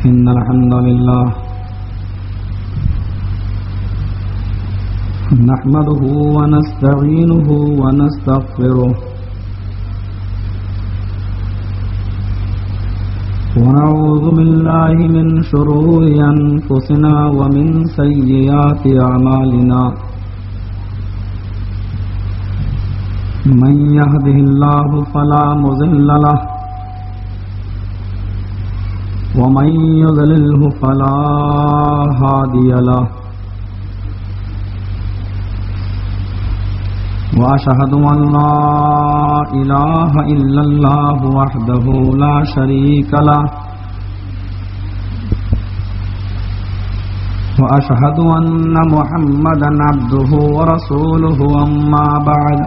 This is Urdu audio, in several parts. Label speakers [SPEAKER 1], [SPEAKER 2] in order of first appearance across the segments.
[SPEAKER 1] إن الحمد لله نحمده ونستعينه ونستغفره ونعوذ بالله من شرور أنفسنا ومن سيئات أعمالنا من يهده الله فلا مضل له ومن يضلله فلا هادي له وأشهد أن لا إله إلا الله وحده لا شريك له وأشهد أن محمدا عبده ورسوله أما بعد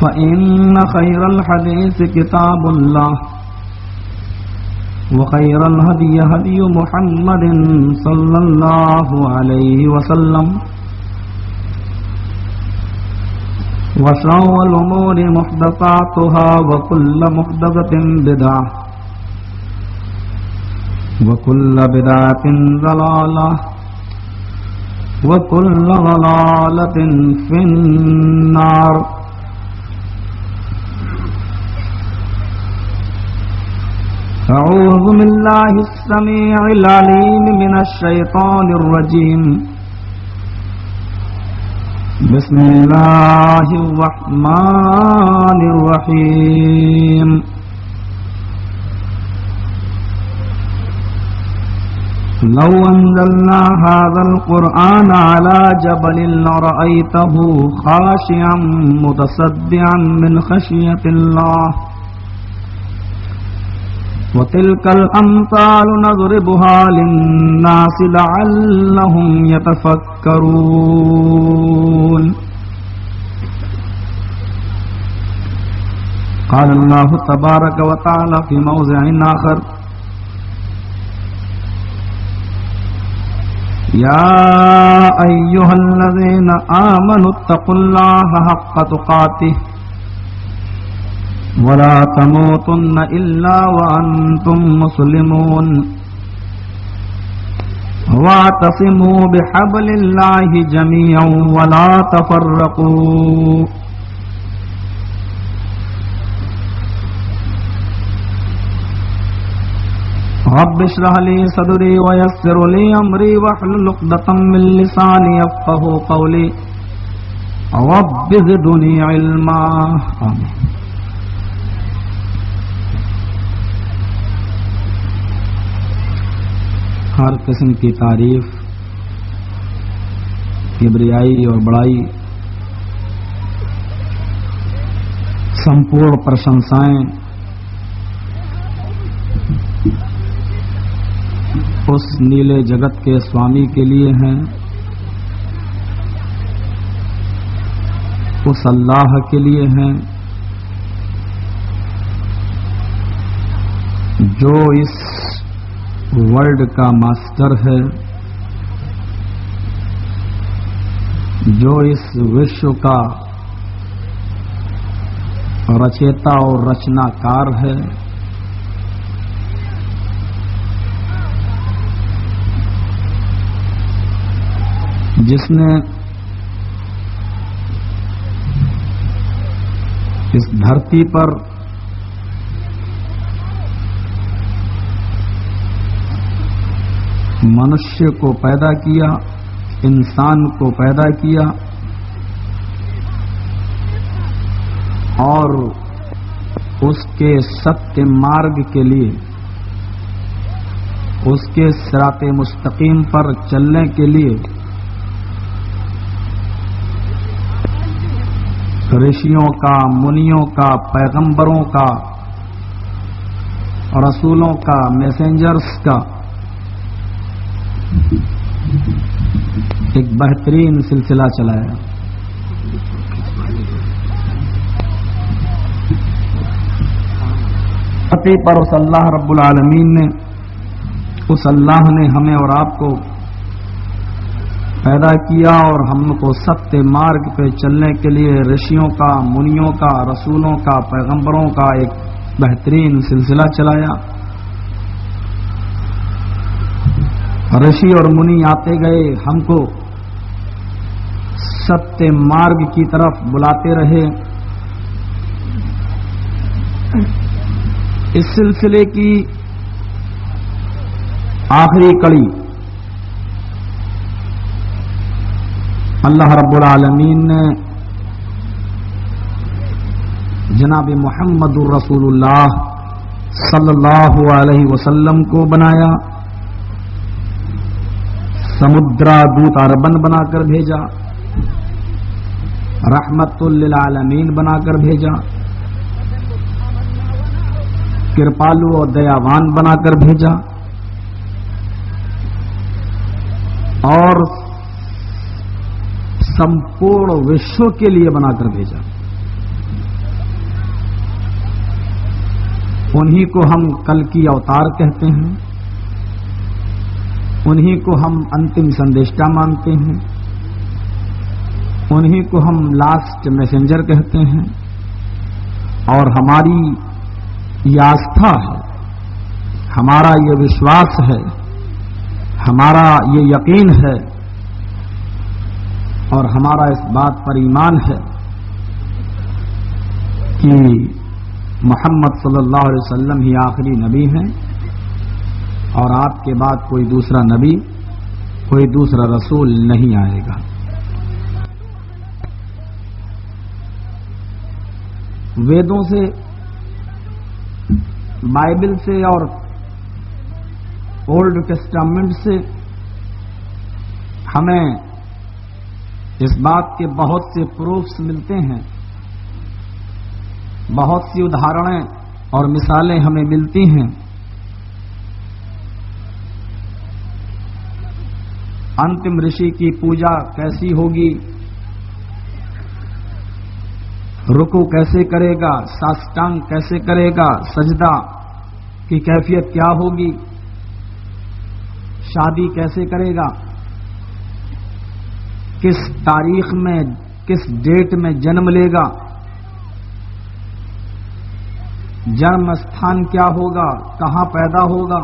[SPEAKER 1] فإن خير الحديث كتاب الله وخير الهدي هدي محمد صلى الله عليه وسلم وشر الأمور محدثاتها وكل محدثة بدعة وكل بدعة ضلالة وكل ضلالة في النار. أعوذ بالله السميع العليم من الشيطان الرجيم. بسم الله الرحمن الرحيم. لو أنزلنا هذا القرآن على جبل لرأيته خاشعا متصدعا من خشية الله وتلك الأمثال نضربها للناس لعلهم يتفكرون. قال الله تبارك وتعالى في موضع آخر: يا أيها الذين آمنوا اتقوا الله حق تقاته ولا تموتن إلا وأنتم مسلمون واعتصموا بحبل الله جميعا ولا تفرقوا. رب اشرح لي صدري ويسر لي أمري واحلل عقدة من لساني يفقهوا قولي رب زدني علما. آمين. ہر قسم کی تعریف، کبریائی اور بڑائی، سمپورن پرشنسائیں اس نیلے جگت کے سوامی کے لیے ہیں، اس اللہ کے لیے ہیں جو اس ورلڈ کا ماسٹر ہے، جو اس وشو کا رچیتا اور رچنا کار ہے، جس نے اس دھرتی پر منشیہ کو پیدا کیا، انسان کو پیدا کیا اور اس کے ستیہ مارگ کے لیے، اس کے صراط مستقیم پر چلنے کے لیے رشیوں کا، منیوں کا، پیغمبروں کا، رسولوں کا، میسنجرز کا ایک بہترین سلسلہ چلایا. خطی پر اس اللہ رب العالمین نے، اس اللہ نے ہمیں اور آپ کو پیدا کیا اور ہم کو ستیہ مارگ پہ چلنے کے لیے رشیوں کا، منیوں کا، رسولوں کا، پیغمبروں کا ایک بہترین سلسلہ چلایا. رشی اور منی آتے گئے, ہم کو ستیہ مارگ کی طرف بلاتے رہے. اس سلسلے کی آخری کڑی اللہ رب العالمین نے جناب محمد الرسول اللہ صلی اللہ علیہ وسلم کو بنایا. سمدرا دوت اربن بنا کر بھیجا, رحمت للعالمین بنا کر بھیجا, کرپالو اور دیاوان بنا کر بھیجا, اور سمپورن وشو کے لیے بنا کر بھیجا. انہی کو ہم کل کی اوتار کہتے ہیں, انہی کو ہم انتم سندیشٹا مانتے ہیں, انہی کو ہم لاسٹ میسنجر کہتے ہیں. اور ہماری یہ آستھا ہے, ہمارا یہ وشواس ہے, ہمارا یہ یقین ہے, اور ہمارا اس بات پر ایمان ہے کہ محمد صلی اللہ علیہ وسلم ہی آخری نبی ہیں, اور آپ کے بعد کوئی دوسرا نبی, کوئی دوسرا رسول نہیں آئے گا. ویدوں سے, بائبل سے اور اولڈ ٹیسٹامنٹ سے ہمیں اس بات کے بہت سے پروفس ملتے ہیں, بہت سی ادہارنیں اور مثالیں ہمیں ملتی ہیں. انتم رشی کی پوجا کیسی ہوگی, رکوع کیسے کرے گا, ساشٹانگ کیسے کرے گا, سجدہ کی کیفیت کیا ہوگی, شادی کیسے کرے گا, کس تاریخ میں کس ڈیٹ میں جنم لے گا, جنم استھان کیا ہوگا, کہاں پیدا ہوگا,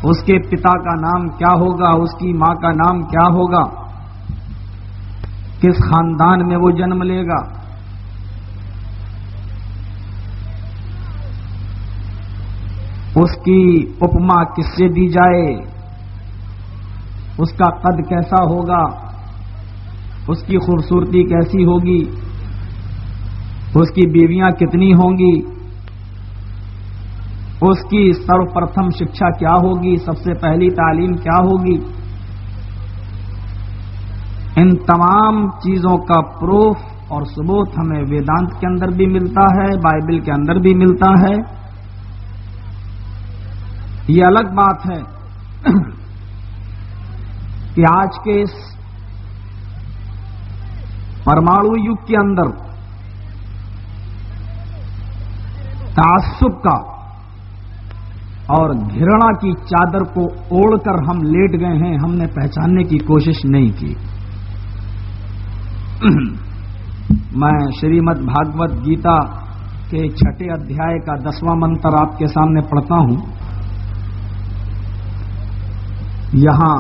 [SPEAKER 1] اس کے پتا کا نام کیا ہوگا, اس کی ماں کا نام کیا ہوگا, کس خاندان میں وہ جنم لے گا, اس کی اپما کس سے دی جائے, اس کا قد کیسا ہوگا, اس کی خوبصورتی کیسی ہوگی, اس کی بیویاں کتنی ہوں گی, اس کی سروپرتھم شکشا کیا ہوگی, سب سے پہلی تعلیم کیا ہوگی. ان تمام چیزوں کا پروف اور ثبوت ہمیں ویدانت کے اندر بھی ملتا ہے, بائبل کے اندر بھی ملتا ہے. یہ الگ بات ہے کہ آج کے اس پرمانو یگ کے اندر تعصب کا اور گھرنا کی چادر کو اوڑھ کر ہم لیٹ گئے ہیں, ہم نے پہچاننے کی کوشش نہیں کی. میں شریمد بھاگوت گیتا کے 6 ادھیائے کا 10واں منتر آپ کے سامنے پڑھتا ہوں. یہاں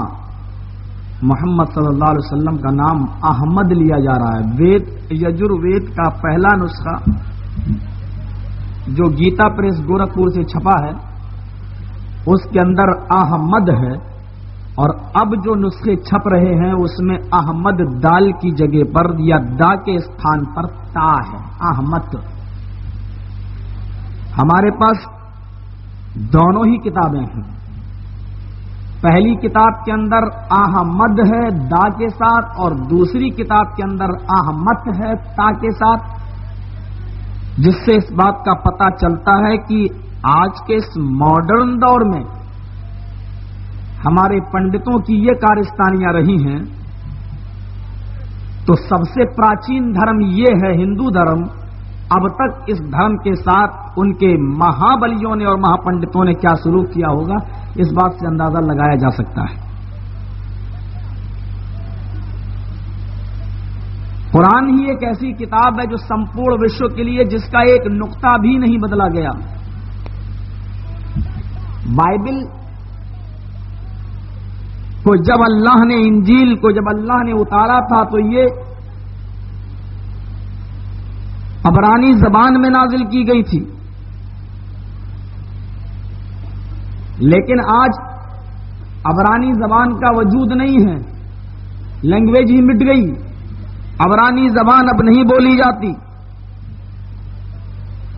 [SPEAKER 1] محمد صلی اللہ علیہ وسلم کا نام احمد لیا جا رہا ہے. وید یجروید کا پہلا نسخہ جو گیتا پریس گورکھپور سے چھپا ہے اس کے اندر احمد ہے, اور اب جو نسخے چھپ رہے ہیں اس میں احمد دال کی جگہ پر یا دا کے استھان پر تا ہے, احمد. ہمارے پاس دونوں ہی کتابیں ہیں. پہلی کتاب کے اندر احمد ہے دا کے ساتھ, اور دوسری کتاب کے اندر احمد ہے تا کے ساتھ, جس سے اس بات کا پتہ چلتا ہے کہ آج کے اس ماڈرن دور میں ہمارے پنڈتوں کی یہ کارستانیاں رہی ہیں. تو سب سے پراچین دھرم یہ ہے ہندو دھرم. اب تک اس دھرم کے ساتھ ان کے مہابلیوں نے اور مہاپنڈتوں نے کیا سلوک کیا ہوگا, اس بات سے اندازہ لگایا جا سکتا ہے. قرآن ہی ایک ایسی کتاب ہے جو سمپورن وشو کے لیے جس کا ایک نقطہ بھی نہیں بدلا گیا. بائبل کو جب اللہ نے، انجیل کو جب اللہ نے اتارا تھا تو یہ عبرانی زبان میں نازل کی گئی تھی، لیکن آج عبرانی زبان کا وجود نہیں ہے، لینگویج ہی مٹ گئی، عبرانی زبان اب نہیں بولی جاتی.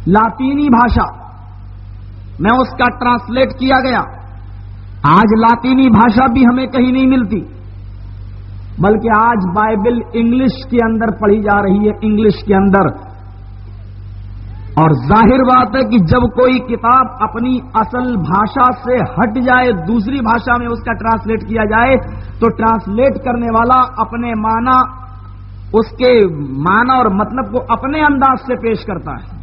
[SPEAKER 1] لاطینی بھاشا میں اس کا ٹرانسلیٹ کیا گیا، آج لاطینی بھاشا بھی ہمیں کہیں نہیں ملتی، بلکہ آج بائبل انگلش کے اندر پڑھی جا رہی ہے، انگلش کے اندر. اور ظاہر بات ہے کہ جب کوئی کتاب اپنی اصل بھاشا سے ہٹ جائے، دوسری بھاشا میں اس کا ٹرانسلیٹ کیا جائے، تو ٹرانسلیٹ کرنے والا اپنے معنی، اس کے معنی اور مطلب کو اپنے انداز سے پیش کرتا ہے.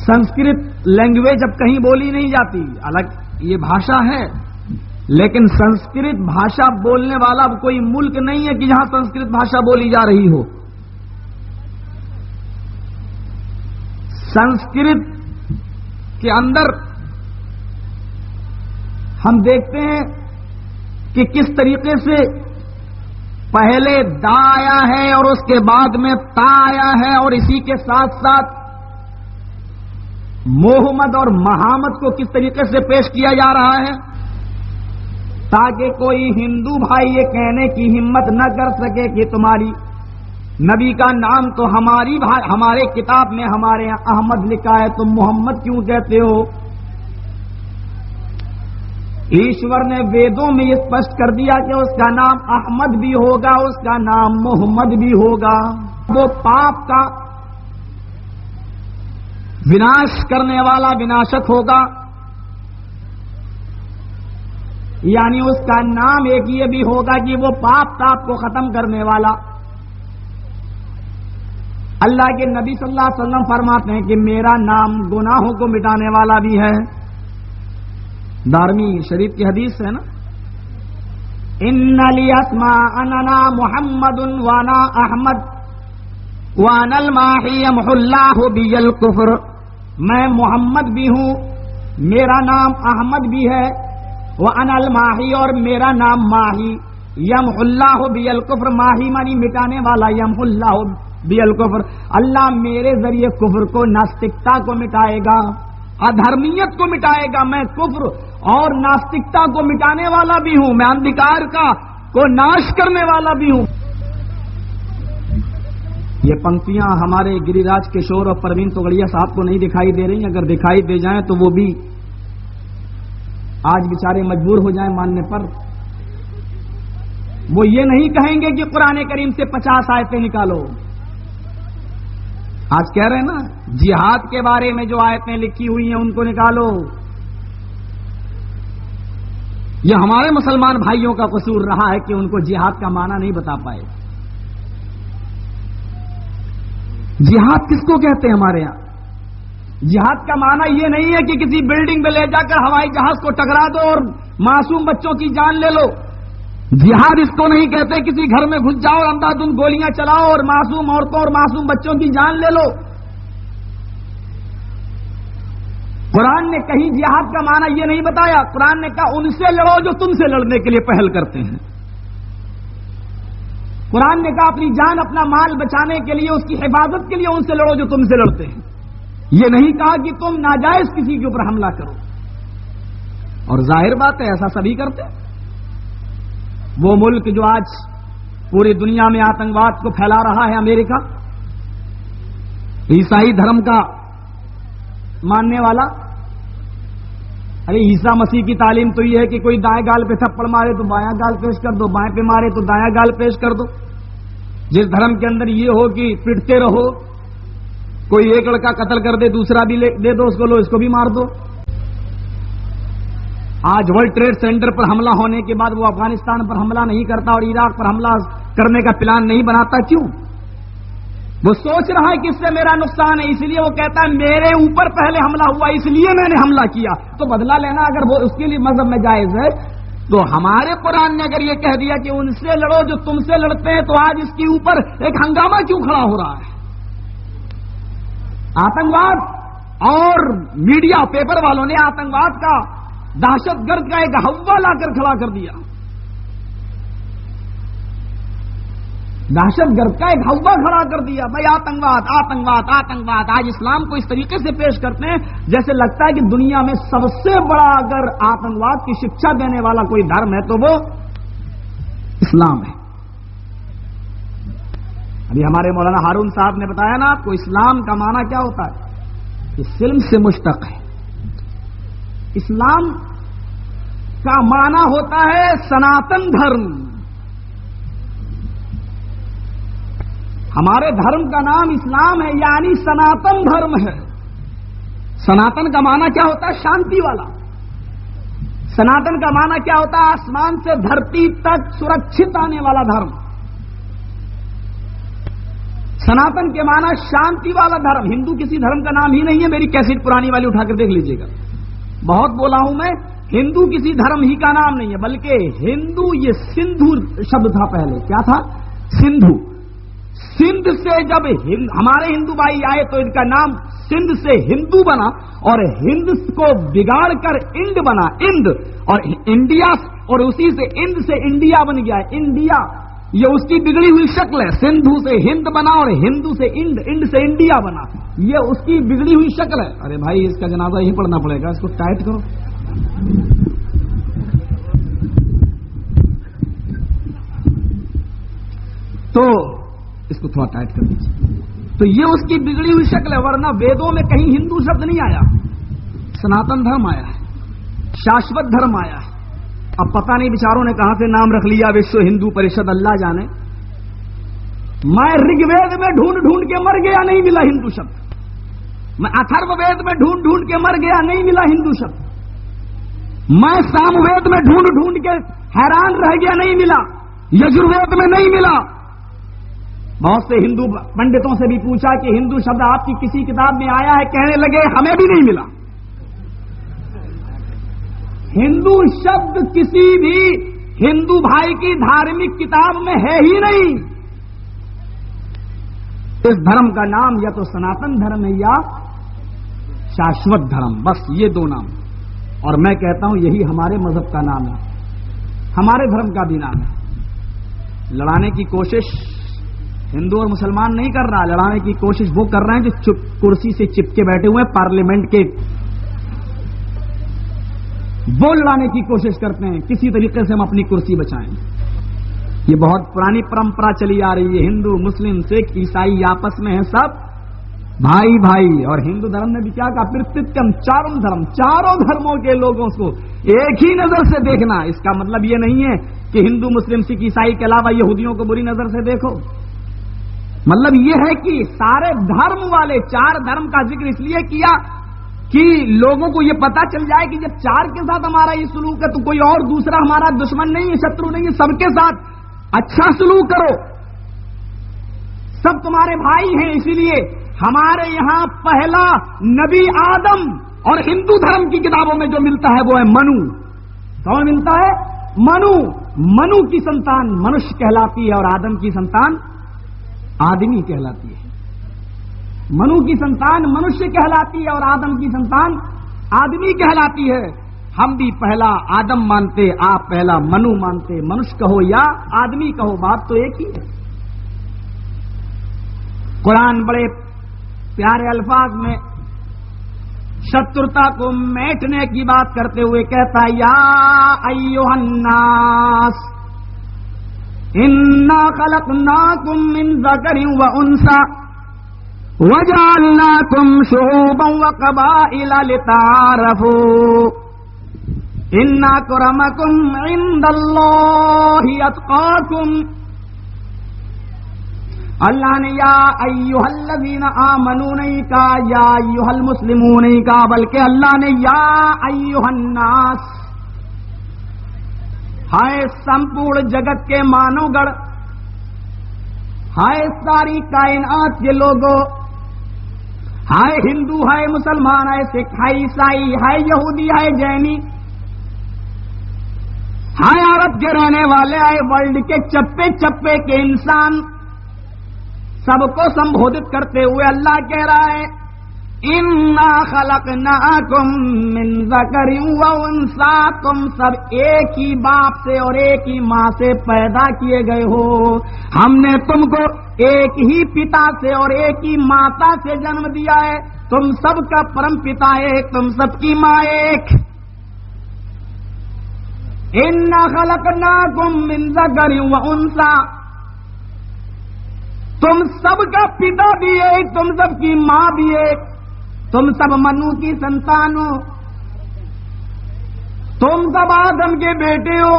[SPEAKER 1] سنسکرت لینگویج اب کہیں بولی نہیں جاتی، الگ یہ بھاشا ہے، لیکن سنسکرت بھاشا بولنے والا اب کوئی ملک نہیں ہے کہ جہاں سنسکرت بھاشا بولی جا رہی ہو. سنسکرت کے اندر ہم دیکھتے ہیں کہ کس طریقے سے پہلے دا آیا ہے اور اس کے بعد میں تا آیا ہے، اور اسی کے ساتھ ساتھ محمد اور محمد کو کس طریقے سے پیش کیا جا رہا ہے، تاکہ کوئی ہندو بھائی یہ کہنے کی ہمت نہ کر سکے کہ تمہاری نبی کا نام تو ہمارے کتاب میں ہمارے یہاں احمد لکھا ہے، تم محمد کیوں کہتے ہو. ایشور نے ویدوں میں یہ اسپشٹ کر دیا کہ اس کا نام احمد بھی ہوگا، اس کا نام محمد بھی ہوگا. وہ پاپ کا وناش کرنے والا وناشک ہوگا، یعنی اس کا نام ایک یہ بھی ہوگا کہ وہ پاپ تاپ کو ختم کرنے والا. اللہ کے نبی صلی اللہ علیہ وسلم فرماتے ہیں کہ میرا نام گناہوں کو مٹانے والا بھی ہے. دارمی شریف کی حدیث ہے نا، ان لی اسماء انا محمد وانا احمد وانا الماحی یمحو اللہ بی الکفر. میں محمد بھی ہوں، میرا نام احمد بھی ہے، وانا الماحی اور میرا نام ماہی، یمحو اللہ بی الکفر، ماہی مانی مٹانے والا، یمحو اللہ بی الکفر، اللہ میرے ذریعے کفر کو، ناستکتا کو مٹائے گا، ادھرمیت کو مٹائے گا. میں کفر اور ناستکتا کو مٹانے والا بھی ہوں، میں اندھکار کو ناش کرنے والا بھی ہوں. یہ پنکتیاں ہمارے گری راج کشور اور پروین توگڑیا صاحب کو نہیں دکھائی دے رہی، اگر دکھائی دے جائیں تو وہ بھی آج بیچارے مجبور ہو جائیں ماننے پر. وہ یہ نہیں کہیں گے کہ قرآن کریم سے 50 آیتیں نکالو. آج کہہ رہے ہیں نا جہاد کے بارے میں جو آیتیں لکھی ہوئی ہیں ان کو نکالو. یہ ہمارے مسلمان بھائیوں کا قصور رہا ہے کہ ان کو جہاد کا معنی نہیں بتا پائے. جہاد کس کو کہتے ہیں ہمارے یہاں؟ جہاد کا معنی یہ نہیں ہے کہ کسی بلڈنگ میں لے جا کر ہوائی جہاز کو ٹکرا دو اور معصوم بچوں کی جان لے لو. جہاد اس کو نہیں کہتے کسی گھر میں گھس جاؤ اور اندھادھند گولیاں چلاؤ اور معصوم عورتوں اور معصوم بچوں کی جان لے لو. قرآن نے کہیں جہاد کا معنی یہ نہیں بتایا. قرآن نے کہا ان سے لڑو جو تم سے لڑنے کے لیے پہل کرتے ہیں. قرآن نے کہا اپنی جان اپنا مال بچانے کے لیے، اس کی حفاظت کے لیے ان سے لڑو جو تم سے لڑتے ہیں. یہ نہیں کہا کہ تم ناجائز کسی کے اوپر حملہ کرو. اور ظاہر بات ہے ایسا سبھی کرتے ہیں. وہ ملک جو آج پوری دنیا میں آتنکواد کو پھیلا رہا ہے، امریکہ، عیسائی دھرم کا ماننے والا. ارے عیسیٰ مسیح کی تعلیم تو یہ ہے کہ کوئی دائیں گال پہ تھپڑ مارے تو بایاں گال پیش کر دو، بائیں پہ مارے تو دایاں گال پیش کر دو. جس دھرم کے اندر یہ ہو کہ پٹتے رہو، کوئی ایک لڑکا قتل کر دے دوسرا بھی دے دو اس کو، لو اس کو بھی مار دو. آج ورلڈ ٹریڈ سینٹر پر حملہ ہونے کے بعد وہ افغانستان پر حملہ نہیں کرتا اور عراق پر حملہ کرنے کا پلان نہیں بناتا. کیوں؟ وہ سوچ رہا ہے کہ اس سے میرا نقصان ہے، اس لیے وہ کہتا ہے میرے اوپر پہلے حملہ ہوا اس لیے میں نے حملہ کیا. تو بدلہ لینا اگر وہ اس کے لیے مذہب میں جائز ہے تو ہمارے قرآن نے اگر یہ کہہ دیا کہ ان سے لڑو جو تم سے لڑتے ہیں، تو آج اس کے اوپر ایک ہنگامہ کیوں کھڑا ہو رہا ہے؟ آتنکواد اور میڈیا پیپر والوں نے آتنکواد کا، دہشت گرد کا ایک ہوا لا کر کھڑا کر دیا، دہشت گرد کا ایک ہوا کھڑا کر دیا. بھائی آتنکواد آتنکواد آتنکواد. آج اسلام کو اس طریقے سے پیش کرتے ہیں جیسے لگتا ہے کہ دنیا میں سب سے بڑا اگر آتنکواد کی شکشا دینے والا کوئی دھرم ہے تو وہ اسلام ہے. ابھی ہمارے مولانا ہارون صاحب نے بتایا نا آپ کو اسلام کا معنی کیا ہوتا ہے، کہ سلم سے مشتق ہے. اسلام کا معنی ہوتا ہے سناتن دھرم. ہمارے دھرم کا نام اسلام ہے، یعنی سناتن دھرم ہے. سناتن کا معنی کیا ہوتا ہے؟ شانتی والا. سناتن کا معنی کیا ہوتا ہے؟ آسمان سے دھرتی تک سرکشت آنے والا دھرم. سناتن کے معنی شانتی والا دھرم. ہندو کسی دھرم کا نام ہی نہیں ہے. میری کیسٹ پرانی والی اٹھا کر دیکھ لیجئے گا، بہت بولا ہوں میں. ہندو کسی دھرم ہی کا نام نہیں ہے، بلکہ ہندو یہ سندھو شبد تھا پہلے. کیا تھا؟ سندھو. سندھ سے جب ہمارے ہندو بھائی آئے تو ان کا نام سندھ سے ہندو بنا، اور ہند کو بگاڑ کر انڈ بنا، انڈ، اور انڈیا، اور اسی سے انڈ سے انڈیا بن گیا. انڈیا یہ اس کی بگڑی ہوئی شکل ہے. سندھو سے ہند بنا اور ہندو سے انڈ، انڈ سے انڈیا بنا. یہ اس کی بگڑی ہوئی شکل ہے. ارے بھائی اس کا جنازہ ہی پڑھنا پڑے گا، اس کو ٹائٹ کرو. تو اس کو تھوڑا ٹائٹ کر دیجیے. تو یہ اس کی بگڑی ہوئی شکل ہے، ورنہ ویدوں میں کہیں ہندو شبد نہیں آیا. سناتن دھرم آیا ہے، شاشوت دھرم آیا ہے. اب پتہ نہیں بیچاروں نے کہاں سے نام رکھ لیا وشو ہندو پریشد، اللہ جانے. میں رگ وید میں ڈھونڈ ڈھونڈ کے مر گیا، نہیں ملا ہندو شبد. میں اتھرو وید میں ڈھونڈ ڈھونڈ کے مر گیا، نہیں ملا ہندو شبد. میں سام وید میں ڈھونڈ ڈھونڈ کے حیران رہ گیا، نہیں ملا. یجروید میں نہیں ملا. بہت سے ہندو پنڈتوں سے بھی پوچھا کہ ہندو شبد آپ کی کسی کتاب میں آیا ہے؟ کہنے لگے ہمیں بھی نہیں ملا. ہندو شبد کسی بھی ہندو بھائی کی دھارمک کتاب میں ہے ہی نہیں. اس دھرم کا نام یا تو سناتن دھرم ہے یا شاشوت دھرم، بس یہ دو نام. اور میں کہتا ہوں یہی ہمارے مذہب کا نام ہے، ہمارے دھرم کا بھی نام ہے. لڑانے کی کوشش ہندو اور مسلمان نہیں کر رہا، لڑانے کی کوشش وہ کر رہے ہیں جو کرسی سے چپکے بیٹھے ہوئے ہیں پارلیمنٹ کے، وہ لڑانے کی کوشش کرتے ہیں کسی طریقے سے ہم اپنی کرسی بچائیں. یہ بہت پرانی پرمپرا چلی آ رہی ہے. ہندو، مسلم، سکھ، عیسائی آپس میں ہیں سب بھائی بھائی. اور ہندو دھرم نے بھی کیا کہا؟ پرتتم چاروں دھرم، چاروں دھرموں کے لوگوں کو ایک ہی نظر سے دیکھنا. اس کا مطلب یہ نہیں ہے کہ ہندو، مسلم، سکھ، عیسائی کے علاوہ یہودیوں کو بری نظر سے دیکھو. مطلب یہ ہے کہ سارے دھرم والے، چار دھرم کا ذکر اس لیے کیا کہ لوگوں کو یہ پتا چل جائے کہ جب چار کے ساتھ ہمارا یہ سلوک ہے تو کوئی اور دوسرا ہمارا دشمن نہیں ہے، شترو نہیں ہے. سب کے ساتھ اچھا سلوک کرو، سب تمہارے بھائی ہیں. اسی لیے ہمارے یہاں پہلا نبی آدم، اور ہندو دھرم کی کتابوں میں جو ملتا ہے وہ ہے منو. کون ملتا ہے؟ منو. منو کی سنتان منش کہلاتی ہے اور آدم کی سنتان آدمی کہلاتی ہے. منو کی سنتان منشیہ کہلاتی ہے اور آدم کی سنتان آدمی کہلاتی ہے. ہم بھی پہلا آدم مانتے، آپ پہلا منو مانتے. منش کہو یا آدمی کہو، بات تو ایک ہی ہے. قرآن بڑے پیارے الفاظ میں شترتا کو میٹنے کی بات کرتے ہوئے کہتا ہے یا ایھا الناس انا خلقناکم من ذکر وانثى وجعلناکم شعوبا وقبائل لتعارفوا ان اکرمکم عند اللہ اتقاکم. اللہ نے یا ایھا الذین آمنوا نہیں کہا، یا ایھا المسلمون نہیں کہا، بلکہ اللہ نے یا ایھا الناس، ہائے سمپورن جگت کے مانو گڑ، ہائے ساری کائنات کے لوگوں، ہائے ہندو، ہائے مسلمان، ہائے سکھ، ہائے عیسائی، ہائے یہودی، ہائے جینی، ہائے عرب کے رہنے والے، آئے ورلڈ کے چپے چپے کے انسان، سب کو سمبودت کرتے ہوئے اللہ کہہ رہا ہے اِنَّا خَلَقْنَاكُم مِّن ذَكَرٍ وَأُنثَىٰ، تم سب ایک ہی باپ سے اور ایک ہی ماں سے پیدا کیے گئے ہو، ہم نے تم کو ایک ہی پتا سے اور ایک ہی ماتا سے جنم دیا ہے، تم سب کا پرم پتا ایک، تم سب کی ماں ایک۔ اِنَّا خَلَقْنَاكُم مِّن ذَكَرٍ وَأُنثَىٰ، تم سب کا پتا بھی ایک، تم سب کی ماں بھی ایک، تم سب منو کی سنتان ہو، تم سب آدم کے بیٹے ہو،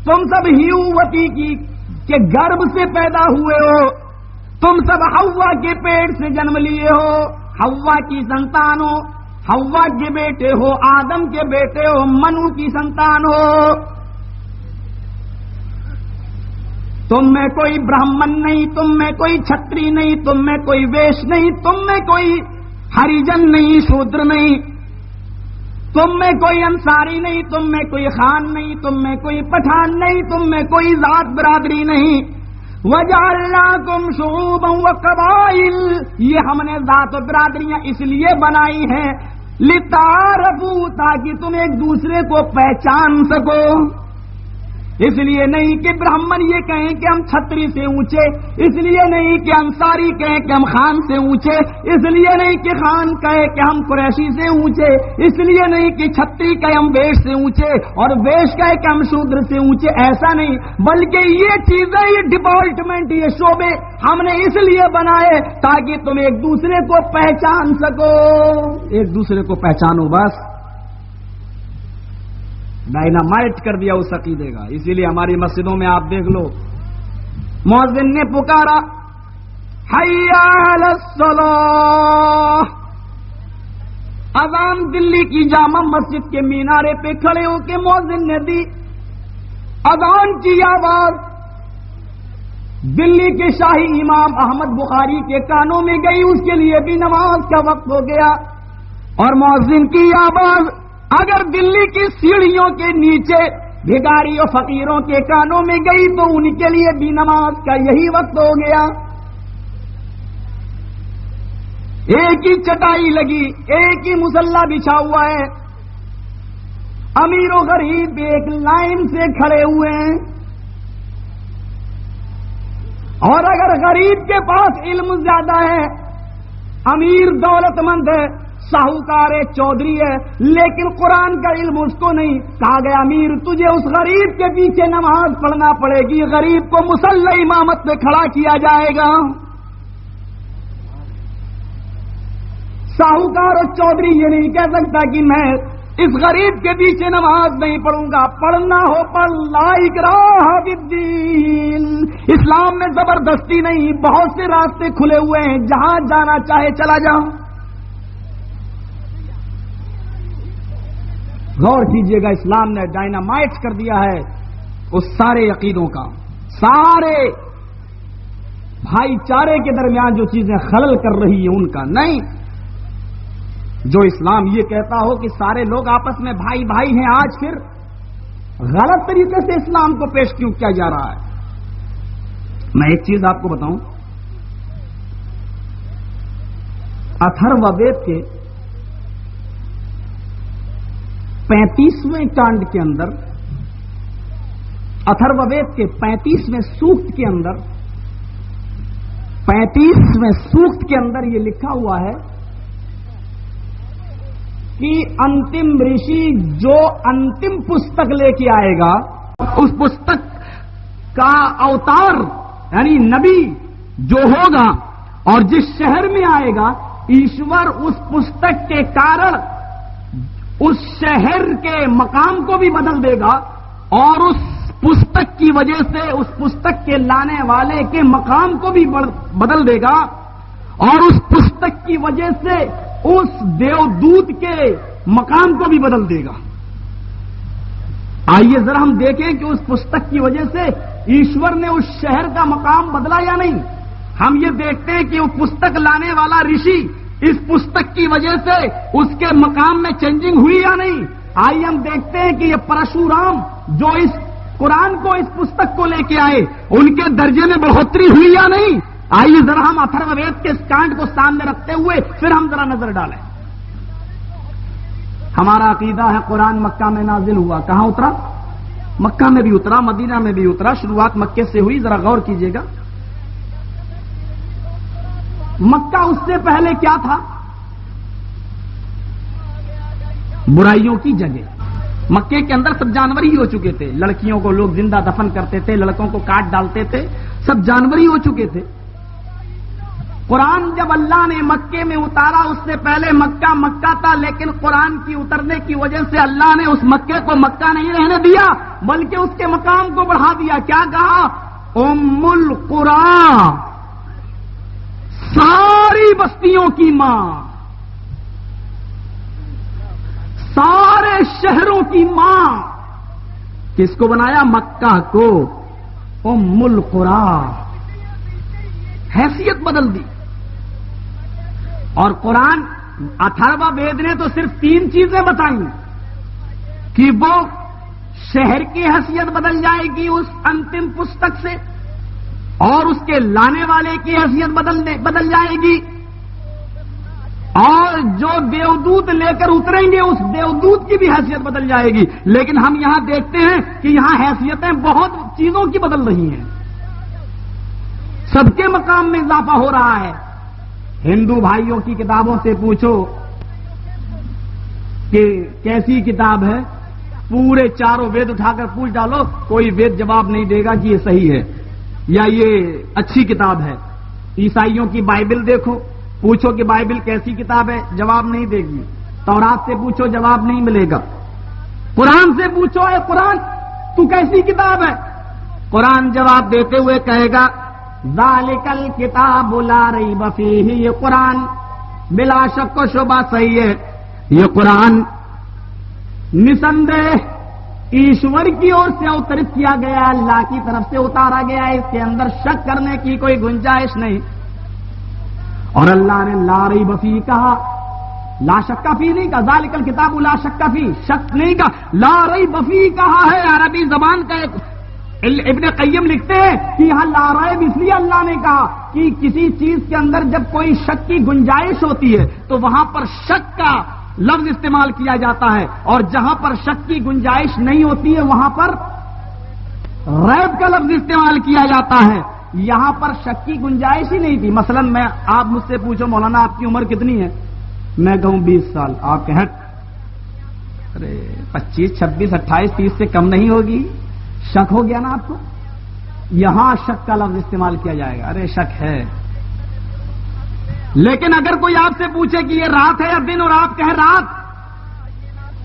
[SPEAKER 1] تم سب ہیووتی کے گربھ سے پیدا ہوئے ہو، تم سب حوا کے پیٹ سے جنم لیے ہو، حوا کی سنتان ہو، حوا کے بیٹے ہو، آدم کے بیٹے ہو، منو کی سنتان ہو۔ تم میں کوئی برہمن نہیں، تم میں کوئی چھتری نہیں، تم میں کوئی ویش نہیں، تم میں کوئی ہریجن نہیں، شودر نہیں، تم میں کوئی انصاری نہیں، تم میں کوئی خان نہیں، تم میں کوئی پٹھان نہیں، تم میں کوئی ذات برادری نہیں۔ وَجَعَلْنَاكُمْ شُعُوبًا وَقَبَائِلَ، یہ ہم نے ذات و برادریاں اس لیے بنائی ہیں لِتَعَارَفُوا، تاکہ تم ایک دوسرے کو پہچان سکو۔ اس لیے نہیں کہ برہمن یہ کہیں کہ ہم چھتری سے اونچے، اس لیے نہیں کہ انصاری کہیں کہ ہم خان سے اونچے، اس لیے نہیں کہ خان کہے کہ ہم قریشی سے اونچے، اس لیے نہیں کہ چھتری کہے ہم ویش سے اونچے اور ویش کہے کہ ہم شودر سے اونچے، ایسا نہیں، بلکہ یہ چیزیں، یہ ڈپارٹمنٹ، یہ شعبے ہم نے اس لیے بنائے تاکہ تم ایک دوسرے کو پہچان سکو، ایک دوسرے کو پہچانو بس۔ ڈائنامائٹ کر دیا اس عقیدے کا۔ اسی لیے ہماری مسجدوں میں آپ دیکھ لو، مؤذن نے پکارا حی علی الصلاۃ، اذان دلی کی جامع مسجد کے مینارے پہ کھڑے ہو کے مؤذن نے دی، اذان کی آواز دلی کے شاہی امام احمد بخاری کے کانوں میں گئی، اس کے لیے بھی نماز کا وقت ہو گیا، اور مؤذن کی آواز اگر دلی کی سیڑھیوں کے نیچے بھکاری اور فقیروں کے کانوں میں گئی تو ان کے لیے بھی نماز کا یہی وقت ہو گیا۔ ایک ہی چٹائی لگی، ایک ہی مصلی بچھا ہوا ہے، امیر و غریب ایک لائن سے کھڑے ہوئے ہیں، اور اگر غریب کے پاس علم زیادہ ہے، امیر دولت مند ہے، ساہوکار ہے، چودھری ہے، لیکن قرآن کا علم اس کو نہیں، کہا گیا امیر تجھے اس غریب کے پیچھے نماز پڑھنا پڑے گی، غریب کو مصلی امامت پہ کھڑا کیا جائے گا۔ ساہوکار اور چودھری یہ نہیں کہہ سکتا کہ میں اس غریب کے پیچھے نماز نہیں پڑھوں گا، پڑھنا ہو پڑھ، لا اکراہ فی الدین، اسلام میں زبردستی نہیں، بہت سے راستے کھلے ہوئے ہیں، جہاں جانا چاہے چلا جاؤ۔ غور کیجئے گا، اسلام نے ڈائنامائٹ کر دیا ہے اس سارے عقیدوں کا، سارے بھائی چارے کے درمیان جو چیزیں خلل کر رہی ہیں ان کا نہیں۔ جو اسلام یہ کہتا ہو کہ سارے لوگ آپس میں بھائی بھائی ہیں، آج پھر غلط طریقے سے اسلام کو پیش کیوں کیا جا رہا ہے؟ میں ایک چیز آپ کو بتاؤں، اتھرو وید کے 35ویں کانڈ کے اندر، اتھرو وید کے 35ویں سوکت کے اندر، 35ویں سوکت کے اندر یہ لکھا ہوا ہے کہ انتم رشی جو انتم پستک لے کے آئے گا، اس پستک کا اوتار یعنی نبی جو ہوگا اور جس شہر میں آئے گا، ایشور اس پستک کے کارن اس شہر کے مقام کو بھی بدل دے گا، اور اس پستک کی وجہ سے اس پستک کے لانے والے کے مقام کو بھی بدل دے گا، اور اس پستک کی وجہ سے اس دیودوت کے مقام کو بھی بدل دے گا۔ آئیے ذرا ہم دیکھیں کہ اس پستک کی وجہ سے ایشور نے اس شہر کا مقام بدلا یا نہیں۔ ہم یہ دیکھتے ہیں کہ وہ پستک لانے والا رشی اس پستک کی وجہ سے اس کے مقام میں چینجنگ ہوئی یا نہیں۔ آئیے ہم دیکھتے ہیں کہ یہ پرشورام جو اس قرآن کو اس پستک کو لے کے آئے ان کے درجے میں بڑھوتری ہوئی یا نہیں؟ آئیے ذرا ہم اتھرو وید کے اس کانڈ کو سامنے رکھتے ہوئے پھر ہم ذرا نظر ڈالیں. ہمارا عقیدہ ہے قرآن مکہ میں نازل ہوا. کہاں اترا؟ مکہ میں بھی اترا، مدینہ میں بھی اترا، شروعات مکے سے ہوئی. ذرا غور کیجئے گا، مکہ اس سے پہلے کیا تھا؟ برائیوں کی جگہ. مکے کے اندر سب جانور ہی ہو چکے تھے. لڑکیوں کو لوگ زندہ دفن کرتے تھے، لڑکوں کو کاٹ ڈالتے تھے، سب جانور ہی ہو چکے تھے. قرآن جب اللہ نے مکے میں اتارا اس سے پہلے مکہ مکہ تھا، لیکن قرآن کی اترنے کی وجہ سے اللہ نے اس مکے کو مکہ نہیں رہنے دیا بلکہ اس کے مقام کو بڑھا دیا. کیا کہا؟ ام القری، ساری بستیوں کی ماں، سارے شہروں کی ماں. کس کو بنایا؟ مکہ کو ام القری. حیثیت بدل دی. اور قرآن اتھرو وید نے تو صرف 3 چیزیں بتائیں کہ وہ شہر کی حیثیت بدل جائے گی اس انتم پستک سے، اور اس کے لانے والے کی حیثیت بدل جائے گی، اور جو دیودوت لے کر اتریں گے اس دیودوت کی بھی حیثیت بدل جائے گی. لیکن ہم یہاں دیکھتے ہیں کہ یہاں حیثیتیں بہت چیزوں کی بدل رہی ہیں، سب کے مقام میں اضافہ ہو رہا ہے. ہندو بھائیوں کی کتابوں سے پوچھو کہ کیسی کتاب ہے، پورے چاروں وید اٹھا کر پوچھ ڈالو، کوئی وید جواب نہیں دے گا کہ یہ صحیح ہے یا یہ اچھی کتاب ہے. عیسائیوں کی بائبل دیکھو، پوچھو کہ بائبل کیسی کتاب ہے، جواب نہیں دے گی. تورات سے پوچھو، جواب نہیں ملے گا. قرآن سے پوچھو، اے قرآن تو کیسی کتاب ہے، قرآن جواب دیتے ہوئے کہے گا ذالک الکتاب لا ریب فیہ. یہ قرآن بلا شک و شبہ صحیح ہے. یہ قرآن نسندہ ایشور کی اور سے اوترت کیا گیا، اللہ کی طرف سے اتارا گیا ہے، اس کے اندر شک کرنے کی کوئی گنجائش نہیں. اور اللہ نے لا ریب فیہ کہا، لا شک فیہ نہیں کہا. ذالک الکتاب لا شک فیہ، شک نہیں کہا، لا ریب فیہ کہا ہے. عربی زبان کا ایک ابن قیم لکھتے ہیں کہ یہاں لا ریب اس لیے اللہ نے کہا کہ کسی چیز کے اندر جب کوئی شک کی گنجائش ہوتی ہے تو وہاں پر شک کا لفظ استعمال کیا جاتا ہے، اور جہاں پر شک کی گنجائش نہیں ہوتی ہے وہاں پر ریب کا لفظ استعمال کیا جاتا ہے. یہاں پر شک کی گنجائش ہی نہیں تھی. مثلا میں آپ مجھ سے پوچھو مولانا آپ کی عمر کتنی ہے، میں کہوں 20 سال، آپ کہیں ارے 25 26 28 30 سے کم نہیں ہوگی. شک ہو گیا نا آپ کو. یہاں شک کا لفظ استعمال کیا جائے گا، ارے شک ہے. لیکن اگر کوئی آپ سے پوچھے کہ یہ رات ہے یا دن اور آپ کہیں رات،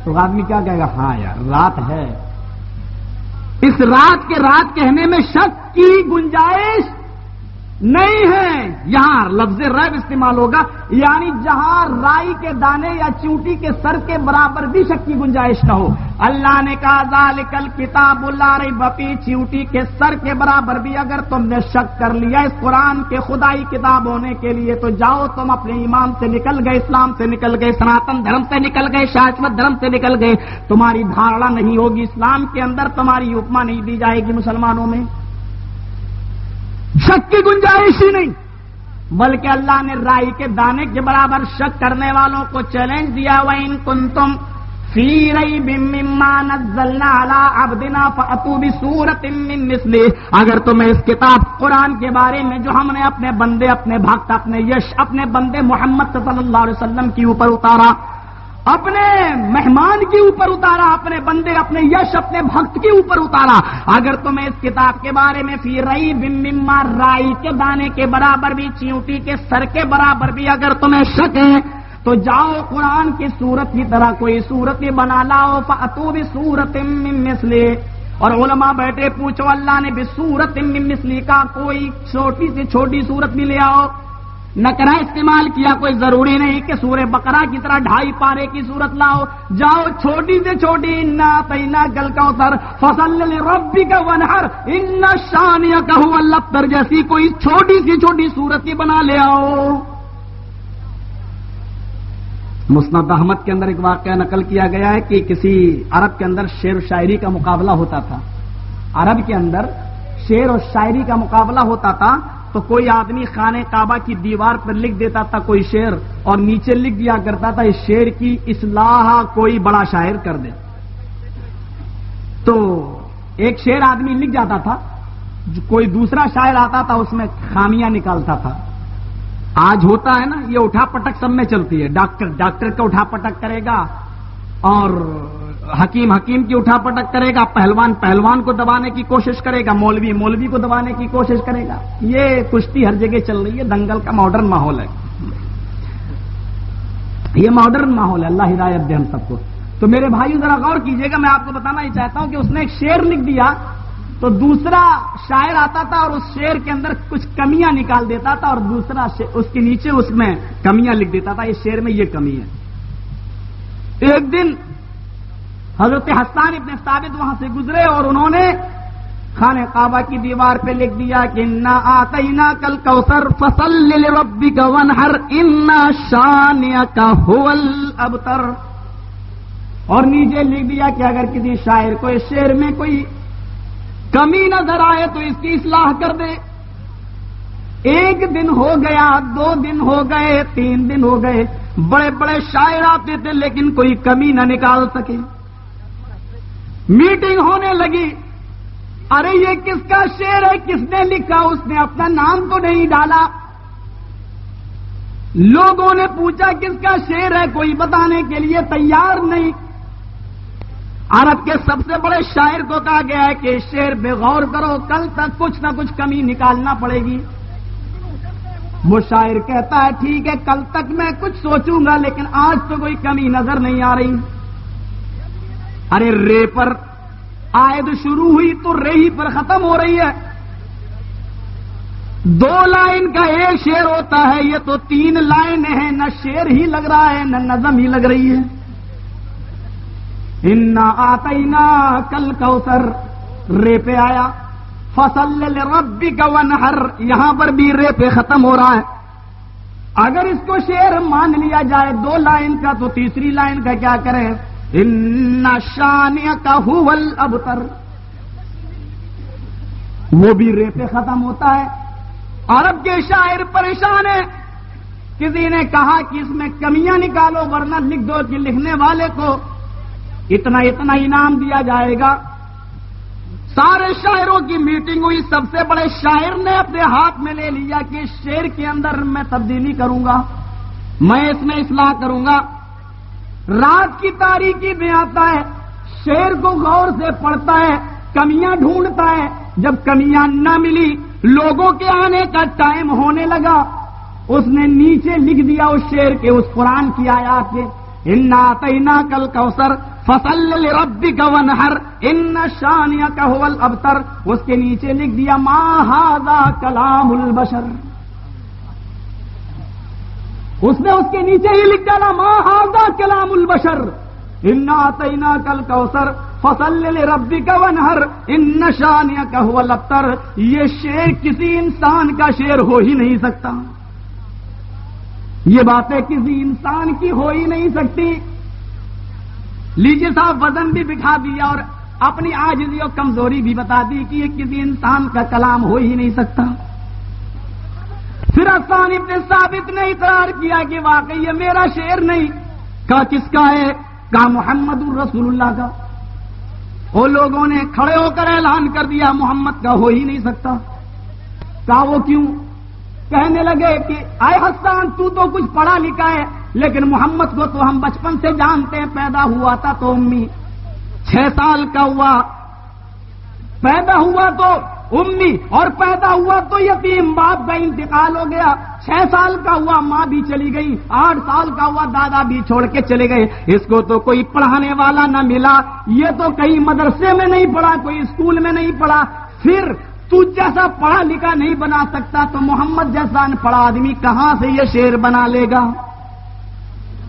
[SPEAKER 1] تو آدمی کیا کہے گا؟ ہاں یار رات ہے. اس رات کے رات کہنے میں شک کی گنجائش نہیں ہے. یہاں لفظ ریب استعمال ہوگا، یعنی جہاں رائی کے دانے یا چونٹی کے سر کے برابر بھی شک کی گنجائش نہ ہو. اللہ نے کہا ذالک الکتاب لا ریب فیہ، چونٹی کے سر کے برابر بھی اگر تم نے شک کر لیا اس قرآن کے خدائی کتاب ہونے کے لیے تو جاؤ تم اپنے ایمان سے نکل گئے، اسلام سے نکل گئے، سناتن دھرم سے نکل گئے، شاشوت دھرم سے نکل گئے. تمہاری دھارنا نہیں ہوگی اسلام کے اندر، تمہاری اپما نہیں دی جائے گی مسلمانوں میں. شک کی گنجائش ہی نہیں. بلکہ اللہ نے رائی کے دانے کے برابر شک کرنے والوں کو چیلنج دیا، وَإِن كُنتُمْ فِي رَيْبٍ مِّمَّا نَزَّلْنَا عَلَىٰ عَبْدِنَا فَأْتُوا بِسُورَةٍ مِّن مِّثْلِهِ. اگر تمہیں اس کتاب قرآن کے بارے میں جو ہم نے اپنے بندے، اپنے بھکت، اپنے یش، اپنے بندے محمد صلی اللہ علیہ وسلم کے اوپر اتارا، اپنے مہمان کے اوپر اتارا، اپنے بندے، اپنے یش، اپنے بھکت کے اوپر اتارا، اگر تمہیں اس کتاب کے بارے میں فی ریب مما، رائی کے دانے کے برابر بھی، چیونٹی کے سر کے برابر بھی اگر تمہیں شک ہے تو جاؤ قرآن کی صورت کی طرح کوئی صورت بنا لاؤ. فَأْتُوا بِصُورَةٍ مِّن مِّثْلِهِ. اور علماء بیٹھے پوچھو اللہ نے بِصُورَةٍ مِّن مِّثْلِهِ کا کوئی چھوٹی سے چھوٹی صورت بھی لے آؤ. نکرہ استعمال کیا، کوئی ضروری نہیں کہ سورہ بقرہ کی طرح 2.5 پارے کی صورت لاؤ. جاؤ چھوٹی سے چھوٹی اِنَّا أَعْطَيْنَاكَ الْكَوْثَرَ فَصَلِّ لِرَبِّكَ وَانْحَرْ إِنَّ شَانِئَكَ هُوَ الْأَبْتَرُ جیسی کوئی چھوٹی سی چھوٹی صورت ہی بنا لے آؤ.
[SPEAKER 2] مسند احمد کے اندر ایک واقعہ نقل کیا گیا ہے کہ کسی عرب کے اندر شعر و شاعری کا مقابلہ ہوتا تھا. عرب کے اندر شعر و شاعری کا مقابلہ ہوتا تھا تو کوئی آدمی خانہ کعبہ کی دیوار پر لکھ دیتا تھا کوئی شعر اور نیچے لکھ دیا کرتا تھا اس شعر کی اصلاح کوئی بڑا شاعر کر دے. تو ایک شعر آدمی لکھ جاتا تھا, کوئی دوسرا شاعر آتا تھا اس میں خامیاں نکالتا تھا. آج ہوتا ہے نا یہ اٹھا پٹک سب میں چلتی ہے, ڈاکٹر کا اٹھا پٹک کرے گا اور حکیم کی اٹھا پٹک کرے گا, پہلوان کو دبانے کی کوشش کرے گا, مولوی کو دبانے کی کوشش کرے گا. یہ کشتی ہر جگہ چل رہی ہے, دنگل کا ماڈرن ماحول ہے, یہ ماڈرن ماحول ہے. اللہ ہدایت دے ہم سب کو. تو میرے بھائیو ذرا غور کیجئے گا, میں آپ کو بتانا ہی چاہتا ہوں کہ اس نے ایک شعر لکھ دیا تو دوسرا شاعر آتا تھا اور اس شعر کے اندر کچھ کمیاں نکال دیتا تھا اور دوسرا اس کے نیچے اس میں کمیاں لکھ دیتا تھا, اس شعر میں یہ کمی ہے. ایک دن حضرت حسان ابن ثابت وہاں سے گزرے اور انہوں نے خانہ کعبہ کی دیوار پہ لکھ دیا کہ انا آتیناک الکوثر فصل لربک وانحر ان شانئک هو الابتر. اور نیچے لکھ دیا کہ اگر کسی شاعر کو اس شعر میں کوئی کمی نظر آئے تو اس کی اصلاح کر دے. ایک دن ہو گیا, 2 دن ہو گئے, 3 دن ہو گئے, بڑے بڑے شاعر آتے تھے لیکن کوئی کمی نہ نکال سکے. میٹنگ ہونے لگی, ارے یہ کس کا شعر ہے, کس نے لکھا, اس نے اپنا نام تو نہیں ڈالا. لوگوں نے پوچھا کس کا شعر ہے, کوئی بتانے کے لیے تیار نہیں. عرب کے سب سے بڑے شاعر کو کہا گیا ہے کہ شعر پہ غور کرو, کل تک کچھ نہ کچھ کمی نکالنا پڑے گی. وہ شاعر کہتا ہے ٹھیک ہے کل تک میں کچھ سوچوں گا لیکن آج تو کوئی کمی نظر نہیں آ رہی. ارے رے پر آیت شروع ہوئی تو رے ہی پر ختم ہو رہی ہے. 2 لائن کا ایک شعر ہوتا ہے, یہ تو 3 لائن ہیں, نہ شعر ہی لگ رہا ہے نہ نظم ہی لگ رہی ہے. انا آتیناک الکوثر رے پہ آیا, فصل لربک وانحر یہاں پر بھی رے پہ ختم ہو رہا ہے. اگر اس کو شعر مان لیا جائے 2 لائن کا تو تیسری لائن کا کیا کریں, ان شانئک هو الابتر, وہ بھی رے پہ ختم ہوتا ہے. عرب کے شاعر پریشان ہیں. کسی نے کہا کہ اس میں کمیاں نکالو ورنہ لکھ دو کہ لکھنے والے کو اتنا انعام دیا جائے گا. سارے شاعروں کی میٹنگ ہوئی, سب سے بڑے شاعر نے اپنے ہاتھ میں لے لیا کہ اس شعر کے اندر میں تبدیلی کروں گا, میں اس میں اصلاح کروں گا. رات کی تاریکی میں آتا ہے, شعر کو غور سے پڑھتا ہے, کمیاں ڈھونڈتا ہے. جب کمیاں نہ ملی, لوگوں کے آنے کا ٹائم ہونے لگا, اس نے نیچے لکھ دیا اس شعر کے, اس قرآن کی آیات کے, انا آتیناک الکوثر فصل لربک وانحر ان شانئک هو الابتر. اس کے نیچے لکھ دیا ما ھذا کلام البشر. اس نے اس کے نیچے ہی لکھ ڈالا ما ھذا کلام البشر. انا آتیناک الکوثر فصل لربک وانحر ان شانئک هو الابتر. یہ شعر کسی انسان کا شعر ہو ہی نہیں سکتا. یہ باتیں کسی انسان کی ہو ہی نہیں سکتی. لیجیے صاحب وزن بھی بٹھا دیا اور اپنی عاجزی اور کمزوری بھی بتا دی کہ یہ کسی انسان کا کلام ہو ہی نہیں سکتا. پھر حسان ابن ثابت نے اقرار کیا کہ واقعی یہ میرا شعر نہیں. کہا کس کا ہے, کہا محمد الرسول اللہ کا. وہ لوگوں نے کھڑے ہو کر اعلان کر دیا محمد کا ہو ہی نہیں سکتا. کہا وہ کیوں؟ کہنے لگے کہ اے حسان تو کچھ پڑھا لکھا ہے لیکن محمد کو تو ہم بچپن سے جانتے ہیں, پیدا ہوا تھا تو امی, 6 سال کا ہوا پیدا ہوا تو امی, اور پیدا ہوا تو یتیم, باپ کا انتقال ہو گیا. 6 سال کا ہوا ماں بھی چلی گئی, 8 سال کا ہوا دادا بھی چھوڑ کے چلے گئے. اس کو تو کوئی پڑھانے والا نہ ملا, یہ تو کہیں مدرسے میں نہیں پڑھا, کوئی اسکول میں نہیں پڑھا. پھر تو جیسا پڑھا لکھا نہیں بنا سکتا تو محمد جیسا ان پڑھا آدمی کہاں سے یہ شعر بنا لے گا؟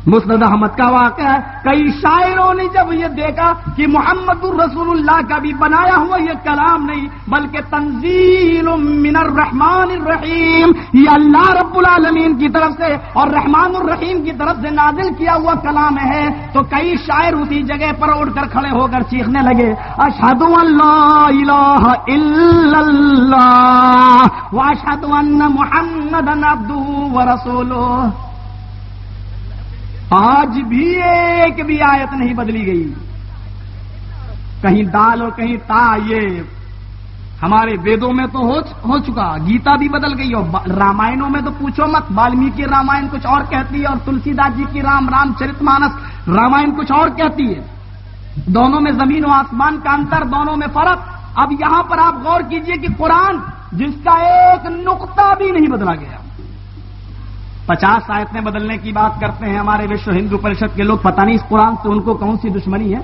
[SPEAKER 2] مسند احمد کا واقعہ ہے، کئی شاعروں نے جب یہ دیکھا کہ محمد الرسول اللہ کا بھی بنایا ہوا یہ کلام نہیں بلکہ تنزیل من الرحمن الرحیم، یہ اللہ رب العالمین کی طرف سے اور رحمان الرحیم کی طرف سے نازل کیا ہوا کلام ہے، تو کئی شاعر اسی جگہ پر اٹھ کر کھڑے ہو کر چیخنے لگے اشہد ان لا الہ الا اللہ واشہد ان محمدا عبدہ ورسولہ۔ آج بھی ایک بھی آیت نہیں بدلی گئی، کہیں دال اور کہیں تا، یہ ہمارے ویدوں میں تو ہو چکا، گیتا بھی بدل گئی، اور رامائنوں میں تو پوچھو مت، والمیکی رامائن کچھ اور کہتی ہے اور تلسی داس جی کی رام چرت مانس رامائن کچھ اور کہتی ہے، دونوں میں زمین و آسمان کا انتر، دونوں میں فرق۔ اب یہاں پر آپ غور کیجئے کہ قرآن جس کا ایک نقطہ بھی نہیں بدلا گیا، 50 آیتیں بدلنے کی بات کرتے ہیں ہمارے وشو ہندو پریشد کے لوگ، پتہ نہیں اس قرآن سے ان کو کون سی دشمنی ہے۔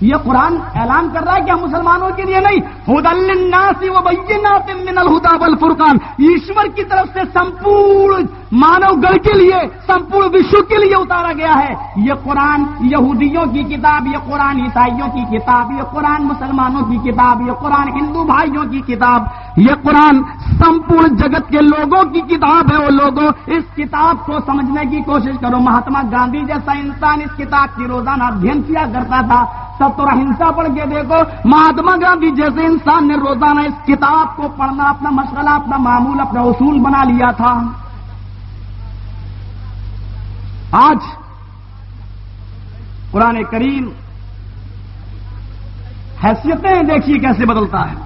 [SPEAKER 2] یہ قرآن اعلان کر رہا ہے کہ ہم مسلمانوں کے لیے نہیں، ھدی للناس وبینات من الھدی والفرقان، ایشور کی طرف سے سمپورن مانو گڑھ کے لیے، سمپورن وشو کے لیے اتارا گیا ہے یہ قرآن۔ یہودیوں کی کتاب، یہ قرآن عیسائیوں کی کتاب، یہ قرآن مسلمانوں کی کتاب، یہ قرآن ہندو بھائیوں کی کتاب، یہ قرآن سمپورن جگت کے لوگوں کی کتاب ہے۔ وہ لوگوں اس کتاب کو سمجھنے کی کوشش کرو۔ مہاتما گاندھی جیسا انسان اس کتاب کی روزانہ ادھین کیا کرتا تھا، ستر اہنسا پڑھ کے دیکھو، مہاتما گاندھی جیسے انسان نے روزانہ اس کتاب کو پڑھنا اپنا مشغلہ، اپنا معمول، اپنا اصول بنا لیا تھا۔ آج قرآن کریم حیثیتیں دیکھیے کیسے بدلتا ہے۔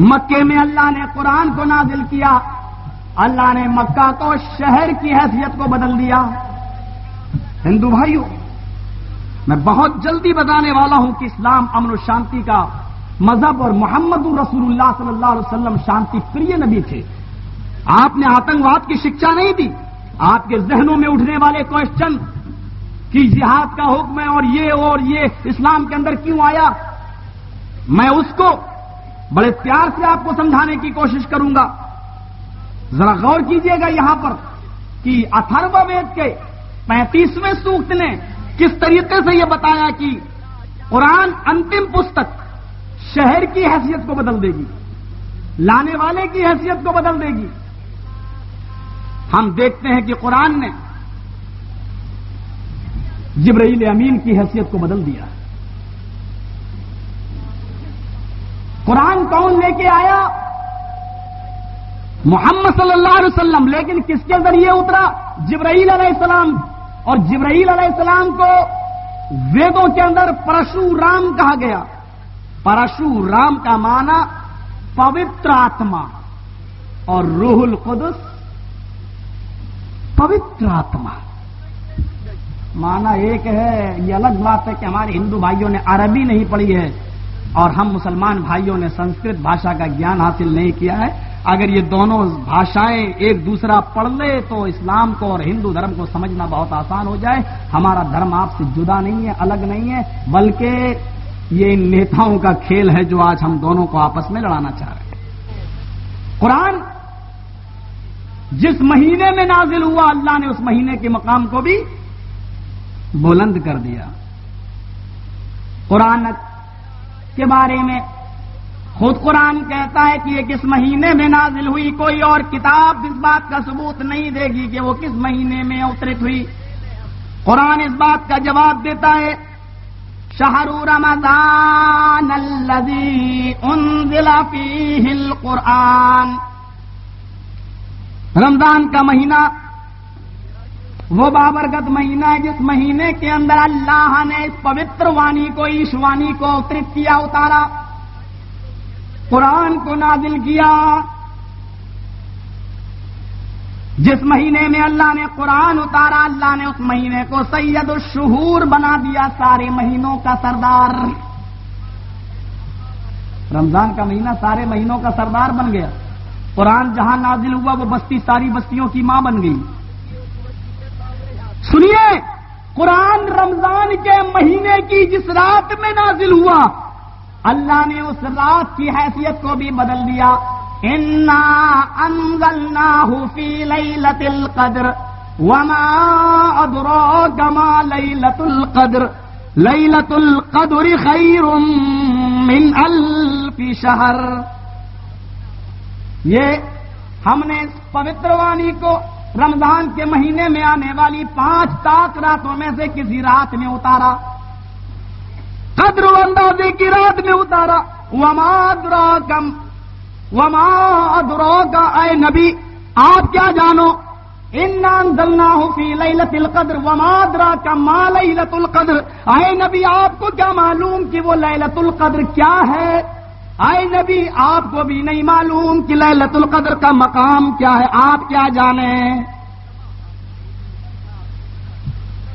[SPEAKER 2] مکے میں اللہ نے قرآن کو نازل کیا، اللہ نے مکہ کو شہر کی حیثیت کو بدل دیا۔ ہندو بھائیوں، میں بہت جلدی بتانے والا ہوں کہ اسلام امن و شانتی کا مذہب اور محمد رسول اللہ صلی اللہ علیہ وسلم شانتی پریہ نبی تھے۔ آپ نے آتنکواد کی شکشا نہیں دی۔ آپ کے ذہنوں میں اٹھنے والے کوشچن کہ جہاد کا حکم ہے اور یہ اسلام کے اندر کیوں آیا، میں اس کو بڑے پیار سے آپ کو سمجھانے کی کوشش کروں گا۔ ذرا غور کیجئے گا یہاں پر کہ اتھرو وید کے 35ویں سوکت نے کس طریقے سے یہ بتایا کہ قرآن انتم پستک شہر کی حیثیت کو بدل دے گی، لانے والے کی حیثیت کو بدل دے گی۔ ہم دیکھتے ہیں کہ قرآن نے جبرائیل امین کی حیثیت کو بدل دیا۔ قرآن کون لے کے آیا؟ محمد صلی اللہ علیہ وسلم، لیکن کس کے ذریعے اترا؟ جبرائیل علیہ السلام، اور جبرائیل علیہ السلام کو ویدوں کے اندر پرشورام کہا گیا۔ پرشورام کا معنی پوتر آتما، اور روح القدس پوتر آتما، معنی ایک ہے۔ یہ الگ بات ہے کہ ہمارے ہندو بھائیوں نے عربی نہیں پڑھی ہے اور ہم مسلمان بھائیوں نے سنسکرت بھاشا کا گیان حاصل نہیں کیا ہے۔ اگر یہ دونوں بھاشائیں ایک دوسرا پڑھ لے تو اسلام کو اور ہندو دھرم کو سمجھنا بہت آسان ہو جائے۔ ہمارا دھرم آپ سے جدا نہیں ہے، الگ نہیں ہے، بلکہ یہ ان نیتاؤں کا کھیل ہے جو آج ہم دونوں کو آپس میں لڑانا چاہ رہے ہیں۔ قرآن جس مہینے میں نازل ہوا، اللہ نے اس مہینے کے مقام کو بھی بلند کر دیا۔ قرآن کے بارے میں خود قرآن کہتا ہے کہ یہ کس مہینے میں نازل ہوئی، کوئی اور کتاب اس بات کا ثبوت نہیں دے گی کہ وہ کس مہینے میں اترت ہوئی۔ قرآن اس بات کا جواب دیتا ہے، شہر رمضان الذی انزل فیہ القرآن، رمضان کا مہینہ وہ بابرکت مہینہ ہے جس مہینے کے اندر اللہ نے اس پوتر وانی کو، ایشوانی کو اترت کیا، اتارا، قرآن کو نازل کیا۔ جس مہینے میں اللہ نے قرآن اتارا، اللہ نے اس مہینے کو سید الشہور بنا دیا، سارے مہینوں کا سردار۔ رمضان کا مہینہ سارے مہینوں کا سردار بن گیا۔ قرآن جہاں نازل ہوا وہ بستی ساری بستیوں کی ماں بن گئی۔ سنیے، قرآن رمضان کے مہینے کی جس رات میں نازل ہوا، اللہ نے اس رات کی حیثیت کو بھی بدل دیا۔ انا انزلناہ فی لیلۃ القدر وما ادراک ما لیلۃ القدر لیلۃ القدر خیر من الف شہر. یہ ہم نے اس پوتر وانی کو رمضان کے مہینے میں آنے والی 5 طاق راتوں میں سے کسی رات میں اتارا، قدر و اندازے کی رات میں اتارا. وما ادراک اے نبی آپ کیا جانو، انا انزلناہ فی لیلۃ القدر وما ادراک ما لیلۃ القدر. اے نبی آپ کو کیا معلوم کہ وہ لیلۃ القدر کیا ہے؟ اے نبی آپ کو بھی نہیں معلوم کہ لیلۃ القدر کا مقام کیا ہے، آپ کیا جانیں؟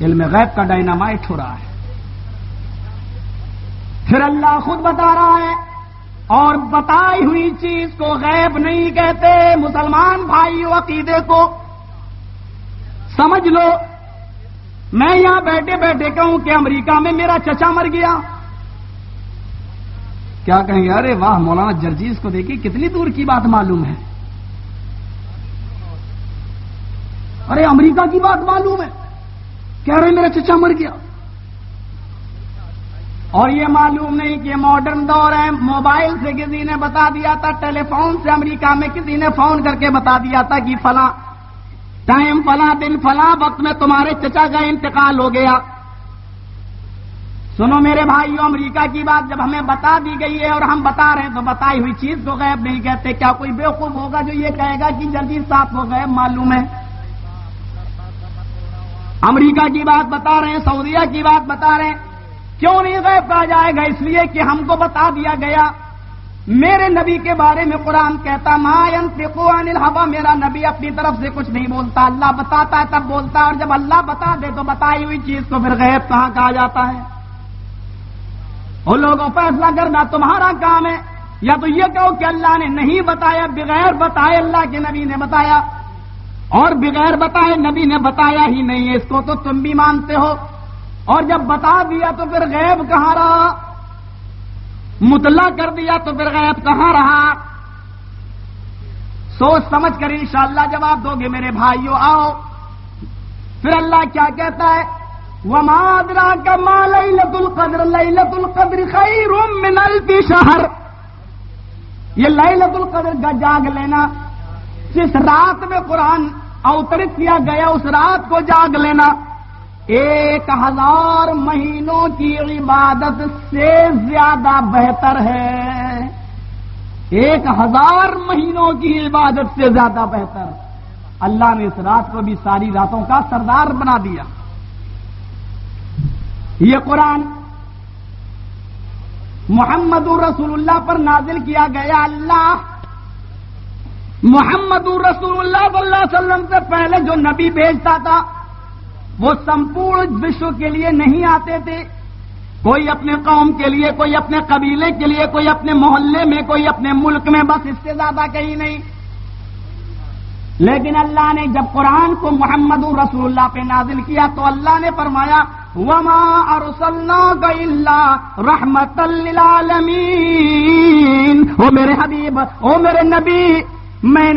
[SPEAKER 2] علم غیب کا ڈائنامائٹ ہو رہا ہے. پھر اللہ خود بتا رہا ہے، اور بتائی ہوئی چیز کو غیب نہیں کہتے. مسلمان بھائیو عقیدے کو سمجھ لو. میں یہاں بیٹھے بیٹھے کہوں کہ امریکہ میں میرا چچا مر گیا، کیا کہیں گے؟ ارے واہ مولانا جرجیز کو دیکھیے کتنی دور کی بات معلوم ہے. ارے امریکہ کی بات معلوم ہے، کہہ رہے میرا چچا مر گیا. اور یہ معلوم نہیں کہ ماڈرن دور ہے، موبائل سے کسی نے بتا دیا تھا، ٹیلی فون سے امریکہ میں کسی نے فون کر کے بتا دیا تھا کہ فلاں ٹائم فلاں دن فلاں وقت میں تمہارے چچا کا انتقال ہو گیا. سنو میرے بھائیو، امریکہ کی بات جب ہمیں بتا دی گئی ہے اور ہم بتا رہے ہیں تو بتائی ہوئی چیز کو غیب نہیں کہتے. کیا کوئی بیوقوف ہوگا جو یہ کہے گا کہ جلدی صاحب کو غیب معلوم ہے؟ امریکہ کی بات بتا رہے ہیں، سعودیہ کی بات بتا رہے ہیں، کیوں نہیں غیب کہا جائے گا؟ اس لیے کہ ہم کو بتا دیا گیا. میرے نبی کے بارے میں قرآن کہتا ما ينطق عن الهوى، میرا نبی اپنی طرف سے کچھ نہیں بولتا، اللہ بتاتا ہے تب بولتا ہے. اور جب اللہ بتا دے تو بتائی ہوئی چیز کو پھر غیب کہاں کہا جاتا ہے؟ ان لوگوں فیصلہ کرنا تمہارا کام ہے. یا تو یہ کہو کہ اللہ نے نہیں بتایا، بغیر بتائے اللہ کے نبی نے بتایا، اور بغیر بتائے نبی نے بتایا ہی نہیں ہے، اس کو تو تم بھی مانتے ہو. اور جب بتا دیا تو پھر غیب کہاں رہا؟ مطلع کر دیا تو پھر غیب کہاں رہا؟ سوچ سمجھ کر انشاءاللہ جواب دو گے میرے بھائیو. آؤ پھر اللہ کیا کہتا ہے؟ وما ادراک ما لیلۃ القدر لیلۃ القدر خیر من الف شہر. یہ لیلۃ القدر کا جاگ لینا، جس رات میں قرآن اوترت کیا گیا اس رات کو جاگ لینا 1000 مہینوں کی عبادت سے زیادہ بہتر ہے. 1000 مہینوں کی عبادت سے زیادہ بہتر. اللہ نے اس رات کو بھی ساری راتوں کا سردار بنا دیا. یہ قرآن محمد رسول اللہ پر نازل کیا گیا. اللہ محمد رسول اللہ صلی اللہ علیہ وسلم سے پہلے جو نبی بھیجتا تھا وہ سمپورن وشو کے لیے نہیں آتے تھے. کوئی اپنے قوم کے لیے، کوئی اپنے قبیلے کے لیے، کوئی اپنے محلے میں، کوئی اپنے ملک میں، بس اس سے زیادہ کہیں نہیں. لیکن اللہ نے جب قرآن کو محمد رسول اللہ پہ نازل کیا تو اللہ نے فرمایا وما ارسلناک الا رحمۃ للعالمین. او میرے حبیب، او میرے نبی، میں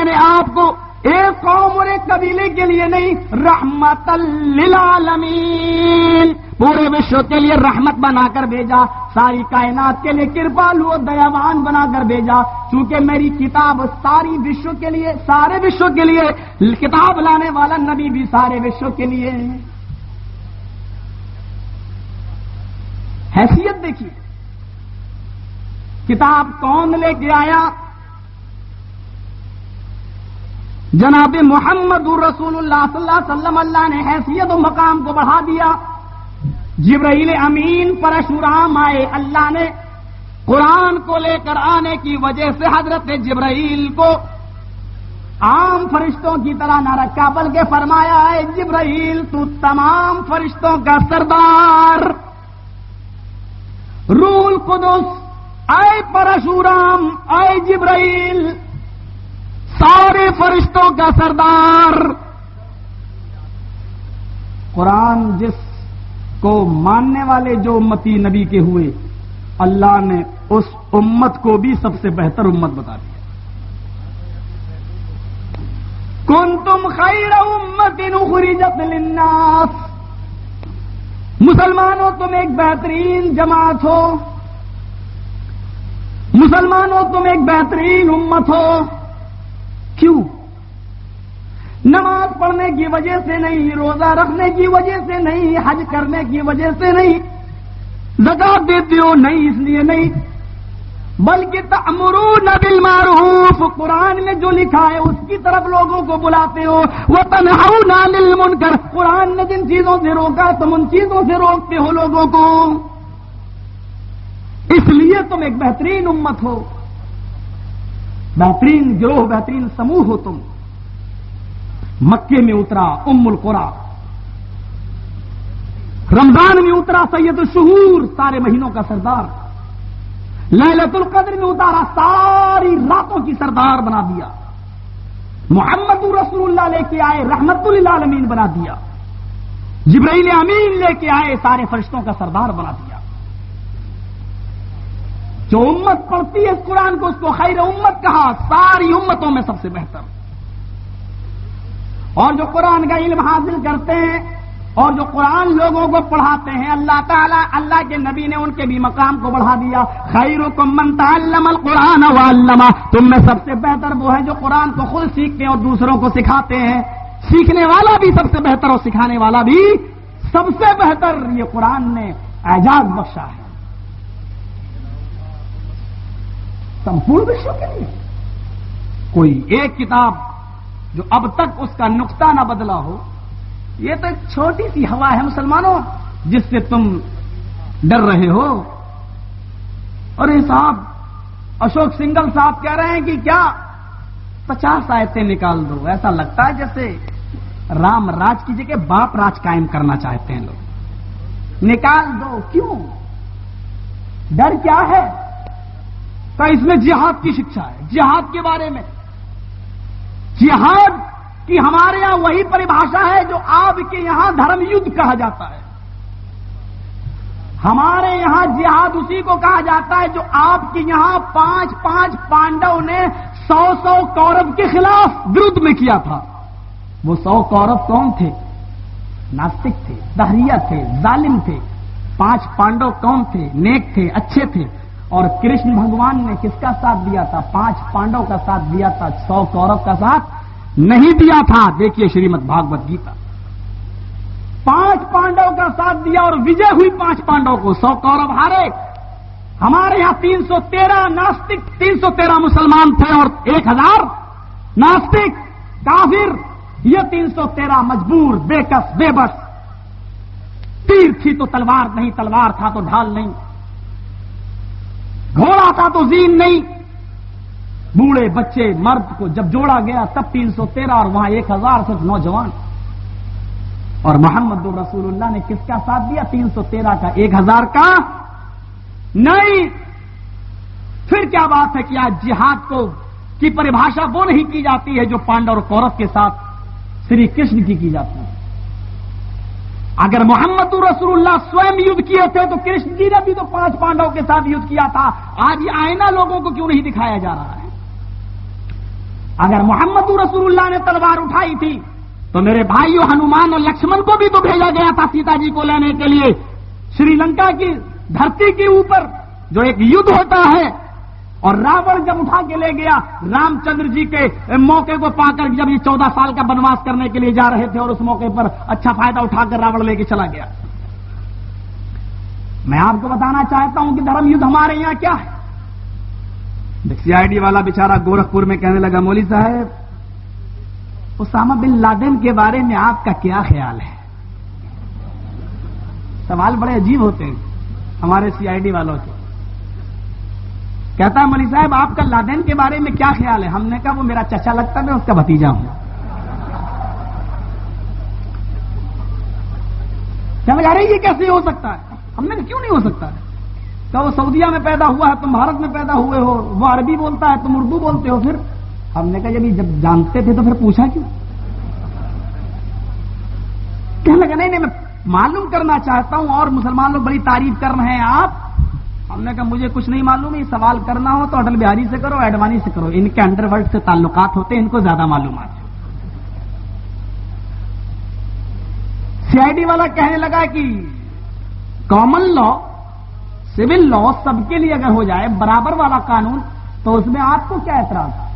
[SPEAKER 2] نے آپ کو ایک قوم اور ایک قبیلے کے لیے نہیں، رحمت للعالمین، پورے وشو کے لیے رحمت بنا کر بھیجا، ساری کائنات کے لیے کرپالو و دیاوان بنا کر بھیجا. چونکہ میری کتاب ساری وشو کے لیے، سارے وشو کے لیے، کتاب لانے والا نبی بھی سارے وشو کے لیے. حیثیت دیکھیے، کتاب کون لے کے آیا؟ جناب محمد رسول اللہ صلی اللہ علیہ وسلم. اللہ نے حیثیت و مقام کو بڑھا دیا. جبرائیل امین پرشورام آئے. اللہ نے قرآن کو لے کر آنے کی وجہ سے حضرت جبرائیل کو عام فرشتوں کی طرح نہ رکھا، بلکہ فرمایا ہے جبرائیل تو تمام فرشتوں کا سردار. روح القدس اے پرشورام، اے جبرائیل، سارے فرشتوں کا سردار. قرآن جس کو ماننے والے جو امتی نبی کے ہوئے، اللہ نے اس امت کو بھی سب سے بہتر امت بتا دی. کنتم خیر امت اخرجت للناس، مسلمانوں تم ایک بہترین جماعت ہو، مسلمانوں تم ایک بہترین امت ہو۔ کیوں؟ نماز پڑھنے کی وجہ سے نہیں، روزہ رکھنے کی وجہ سے نہیں، حج کرنے کی وجہ سے نہیں، زکات دیتے ہو نہیں اس لیے نہیں، بلکہ تأمرون بالمعروف، قرآن میں جو لکھا ہے اس کی طرف لوگوں کو بلاتے ہو، وتنہون عن المنکر، قرآن نے جن چیزوں سے روکا تم ان چیزوں سے روکتے ہو لوگوں کو، اس لیے تم ایک بہترین امت ہو، بہترین گروہ، بہترین سموہ ہو تم۔ مکے میں اترا ام القری، رمضان میں اترا سید الشہور، سارے مہینوں کا سردار، لیلۃ القدر میں اتارا، ساری راتوں کی سردار بنا دیا، محمد رسول اللہ لے کے آئے، رحمت للعالمین بنا دیا، جبرائیل امین لے کے آئے، سارے فرشتوں کا سردار بنا دیا۔ جو امت پڑھتی ہے اس قرآن کو اس کو خیر امت کہا، ساری امتوں میں سب سے بہتر۔ اور جو قرآن کا علم حاصل کرتے ہیں اور جو قرآن لوگوں کو پڑھاتے ہیں، اللہ تعالیٰ، اللہ کے نبی نے ان کے بھی مقام کو بڑھا دیا۔ خیرکم من تعلم القرآن وعلمہ، تم میں سب سے بہتر وہ ہے جو قرآن کو خود سیکھتے ہیں اور دوسروں کو سکھاتے ہیں۔ سیکھنے والا بھی سب سے بہتر اور سکھانے والا بھی سب سے بہتر، یہ قرآن نے اعجاز بخشا ہے سمپورن وشو کے لیے۔ کوئی ایک کتاب جو اب تک اس کا نقطہ نہ بدلا ہو، یہ تو ایک چھوٹی سی ہوا ہے مسلمانوں جس سے تم ڈر رہے ہو۔ اور یہ صاحب اشوک سنگل صاحب کہہ رہے ہیں کہ کیا 50 آیتیں نکال دو، ایسا لگتا ہے جیسے رام راج کی جگہ باپ راج قائم کرنا چاہتے ہیں لوگ۔ نکال دو، کیوں؟ ڈر کیا ہے؟ تو اس میں جہاد کی شکشا ہے، جہاد کے بارے میں۔ جہاد کی ہمارے یہاں وہی پریبھاشا ہے جو آپ کے یہاں دھرم یدھ کہا جاتا ہے۔ ہمارے یہاں جہاد اسی کو کہا جاتا ہے جو آپ کے یہاں 5 پانڈو نے 100 کورو کے خلاف ورد میں کیا تھا۔ وہ 100 کورو کون تھے؟ ناستک تھے، دہریہ تھے، ظالم تھے۔ 5 پانڈو کون تھے؟ نیک تھے، اچھے تھے۔ اور کرشن بھگوان نے کس کا ساتھ دیا تھا؟ 5 پانڈو کا ساتھ دیا تھا، 100 کورو کا ساتھ نہیں دیا تھا۔ دیکھیے شریمد بھاگوت گیتا، 5 پانڈو کا ساتھ دیا اور وجے ہوئی 5 پانڈو کو، 100 کورو ہارے۔ ہمارے یہاں 313 ناستک، 313 مسلمان تھے اور 1000 ناستک کافر۔ یہ 313 مجبور، بے کس، بے بس۔ تیر تھی تو تلوار نہیں، تلوار تھا تو ڈھال نہیں، گھوڑا تھا تو زین نہیں۔ بوڑھے بچے مرد کو جب جوڑا گیا تب 313 اور وہاں 1000 صرف نوجوان۔ اور محمد رسول اللہ نے کس کا ساتھ دیا؟ 313 کا، 1000 کا نہیں۔ پھر کیا بات ہے کہ آج جہاد کو کی پریبھاشا وہ نہیں کی جاتی ہے جو پانڈو اور کورو کے ساتھ شری کرشن کی جاتی ہے۔ اگر محمد رسول اللہ سوئم یدھ کیے تھے تو کرشن جی نے بھی تو 5 پانڈو کے ساتھ یدھ کیا تھا۔ آج یہ آئینہ لوگوں کو کیوں نہیں دکھایا جا رہا ہے؟ اگر محمد رسول اللہ نے تلوار اٹھائی تھی تو میرے بھائیوں ہنومان اور لکشمن کو بھی تو بھیجا گیا تھا سیتا جی کو لینے کے لیے۔ شری لنکا کی دھرتی کے اوپر جو ایک یدھ ہوتا ہے، اور راوڑ جب اٹھا کے لے گیا رام چندر جی کے موقع کو پا کر، جب یہ 14 سال کا بنواس کرنے کے لیے جا رہے تھے اور اس موقع پر اچھا فائدہ اٹھا کر راوڑ لے کے چلا گیا۔ میں آپ کو بتانا چاہتا ہوں کہ دھرم یدھ ہمارے یہاں کیا ہے۔ سی آئی ڈی والا بیچارہ گورکھپور میں کہنے لگا، مولوی صاحب اسامہ بن لادن کے بارے میں آپ کا کیا خیال ہے؟ سوال بڑے عجیب ہوتے ہیں ہمارے سی آئی ڈی والوں سے۔ کہتا ہے مولوی صاحب آپ کا لادن کے بارے میں کیا خیال ہے؟ ہم نے کہا وہ میرا چچا لگتا ہے، میں اس کا بھتیجا ہوں۔ کہا رہے یہ کیسے ہو سکتا ہے؟ ہم نے کہا کیوں نہیں ہو سکتا ہے؟ کہ وہ سعودیہ میں پیدا ہوا ہے، تم بھارت میں پیدا ہوئے ہو، وہ عربی بولتا ہے، تم اردو بولتے ہو۔ پھر ہم نے کہا جب جانتے تھے تو پھر پوچھا کیوں؟ کہنے لگا نہیں میں معلوم کرنا چاہتا ہوں اور مسلمان لوگ بڑی تعریف کر رہے ہیں آپ۔ ہم نے کہا مجھے کچھ نہیں معلوم، یہ سوال کرنا ہو تو اٹل بہاری سے کرو، ایڈوانی سے کرو، ان کے انڈر ورلڈ سے تعلقات ہوتے ہیں، ان کو زیادہ معلومات ہے۔ CID والا کہنے لگا کہ کامن لا، سول لا سب کے لیے اگر ہو جائے برابر والا قانون تو اس میں آپ کو کیا اعتراض ہے؟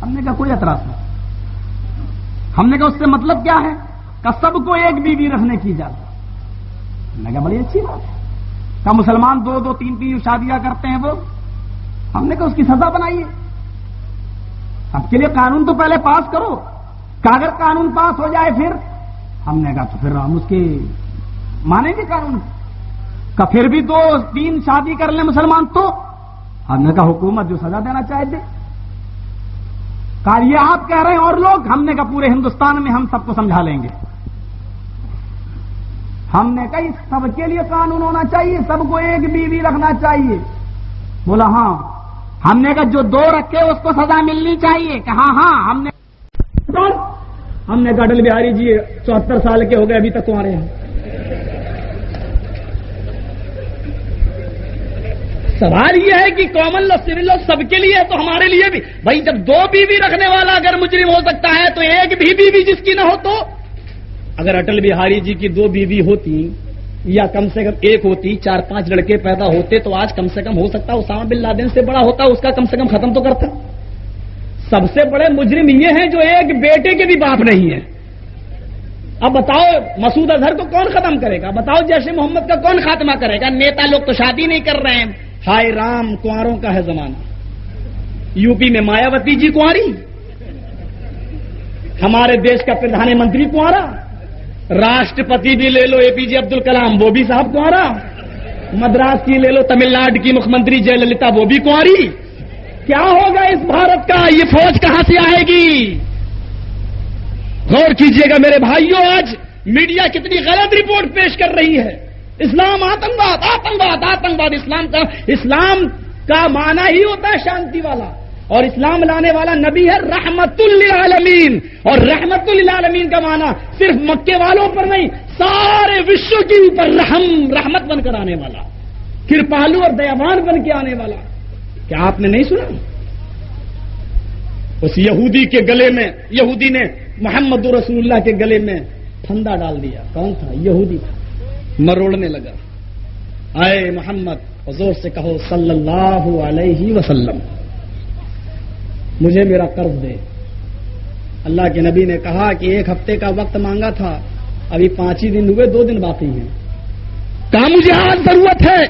[SPEAKER 2] ہم نے کہا کوئی اعتراض نہیں. ہم نے کہا اس سے مطلب کیا ہے؟ کہ سب کو ایک بیوی رکھنے کی اجازت. ہم نے کہا بڑی اچھی بات ہے. کہ مسلمان 2 3 شادیاں کرتے ہیں وہ، ہم نے کہا اس کی سزا بنائیے. سب کے لیے قانون تو پہلے پاس کرو، کہ اگر قانون پاس ہو جائے پھر ہم نے کہا تو پھر ہم اس کے مانیں گے قانون کا. پھر بھی 2 3 شادی کر لیں مسلمان تو ہم نے کہا حکومت جو سزا دینا چاہے دے. کہا یہ آپ کہہ رہے ہیں اور لوگ؟ ہم نے کہا پورے ہندوستان میں ہم سب کو سمجھا لیں گے. ہم نے کہا اس سب کے لیے قانون ہونا چاہیے، سب کو ایک بیوی رکھنا چاہیے. بولا ہاں. ہم نے کہا جو 2 رکھے اس کو سزا ملنی چاہیے. کہا ہاں. ہم نے کہا اٹل بہاری جی 74 سال کے ہو گئے ابھی تک کنوارے ہیں. سوال یہ ہے کہ کامن لا سول لا سب کے لیے ہے تو ہمارے لیے بھی. بھائی جب 2 بیوی رکھنے والا اگر مجرم ہو سکتا ہے تو ایک بھی بیوی جس کی نہ ہو تو؟ اگر اٹل بہاری جی کی 2 بیوی ہوتی یا کم سے کم 1 ہوتی، 4 5 لڑکے پیدا ہوتے تو آج کم سے کم ہو سکتا اسامہ بن لادن سے بڑا ہوتا، اس کا کم سے کم ختم تو کرتا. سب سے بڑے مجرم یہ ہیں جو ایک بیٹے کے بھی باپ نہیں ہے. اب بتاؤ مسعود اظہر کو کون ختم کرے گا؟ بتاؤ جیش محمد کا کون خاتمہ کرے گا؟ نیتا لوگ تو شادی نہیں کر رہے ہیں. ہائے رام، کنواروں کا ہے زمانہ. UP میں مایاوتی جی کنواری، ہمارے دیش کا پردھان منتری کنوارا، راشٹرپتی بھی لے لو APJ عبد الکلام وہ بھی صاحب کنوارا، مدراس کی لے لو تمل ناڈو کی مکھ منتری جے للتا وہ بھی کنواری. کیا ہوگا اس بھارت کا؟ یہ فوج کہاں سے آئے گی؟ غور کیجئے گا میرے بھائیوں. آج میڈیا کتنی غلط رپورٹ پیش کر رہی ہے. اسلام آتنکواد، آتنکواد، آتنکواد. اسلام کا معنی ہی ہوتا ہے شانتی والا، اور اسلام لانے والا نبی ہے رحمت للعالمین. اور رحمت للعالمین کا معنی صرف مکے والوں پر نہیں، سارے وشو کے اوپر رحمت بن کر آنے والا، کرپالو اور دیوان بن کے آنے والا. کیا آپ نے نہیں سنا؟ اس یہودی کے گلے میں، یہودی نے محمد رسول اللہ کے گلے میں پھندا ڈال دیا. کون تھا؟ یہودی تھا. مروڑنے لگا. آئے محمد، حضور سے کہو صلی اللہ علیہ وسلم مجھے میرا قرض دے. اللہ کے نبی نے کہا کہ 1 ہفتے کا وقت مانگا تھا، ابھی 5 ہی دن ہوئے، 2 دن باقی ہیں. کہا مجھے آج ضرورت ہے.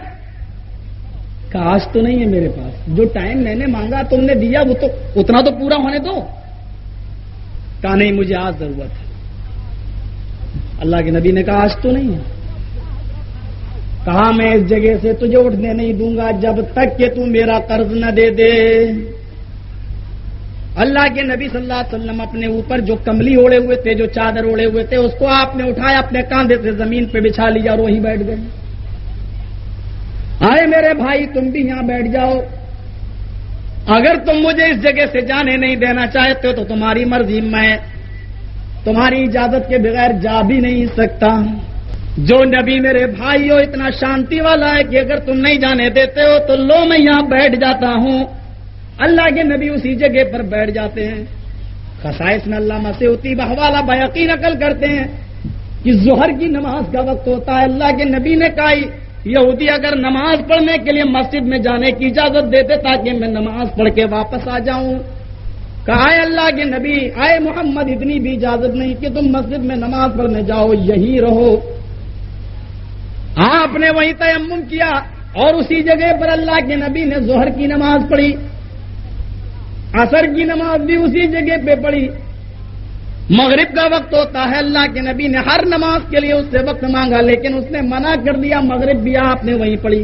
[SPEAKER 2] کہا آج تو نہیں ہے میرے پاس، جو ٹائم میں نے مانگا تم نے دیا وہ تو اتنا تو پورا ہونے دو. کہا نہیں مجھے آج ضرورت ہے. اللہ کے نبی نے کہا آج تو نہیں ہے. کہا میں اس جگہ سے تجھے اٹھنے نہیں دوں گا جب تک کہ تو میرا قرض نہ دے دے. اللہ کے نبی صلی اللہ علیہ وسلم اپنے اوپر جو کملی اوڑے ہوئے تھے، جو چادر اوڑے ہوئے تھے، اس کو آپ نے اٹھایا، اپنے کاندھے سے زمین پہ بچھا لیا اور وہیں بیٹھ گئے. آئے میرے بھائی تم بھی یہاں بیٹھ جاؤ. اگر تم مجھے اس جگہ سے جانے نہیں دینا چاہتے ہو تو تمہاری مرضی، میں تمہاری اجازت کے بغیر جا بھی نہیں سکتا. جو نبی میرے بھائیو اتنا شانتی والا ہے کہ اگر تم نہیں جانے دیتے ہو تو لو میں یہاں بیٹھ جاتا ہوں. اللہ کے نبی اسی جگہ پر بیٹھ جاتے ہیں. خصائص میں علامہ سیوطی بحوالہ بیہقی نقل کرتے ہیں کہ ظہر کی نماز کا وقت ہوتا ہے. اللہ کے نبی نے کہا یہودی اگر نماز پڑھنے کے لیے مسجد میں جانے کی اجازت دیتے تاکہ میں نماز پڑھ کے واپس آ جاؤں. کہا اے اللہ کے نبی، اے محمد، اتنی بھی اجازت نہیں کہ تم مسجد میں نماز پڑھنے جاؤ، یہی رہو. آپ نے وہیں تیمم کیا اور اسی جگہ پر اللہ کے نبی نے ظہر کی نماز پڑھی، عصر کی نماز بھی اسی جگہ پہ پڑھی. مغرب کا وقت ہوتا ہے، اللہ کے نبی نے ہر نماز کے لیے اس سے وقت مانگا لیکن اس نے منع کر دیا. مغرب بھی آپ نے وہیں پڑھی.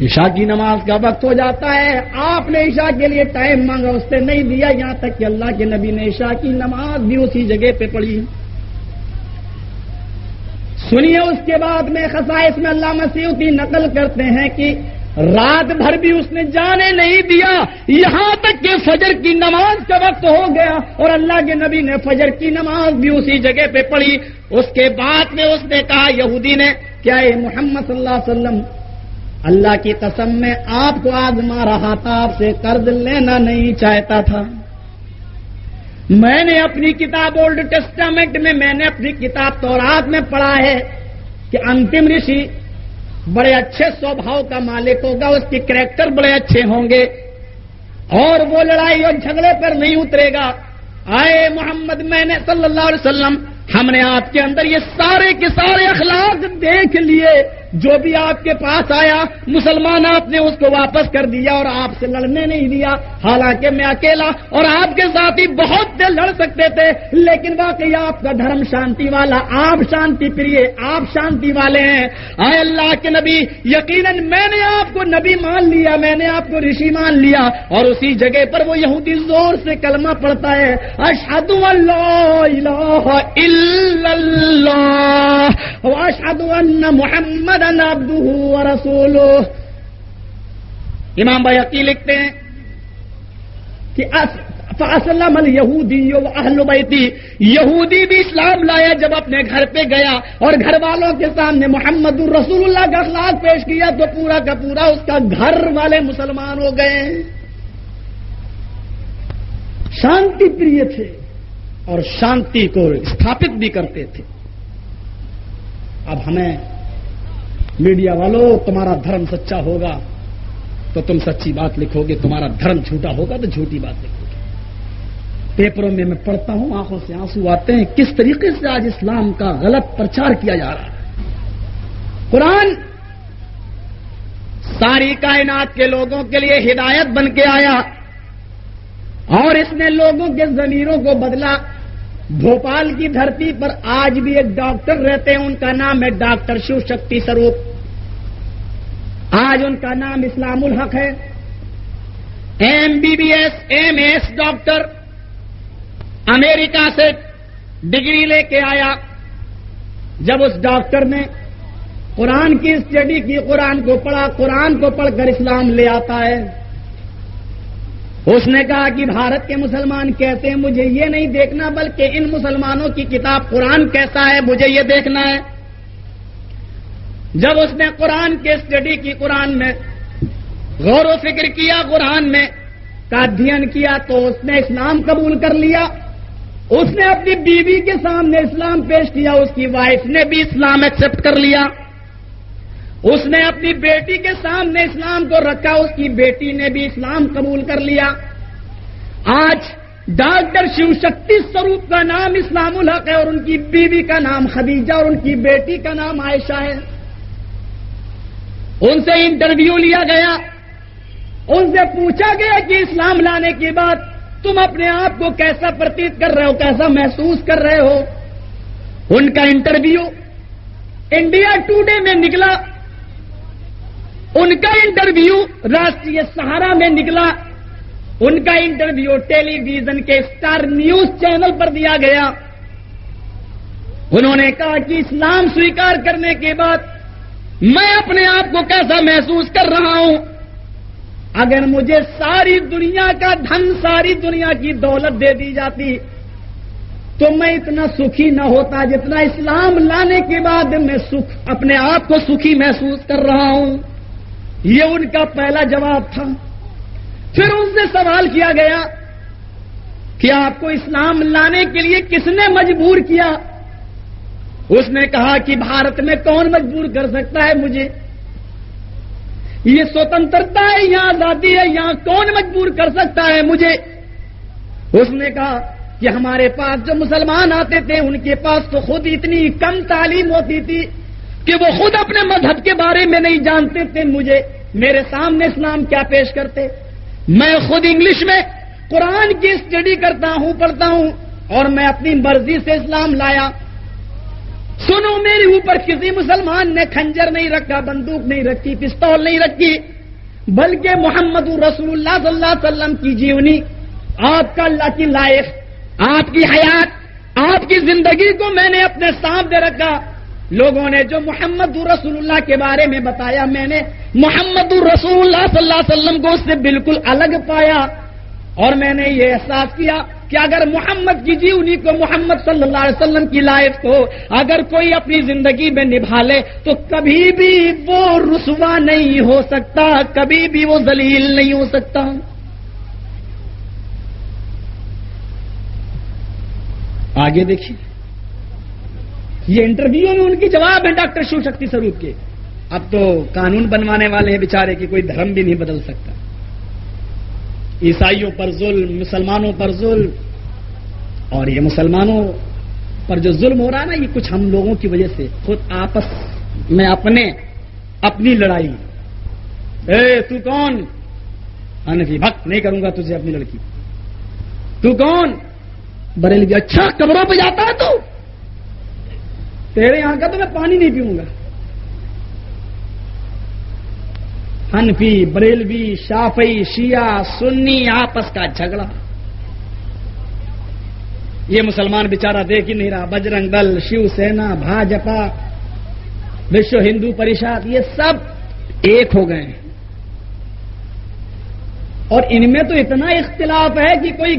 [SPEAKER 2] عشاء کی نماز کا وقت ہو جاتا ہے، آپ نے عشاء کے لیے ٹائم مانگا، اس نے نہیں دیا، یہاں تک کہ اللہ کے نبی نے عشاء کی نماز بھی اسی جگہ پہ پڑھی. سنیے اس کے بعد میں خصائص میں علامہ سیوطی نقل کرتے ہیں کہ رات بھر بھی اس نے جانے نہیں دیا، یہاں تک کہ فجر کی نماز کا وقت ہو گیا اور اللہ کے نبی نے فجر کی نماز بھی اسی جگہ پہ پڑھی. اس کے بعد میں اس نے کہا یہودی نے، کیا اے محمد صلی اللہ علیہ وسلم، اللہ کی قسم میں آپ کو آزما رہا تھا، آپ سے قرض لینا نہیں چاہتا تھا، میں نے اپنی کتاب اولڈ ٹیسٹامنٹ میں، میں نے اپنی کتاب تورات میں پڑھا ہے کہ انتم رشی بڑے اچھے سوبھاؤ کا مالک ہوگا، اس کے کریکٹر بڑے اچھے ہوں گے اور وہ لڑائی اور جھگڑے پر نہیں اترے گا۔ آئے محمد، میں نے صلی اللہ علیہ وسلم، ہم نے آپ کے اندر یہ سارے کے سارے اخلاق دیکھ لیے، جو بھی آپ کے پاس آیا مسلمان آپ نے اس کو واپس کر دیا اور آپ سے لڑنے نہیں دیا، حالانکہ میں اکیلا اور آپ کے ساتھی بہت سے لڑ سکتے تھے، لیکن واقعی آپ کا دھرم شانتی والا، آپ شانتی پریے، آپ شانتی والے ہیں۔ اے اللہ کے نبی، یقیناً میں نے آپ کو نبی مان لیا، میں نے آپ کو رشی مان لیا، اور اسی جگہ پر وہ یہودی زور سے کلمہ پڑھتا ہے، اشہد ان لا الہ الا اللہ واشہد ان محمد عبدہ ورسولہ۔ امام بیہقی لکھتے ہیں کہ فاسلم الیہودی واہل بیتی، یہودی بھی اسلام لایا جب اپنے گھر پہ گیا اور گھر والوں کے سامنے محمد رسول اللہ کا اخلاق پیش کیا تو پورا کا پورا اس کا گھر والے مسلمان ہو گئے۔ شانتی پریہ تھے اور شانتی کو استھاپت بھی کرتے تھے۔ اب ہمیں میڈیا والوں، تمہارا دھرم سچا ہوگا تو تم سچی بات لکھو گے، تمہارا دھرم جھوٹا ہوگا تو جھوٹی بات لکھو گے۔ پیپروں میں پڑھتا ہوں، آنکھوں سے آنسو آتے ہیں، کس طریقے سے آج اسلام کا غلط پرچار کیا جا رہا ہے۔ قرآن ساری کائنات کے لوگوں کے لیے ہدایت بن کے آیا اور اس نے لوگوں کے ضمیروں کو بدلا۔ بھوپال کی دھرتی پر آج بھی ایک ڈاکٹر رہتے ہیں، ان کا نام ہے ڈاکٹر شیو شکتی سروپ۔ آج ان کا نام اسلام الحق ہے، MBBS MS ڈاکٹر، امریکہ سے ڈگری لے کے آیا۔ جب اس ڈاکٹر نے قرآن کی اسٹڈی کی، قرآن کو پڑھا، قرآن کو پڑھ کر اسلام لے آتا ہے۔ اس نے کہا کہ بھارت کے مسلمان کیسے ہیں مجھے یہ نہیں دیکھنا، بلکہ ان مسلمانوں کی کتاب قرآن کیسا ہے مجھے یہ دیکھنا ہے۔ جب اس نے قرآن کی اسٹڈی کی، قرآن میں غور و فکر کیا، قرآن میں کا ادھین کیا، تو اس نے اسلام قبول کر لیا۔ اس نے اپنی بیوی کے سامنے اسلام پیش کیا، اس کی وائف نے بھی اسلام ایکسپٹ کر لیا۔ اس نے اپنی بیٹی کے سامنے اسلام کو رکھا، اس کی بیٹی نے بھی اسلام قبول کر لیا۔ آج ڈاکٹر شیو شکتی سروپ کا نام اسلام الحق ہے اور ان کی بیوی کا نام خدیجہ اور ان کی بیٹی کا نام عائشہ ہے۔ ان سے انٹرویو لیا گیا، ان سے پوچھا گیا کہ اسلام لانے کے بعد تم اپنے آپ کو کیسا پرتیت کر رہے ہو، کیسا محسوس کر رہے ہو۔ ان کا انٹرویو انڈیا ٹوڈے میں نکلا، ان کا انٹرویو راشٹریہ سہارا میں نکلا، ان کا انٹرویو ٹیلی ویژن کے اسٹار نیوز چینل پر دیا گیا۔ انہوں نے کہا کہ اسلام سویکار کرنے کے بعد میں اپنے آپ کو کیسا محسوس کر رہا ہوں۔ اگر مجھے ساری دنیا کا دھن، ساری دنیا کی دولت دے دی جاتی تو میں اتنا سکھی نہ ہوتا جتنا اسلام لانے کے بعد میں اپنے آپ کو سکھی محسوس کر رہا ہوں۔ یہ ان کا پہلا جواب تھا۔ پھر ان سے سوال کیا گیا کہ آپ کو اسلام لانے کے لیے کس نے مجبور کیا؟ اس نے کہا کہ بھارت میں کون مجبور کر سکتا ہے مجھے؟ یہ سوتنترتا ہے، یہاں آزادی ہے، یہاں کون مجبور کر سکتا ہے مجھے؟ اس نے کہا کہ ہمارے پاس جو مسلمان آتے تھے ان کے پاس تو خود اتنی کم تعلیم ہوتی تھی کہ وہ خود اپنے مذہب کے بارے میں نہیں جانتے تھے، مجھے میرے سامنے اسلام کیا پیش کرتے۔ میں خود انگلش میں قرآن کی اسٹڈی کرتا ہوں، پڑھتا ہوں، اور میں اپنی مرضی سے اسلام لایا۔ سنو، میرے اوپر کسی مسلمان نے کھنجر نہیں رکھا، بندوق نہیں رکھی، پستول نہیں رکھی، بلکہ محمد رسول اللہ صلی اللہ علیہ وسلم کی جیونی، آپ کا اللہ کی لائف، آپ کی حیات، آپ کی زندگی کو میں نے اپنے سامنے رکھا۔ لوگوں نے جو محمد رسول اللہ کے بارے میں بتایا، میں نے محمد رسول اللہ صلی اللہ علیہ وسلم کو اس سے بالکل الگ پایا، اور میں نے یہ احساس کیا کہ اگر محمد کی جیونی کو، محمد صلی اللہ علیہ وسلم کی لائف کو اگر کوئی اپنی زندگی میں نبھا لے تو کبھی بھی وہ رسوا نہیں ہو سکتا، کبھی بھی وہ ذلیل نہیں ہو سکتا۔ آگے دیکھیے، یہ انٹرویو میں ان کی جواب ہے ڈاکٹر شیو شکتی سوروپ کے. اب تو قانون بنوانے والے ہیں بیچارے کہ کوئی دھرم بھی نہیں بدل سکتا. عیسائیوں پر ظلم، مسلمانوں پر ظلم، اور یہ مسلمانوں پر جو ظلم ہو رہا ہے نا، یہ کچھ ہم لوگوں کی وجہ سے، خود آپس میں اپنی لڑائی. تو کون؟ حنفی، بھک نہیں کروں گا تجھے اپنی لڑکی. تو کون؟ بریلوی. اچھا قبروں پہ جاتا ہے تو تیرے یہاں کا تو میں پانی نہیں پیوں گا. حنفی، بریلوی، شافعی، شیعہ، سنی آپس کا جھگڑا. یہ مسلمان بیچارہ دیکھ ہی نہیں رہا. بجرنگ دل، شیو سینا، بھاجپا، وشو ہندو پریشد، یہ سب ایک ہو گئے ہیں. اور ان میں تو اتنا اختلاف ہے کہ کوئی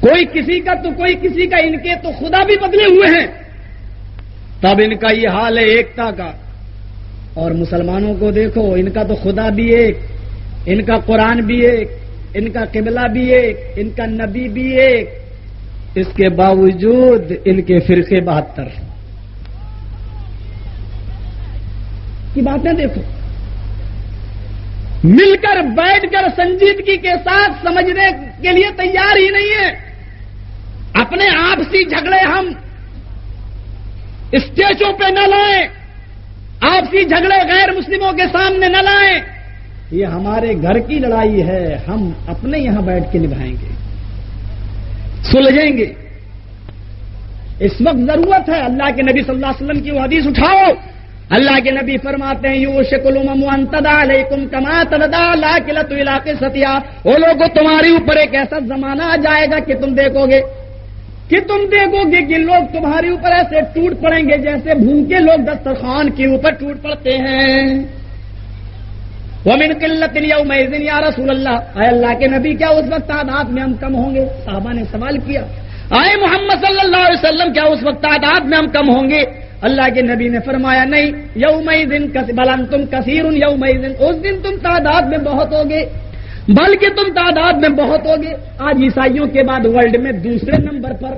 [SPEAKER 2] کوئی کسی کا تو کوئی کسی کا. ان کے تو خدا بھی بدلے ہوئے ہیں. تب ان کا یہ حال ہے ایکتا کا. اور مسلمانوں کو دیکھو، ان کا تو خدا بھی ایک، ان کا قرآن بھی ایک، ان کا قبلہ بھی ایک، ان کا نبی بھی ایک. اس کے باوجود ان کے فرقے 72 کی باتیں دیکھو. مل کر بیٹھ کر سنجیدگی کے ساتھ سمجھنے کے لیے تیار ہی نہیں ہے. اپنے آپسی جھگڑے ہم اسٹیجوں پہ نہ لائیں، آپسی جھگڑے غیر مسلموں کے سامنے نہ لائیں. یہ ہمارے گھر کی لڑائی ہے، ہم اپنے یہاں بیٹھ کے نبھائیں گے، سلجھیں گے. اس وقت ضرورت ہے. اللہ کے نبی صلی اللہ علیہ وسلم کی وہ حدیث اٹھاؤ. اللہ کے نبی فرماتے ہیں یوشک الامم ان تدع علیکم کما تدع لاکلۃ الی قصتھا. وہ لوگوں تمہارے اوپر ایک ایسا زمانہ آ جائے گا کہ تم دیکھو گے کہ لوگ تمہارے اوپر ایسے ٹوٹ پڑیں گے جیسے بھوکے لوگ دسترخوان کے اوپر ٹوٹ پڑتے ہیں. ومن قلۃ یومئذ یا رسول اللہ. اے اللہ کے نبی کیا اس وقت تعداد میں ہم کم ہوں گے؟ صحابہ نے سوال کیا اے محمد صلی اللہ علیہ وسلم کیا اس وقت تعداد میں ہم کم ہوں گے؟ اللہ کے نبی نے فرمایا نہیں، یومئذ بل انتم کثیر. یومئذ اس دن تم تعداد میں بہت ہوگے، بلکہ تم تعداد میں بہت ہوگے. آج عیسائیوں کے بعد ورلڈ میں دوسرے نمبر پر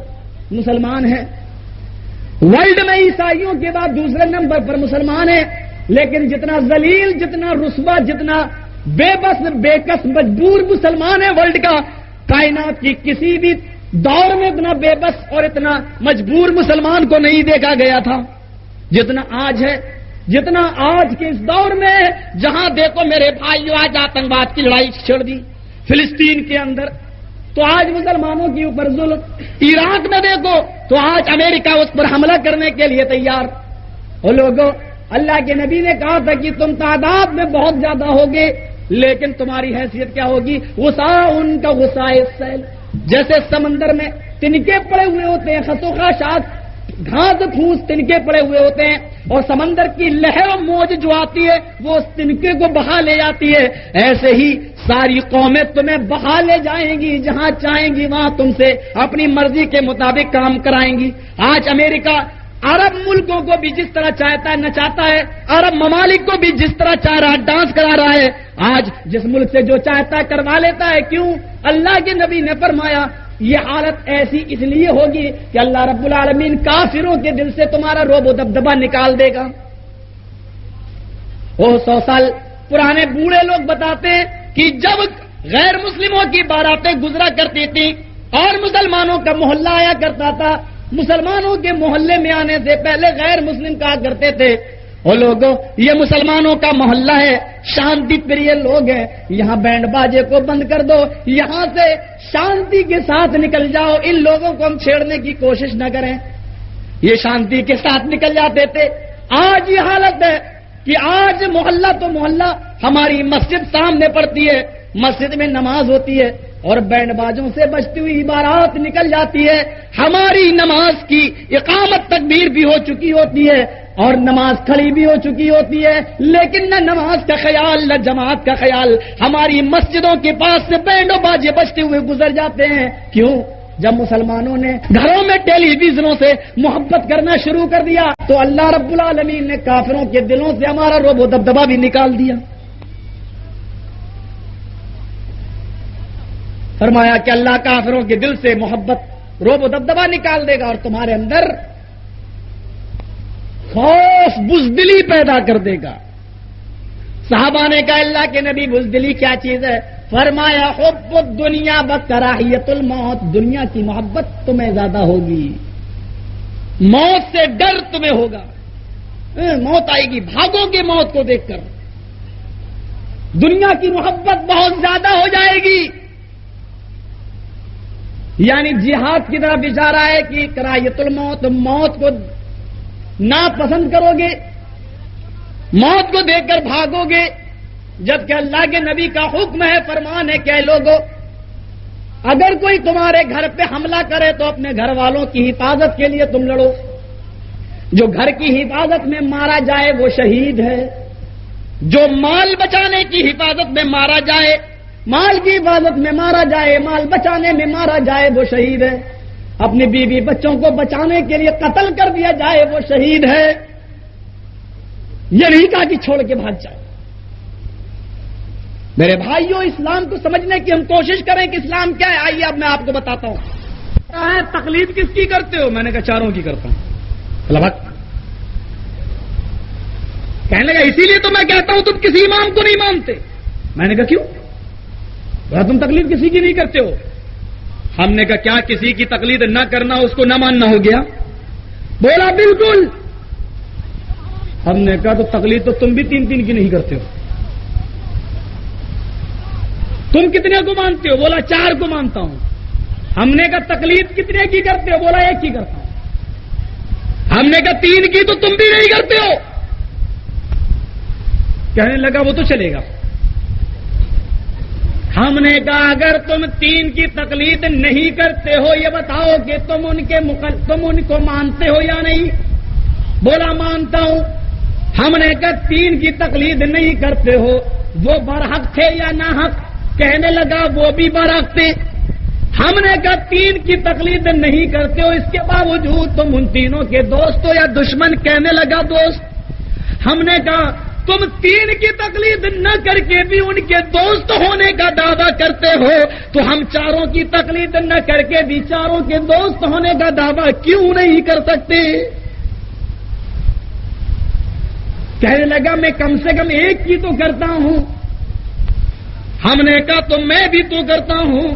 [SPEAKER 2] مسلمان ہیں. ورلڈ میں عیسائیوں کے بعد دوسرے نمبر پر مسلمان ہیں. لیکن جتنا ذلیل، جتنا رسوا، جتنا بے بس بے کس مجبور مسلمان ہے ورلڈ کا، کائنات کی کسی بھی دور میں اتنا بے بس اور اتنا مجبور مسلمان کو نہیں دیکھا گیا تھا جتنا آج ہے. جتنا آج کے اس دور میں جہاں دیکھو میرے بھائیو، آج آتنکواد کی لڑائی چھڑ دی فلسطین کے اندر، تو آج مسلمانوں کے اوپر ظلم. عراق میں دیکھو تو آج امریکہ اس پر حملہ کرنے کے لیے تیار. وہ لوگوں، اللہ کے نبی نے کہا تھا کہ تم تعداد میں بہت زیادہ ہوگے، لیکن تمہاری حیثیت کیا ہوگی؟ غصہ ان کا غصہ سیل. جیسے سمندر میں تنکے پڑے ہوئے ہوتے ہیں، خسوخاشات، گھاس پھوس تنکے پڑے ہوئے ہوتے ہیں، اور سمندر کی لہر و موج جو آتی ہے وہ اس تنکے کو بہا لے جاتی ہے. ایسے ہی ساری قومیں تمہیں بہا لے جائیں گی، جہاں چاہیں گی وہاں تم سے اپنی مرضی کے مطابق کام کرائیں گی. آج امریکہ عرب ملکوں کو بھی جس طرح چاہتا ہے نچاتا ہے، عرب ممالک کو بھی جس طرح چاہ رہا ڈانس کرا رہا ہے. آج جس ملک سے جو چاہتا ہے کروا لیتا ہے. کیوں؟ اللہ کے نبی نے فرمایا یہ حالت ایسی اس لیے ہوگی کہ اللہ رب العالمین کافروں کے دل سے تمہارا رعب و دبدبہ نکال دے گا. وہ 100 سال پرانے بوڑھے لوگ بتاتے ہیں کہ جب غیر مسلموں کی باراتیں گزرا کرتی تھیں اور مسلمانوں کا محلہ آیا کرتا تھا، مسلمانوں کے محلے میں آنے سے پہلے غیر مسلم کہا کرتے تھے وہ لوگوں یہ مسلمانوں کا محلہ ہے، شانتی پریہ لوگ ہیں، یہاں بینڈ باجے کو بند کر دو، یہاں سے شانتی کے ساتھ نکل جاؤ، ان لوگوں کو ہم چھیڑنے کی کوشش نہ کریں. یہ شانتی کے ساتھ نکل جاتے تھے. آج یہ حالت ہے کہ آج محلہ تو محلہ، ہماری مسجد سامنے پڑتی ہے، مسجد میں نماز ہوتی ہے اور بینڈ باجوں سے بجتی ہوئی عبارات نکل جاتی ہے. ہماری نماز کی اقامت تکبیر بھی ہو چکی ہوتی ہے اور نماز کھڑی بھی ہو چکی ہوتی ہے، لیکن نہ نماز کا خیال نہ جماعت کا خیال. ہماری مسجدوں کے پاس سے بینڈ و باجے بجتے ہوئے گزر جاتے ہیں. کیوں؟ جب مسلمانوں نے گھروں میں ٹیلی ویژنوں سے محبت کرنا شروع کر دیا تو اللہ رب العالمین نے کافروں کے دلوں سے ہمارا رعب و دبدبہ بھی نکال دیا. فرمایا کہ اللہ کافروں کے دل سے محبت روب و دبدبا نکال دے گا اور تمہارے اندر خوف بزدلی پیدا کر دے گا. صحابہ نے کہا اللہ کے نبی بزدلی کیا چیز ہے؟ فرمایا حب الدنیا بکراہیت الموت، دنیا کی محبت تمہیں زیادہ ہوگی، موت سے ڈر تمہیں ہوگا، موت آئے گی بھاگو گے موت کو دیکھ کر، دنیا کی محبت بہت زیادہ ہو جائے گی. یعنی جہاد کی طرف اشارہ ہے کہ کراہیت الموت، موت کو ناپسند کرو گے، موت کو دیکھ کر بھاگو گے، جبکہ اللہ کے نبی کا حکم ہے، فرمان ہے کہ لوگوں اگر کوئی تمہارے گھر پہ حملہ کرے تو اپنے گھر والوں کی حفاظت کے لیے تم لڑو، جو گھر کی حفاظت میں مارا جائے وہ شہید ہے، جو مال بچانے کی حفاظت میں مارا جائے، مال کی حفاظت میں مارا جائے، مال بچانے میں مارا جائے وہ شہید ہے، اپنی بیوی بچوں کو بچانے کے لیے قتل کر دیا جائے وہ شہید ہے. یہ نہیں کہا کہ چھوڑ کے بھاگ جائے. میرے بھائیوں، اسلام کو سمجھنے کی ہم کوشش کریں کہ اسلام کیا ہے. آئیے اب میں آپ کو بتاتا ہوں. تقلید کس کی کرتے ہو؟ میں نے کہا چاروں کی کرتا ہوں. کہنے لگا اسی لیے تو میں کہتا ہوں تم کسی امام کو نہیں مانتے. میں نے کہا کیوں؟ تم تقلید کسی کی نہیں کرتے ہو. ہم نے کہا کیا کسی کی تقلید نہ کرنا اس کو نہ ماننا ہو گیا؟ بولا بالکل. ہم نے کہا تو تقلید تو تم بھی 3 کی نہیں کرتے ہو. تم کتنے کو مانتے ہو؟ بولا 4 کو مانتا ہوں. ہم نے کہا تقلید کتنے کی کرتے ہو؟ بولا 1 کی کرتا ہوں. ہم نے کہا 3 کی تو تم بھی نہیں کرتے ہو. کہنے لگا وہ تو چلے گا. ہم نے کہا اگر تم 3 کی تقلید نہیں کرتے ہو یہ بتاؤ کہ تم ان کو مانتے ہو یا نہیں؟ بولا مانتا ہوں. ہم نے کہا 3 کی تقلید نہیں کرتے ہو، وہ برحق تھے یا ناحق؟ کہنے لگا وہ بھی برحق تھے. ہم نے کہا 3 کی تقلید نہیں کرتے ہو، اس کے باوجود تم ان تینوں کے دوست ہو یا دشمن؟ کہنے لگا دوست. ہم نے کہا تم 3 کی تقلید نہ کر کے بھی ان کے دوست ہونے کا دعویٰ کرتے ہو تو ہم 4 کی تقلید نہ کر کے بھی 4 کے دوست ہونے کا دعویٰ کیوں نہیں کر سکتے؟ کہنے لگا میں کم سے کم 1 کی تو کرتا ہوں. ہم نے کہا تو میں بھی تو کرتا ہوں.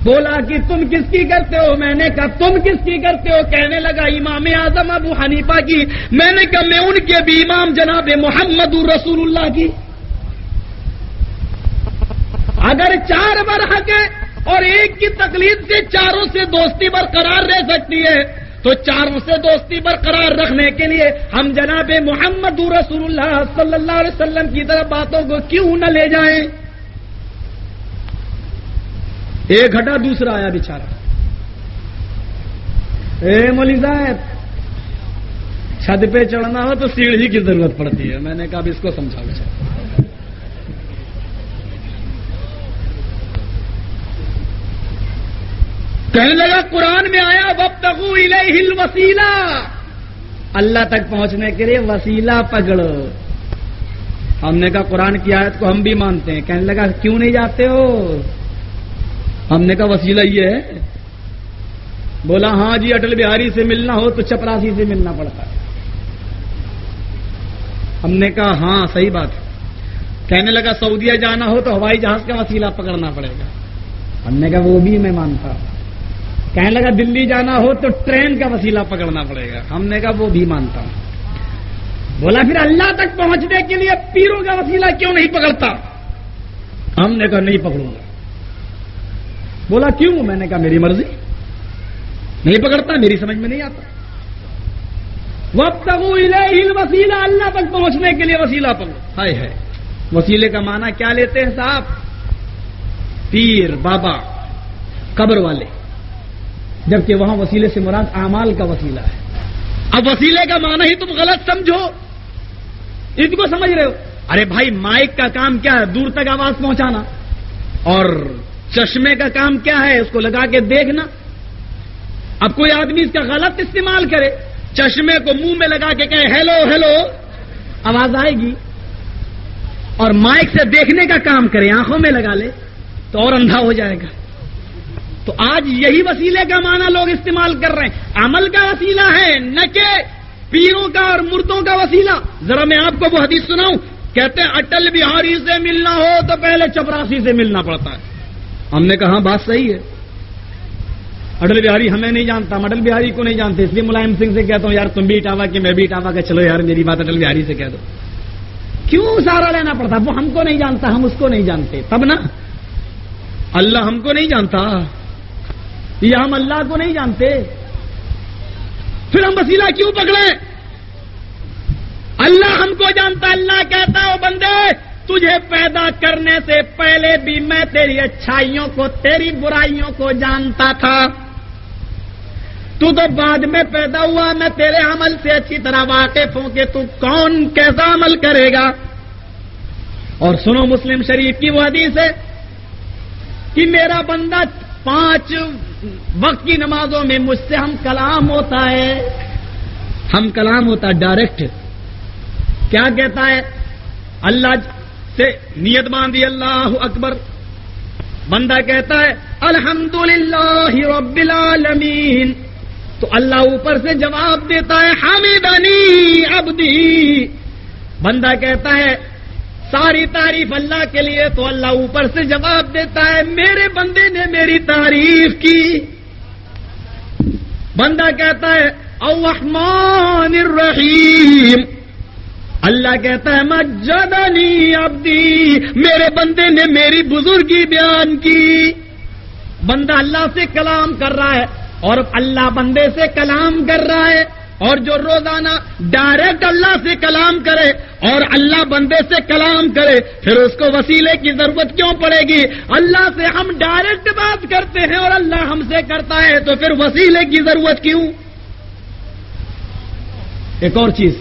[SPEAKER 2] بولا کہ تم کس کی کرتے ہو؟ میں نے کہا تم کس کی کرتے ہو؟ کہنے لگا امام اعظم ابو حنیفہ کی. میں نے کہا میں ان کے بھی امام جناب محمد رسول اللہ کی. اگر 4 برحق ہے اور 1 کی تقلید سے 4 سے دوستی برقرار رہ سکتی ہے تو 4 سے دوستی برقرار رکھنے کے لیے ہم جناب محمد رسول اللہ صلی اللہ علیہ وسلم کی طرف باتوں کو کیوں نہ لے جائیں؟ ایک ہٹا دوسرا آیا بیچارہ. مولوی صاحب چھت پہ چڑھنا ہو تو سیڑھی کی ضرورت پڑتی ہے. میں نے کہا اب اس کو سمجھا بیچارہ. کہنے لگا قرآن میں آیا وابتغوا الیہ الوسیلہ، اللہ تک پہنچنے کے لیے وسیلہ پکڑو. ہم نے کہا قرآن کی آیت کو ہم بھی مانتے ہیں. کہنے لگا کیوں نہیں جاتے ہو؟ ہم نے کہا وسیلہ یہ ہے. بولا ہاں جی اٹل بہاری سے ملنا ہو تو چپراسی سے ملنا پڑتا ہے. ہم نے کہا ہاں صحیح بات ہے. کہنے لگا سعودیہ جانا ہو تو ہوائی جہاز کا وسیلہ پکڑنا پڑے گا. ہم نے کہا وہ بھی میں مانتا ہوں. کہنے لگا دلی جانا ہو تو ٹرین کا وسیلہ پکڑنا پڑے گا. ہم نے کہا وہ بھی مانتا ہوں. بولا پھر اللہ تک پہنچنے کے لیے پیروں کا وسیلہ کیوں نہیں پکڑتا؟ ہم نے کہا نہیں پکڑوں گا. بولا کیوں؟ میں نے کہا میری مرضی، نہیں پکڑتا، میری سمجھ میں نہیں آتا. وابتغوا الیہ الوسیلہ، اللہ تک پہنچنے کے لیے وسیلہ پکڑو. ہائے ہے وسیلے کا معنی کیا لیتے ہیں صاحب؟ پیر، بابا، قبر والے، جبکہ وہاں وسیلے سے مراد اعمال کا وسیلہ ہے. اب وسیلے کا معنی ہی تم غلط سمجھو. ان کو سمجھ رہے ہو؟ ارے بھائی مائک کا کام کیا ہے؟ دور تک آواز پہنچانا. اور چشمے کا کام کیا ہے؟ اس کو لگا کے دیکھنا. اب کوئی آدمی اس کا غلط استعمال کرے، چشمے کو منہ میں لگا کے کہے ہیلو ہیلو، آواز آئے گی. اور مائک سے دیکھنے کا کام کرے، آنکھوں میں لگا لے، تو اور اندھا ہو جائے گا. تو آج یہی وسیلے کا معنی لوگ استعمال کر رہے ہیں. عمل کا وسیلہ ہے نہ کہ پیروں کا اور مردوں کا وسیلہ. ذرا میں آپ کو وہ حدیث سناؤں. کہتے ہیں اٹل بہاری سے ملنا ہو تو پہلے چپراسی سے ملنا پڑتا ہے. ہم نے کہا بات صحیح ہے. اٹل بہاری ہمیں نہیں جانتا, ہم اٹل بہاری کو نہیں جانتے, اس لیے ملائم سنگھ سے کہتا ہوں یار تم بھی اٹاوا کہ میں بھی اٹاوا کہ چلو یار میری بات اٹل بہاری سے کہہ دو. کیوں سارا لینا پڑتا؟ وہ ہم کو نہیں جانتا, ہم اس کو نہیں جانتے. تب نا اللہ ہم کو نہیں جانتا یا ہم اللہ کو نہیں جانتے, پھر ہم وسیلہ کیوں پکڑے؟ اللہ ہم کو جانتا. اللہ کہتا ہے بندے تجھے پیدا کرنے سے پہلے بھی میں تیری اچھائیوں کو تیری برائیوں کو جانتا تھا. تو بعد میں پیدا ہوا, میں تیرے عمل سے اچھی طرح واقف ہوں کہ تو کون کیسا عمل کرے گا. اور سنو مسلم شریف کی وہ حدیث ہے کہ میرا بندہ 5 وقت کی نمازوں میں مجھ سے ہم کلام ہوتا ہے. ہم کلام ہوتا ہے ڈائریکٹ. کیا کہتا ہے؟ اللہ سے نیت باندھی اللہ اکبر, بندہ کہتا ہے الحمدللہ رب العالمین, تو اللہ اوپر سے جواب دیتا ہے حمیدنی عبدی. بندہ کہتا ہے ساری تعریف اللہ کے لیے, تو اللہ اوپر سے جواب دیتا ہے میرے بندے نے میری تعریف کی. بندہ کہتا ہے الرحمن الرحیم, اللہ کہتا ہے مجدنی عبدی, میرے بندے نے میری بزرگی بیان کی. بندہ اللہ سے کلام کر رہا ہے اور اللہ بندے سے کلام کر رہا ہے. اور جو روزانہ ڈائریکٹ اللہ سے کلام کرے اور اللہ بندے سے کلام کرے, پھر اس کو وسیلے کی ضرورت کیوں پڑے گی؟ اللہ سے ہم ڈائریکٹ بات کرتے ہیں اور اللہ ہم سے کرتا ہے, تو پھر وسیلے کی ضرورت کیوں؟ ایک اور چیز,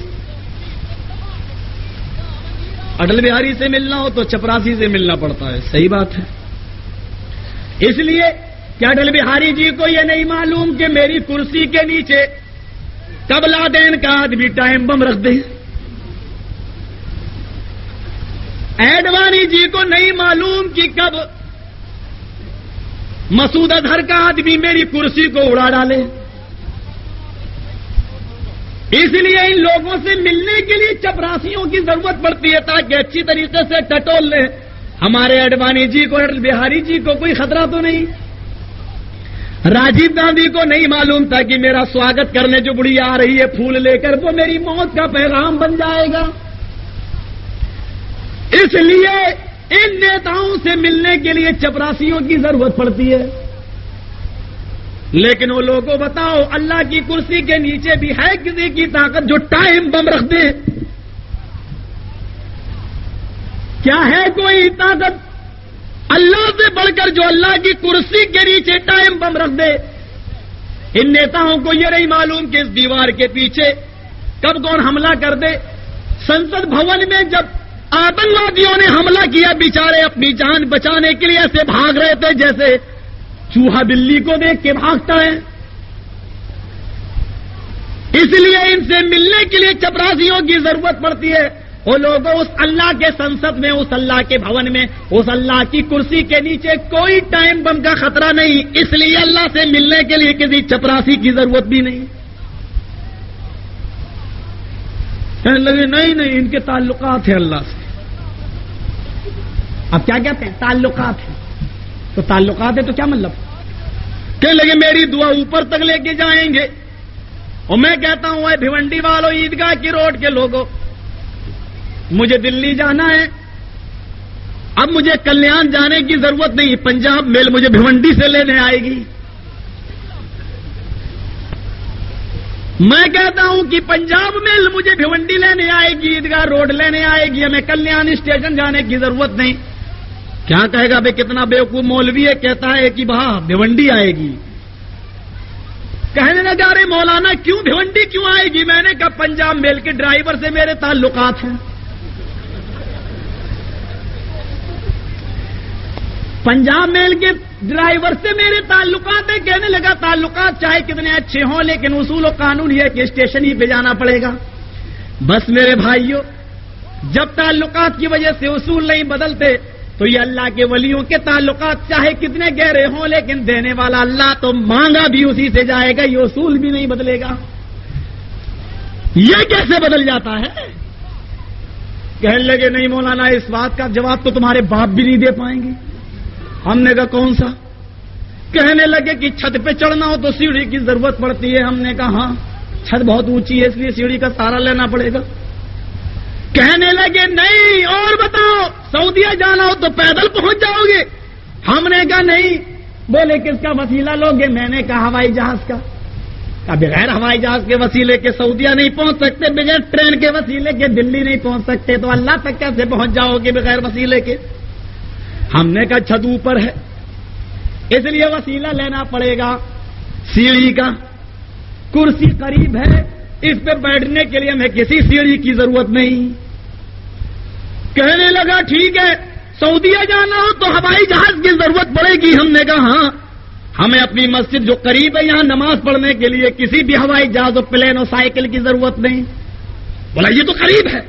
[SPEAKER 2] اٹل بہاری سے ملنا ہو تو چپراسی سے ملنا پڑتا ہے. صحیح بات ہے. اس لیے کہ اٹل بہاری جی کو یہ نہیں معلوم کہ میری کرسی کے نیچے کب لادین کا آدمی ٹائم بم رکھ دے. ایڈوانی جی کو نہیں معلوم کہ کب مسعود اظہر کا آدمی میری کرسی کو اڑا ڈالے. اس لیے ان لوگوں سے ملنے کے لیے چپراسیوں کی ضرورت پڑتی ہے تاکہ اچھی طریقے سے ٹٹول لیں. ہمارے اڈوانی جی کو اٹل بہاری جی کو کوئی خطرہ تو نہیں. راجیو گاندھی کو نہیں معلوم تھا کہ میرا سواگت کرنے جو بڑھیا آ رہی ہے پھول لے کر, وہ میری موت کا پیغام بن جائے گا. اس لیے ان نیتاؤں سے ملنے کے لیے چپراسیوں کی ضرورت پڑتی ہے. لیکن وہ لوگوں بتاؤ اللہ کی کرسی کے نیچے بھی ہے کسی کی طاقت جو ٹائم بم رکھ دے؟ کیا ہے کوئی طاقت اللہ سے بڑھ کر جو اللہ کی کرسی کے نیچے ٹائم بم رکھ دے؟ ان نیتاؤں کو یہ نہیں معلوم کہ اس دیوار کے پیچھے کب کون حملہ کر دے. سنسد بھون میں جب آتنکوادیوں نے حملہ کیا, بیچارے اپنی جان بچانے کے لیے ایسے بھاگ رہے تھے جیسے چوہا بلی کو دیکھ کے بھاگتا ہے. اس لیے ان سے ملنے کے لیے چپراسیوں کی ضرورت پڑتی ہے. وہ لوگ اس اللہ کے سنسد میں, اس اللہ کے بھون میں, اس اللہ کی کرسی کے نیچے کوئی ٹائم بم کا خطرہ نہیں. اس لیے اللہ سے ملنے کے لیے کسی چپراسی کی ضرورت بھی نہیں. کہنے لگے نہیں ان کے تعلقات ہیں اللہ سے. اب کیا کہتے ہیں؟ تعلقات ہیں. تو تعلقات ہے تو کیا مطلب؟ کہنے لگے میری دعا اوپر تک لے کے جائیں گے. اور میں کہتا ہوں اے بھیونڈی والوں, عیدگاہ کی روڈ کے لوگوں, مجھے دلی جانا ہے. اب مجھے کلیان جانے کی ضرورت نہیں, پنجاب میل مجھے بھیونڈی سے لینے آئے گی. میں کہتا ہوں کہ پنجاب میل مجھے بھیونڈی لینے آئے گی, عیدگاہ روڈ لینے آئے گی, ہمیں کلیان اسٹیشن جانے کی ضرورت نہیں. کیا کہے گا بھائی کتنا بیوقوف مولوی ہے, کہتا ہے کہ وہاں بھیونڈی آئے گی. کہنے لگا ارے مولانا کیوں بھیونڈی کیوں آئے گی؟ میں نے کہا پنجاب میل کے ڈرائیور سے میرے تعلقات ہیں. پنجاب میل کے ڈرائیور سے میرے تعلقات ہیں. کہنے لگا تعلقات چاہے کتنے اچھے ہوں لیکن اصول و قانون یہ کہ اسٹیشن ہی پہ جانا پڑے گا. بس میرے بھائیوں, جب تعلقات کی وجہ سے اصول نہیں بدلتے تو یہ اللہ کے ولیوں کے تعلقات چاہے کتنے گہرے ہوں، لیکن دینے والا اللہ تو مانگا بھی اسی سے جائے گا، یہ اصول بھی نہیں بدلے گا۔ یہ کیسے بدل جاتا ہے؟ کہنے لگے نہیں مولانا، اس بات کا جواب تو تمہارے باپ بھی نہیں دے پائیں گے۔ ہم نے کہا کون سا؟ کہنے لگے کہ چھت پہ چڑھنا ہو تو سیڑھی کی ضرورت پڑتی ہے۔ ہم نے کہا ہاں، چھت بہت اونچی ہے اس لیے سیڑھی کا سہارا لینا پڑے گا۔ کہنے لگے نہیں، اور بتاؤ، سعودیہ جانا ہو تو پیدل پہنچ جاؤ گے۔ ہم نے کہا نہیں۔ بولے کس کا وسیلہ لوگے؟ میں نے کہا ہوائی جہاز کا۔ کہا بغیر ہوائی جہاز کے وسیلے کے سعودیہ نہیں پہنچ سکتے، بغیر ٹرین کے وسیلے کے دلی نہیں پہنچ سکتے، تو اللہ تک کیسے پہنچ جاؤ گے بغیر وسیلے کے؟ ہم نے کہا چھت اوپر ہے اس لیے وسیلہ لینا پڑے گا سیڑھی کا۔ کرسی قریب ہے، اس پہ بیٹھنے کے لیے ہمیں کسی سیڑھی کی ضرورت نہیں۔ کہنے لگا ٹھیک ہے، سعودیہ جانا ہو تو ہوائی جہاز کی ضرورت پڑے گی۔ ہم نے کہا ہاں، ہمیں اپنی مسجد جو قریب ہے یہاں نماز پڑھنے کے لیے کسی بھی ہوائی جہاز اور پلین اور سائیکل کی ضرورت نہیں۔ بولا یہ تو قریب ہے۔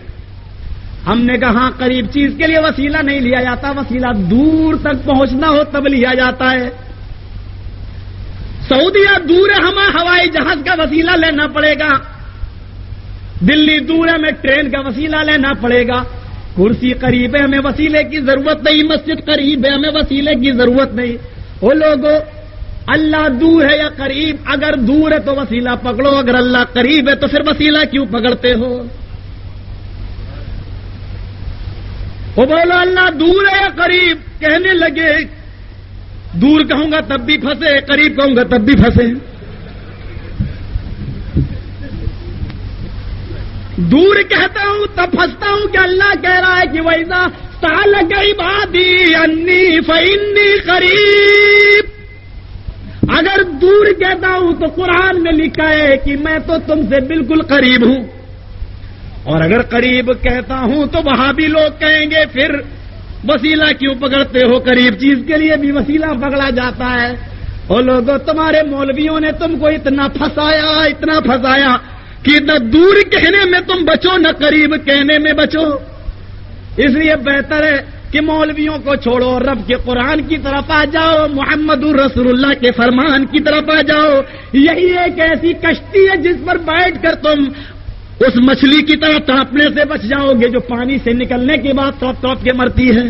[SPEAKER 2] ہم نے کہا ہاں، قریب چیز کے لیے وسیلہ نہیں لیا جاتا، وسیلہ دور تک پہنچنا ہو تب لیا جاتا ہے۔ سعودیہ دور ہے، ہمیں ہوائی جہاز کا وسیلہ لینا پڑے گا۔ دلی دور ہے، ہمیں ٹرین کا وسیلہ لینا پڑے گا۔ کرسی قریب ہے، ہمیں وسیلے کی ضرورت نہیں۔ مسجد قریب ہے، ہمیں وسیلے کی ضرورت نہیں۔ وہ لوگوں، اللہ دور ہے یا قریب؟ اگر دور ہے تو وسیلہ پکڑو، اگر اللہ قریب ہے تو پھر وسیلہ کیوں پکڑتے ہو؟ وہ بولا اللہ دور ہے یا قریب؟ کہنے لگے دور کہوں گا تب بھی پھنسے، قریب کہوں گا تب بھی پھنسے۔ دور کہتا ہوں تب پھنستا ہوں کہ اللہ کہہ رہا ہے کہ وَإِذَا سَأَلَكَ عِبَادِي عَنِّي فَإِنِّي قَرِيب۔ اگر دور کہتا ہوں تو قرآن میں لکھا ہے کہ میں تو تم سے بالکل قریب ہوں، اور اگر قریب کہتا ہوں تو وہاں بھی لوگ کہیں گے پھر وسیلہ کیوں پکڑتے ہو؟ قریب چیز کے لیے بھی وسیلہ پکڑا جاتا ہے۔ اور لوگوں، تمہارے مولویوں نے تم کو اتنا پھنسایا کہ نہ دور کہنے میں تم بچو نہ قریب کہنے میں بچو۔ اس لیے بہتر ہے کہ مولویوں کو چھوڑو، رب کے قرآن کی طرف آ جاؤ، محمد رسول اللہ کے فرمان کی طرف آ جاؤ۔ یہی ایک ایسی کشتی ہے جس پر بیٹھ کر تم اس مچھلی کی طرح تڑپنے سے بچ جاؤ گے جو پانی سے نکلنے کے بعد تڑپ کے مرتی ہے،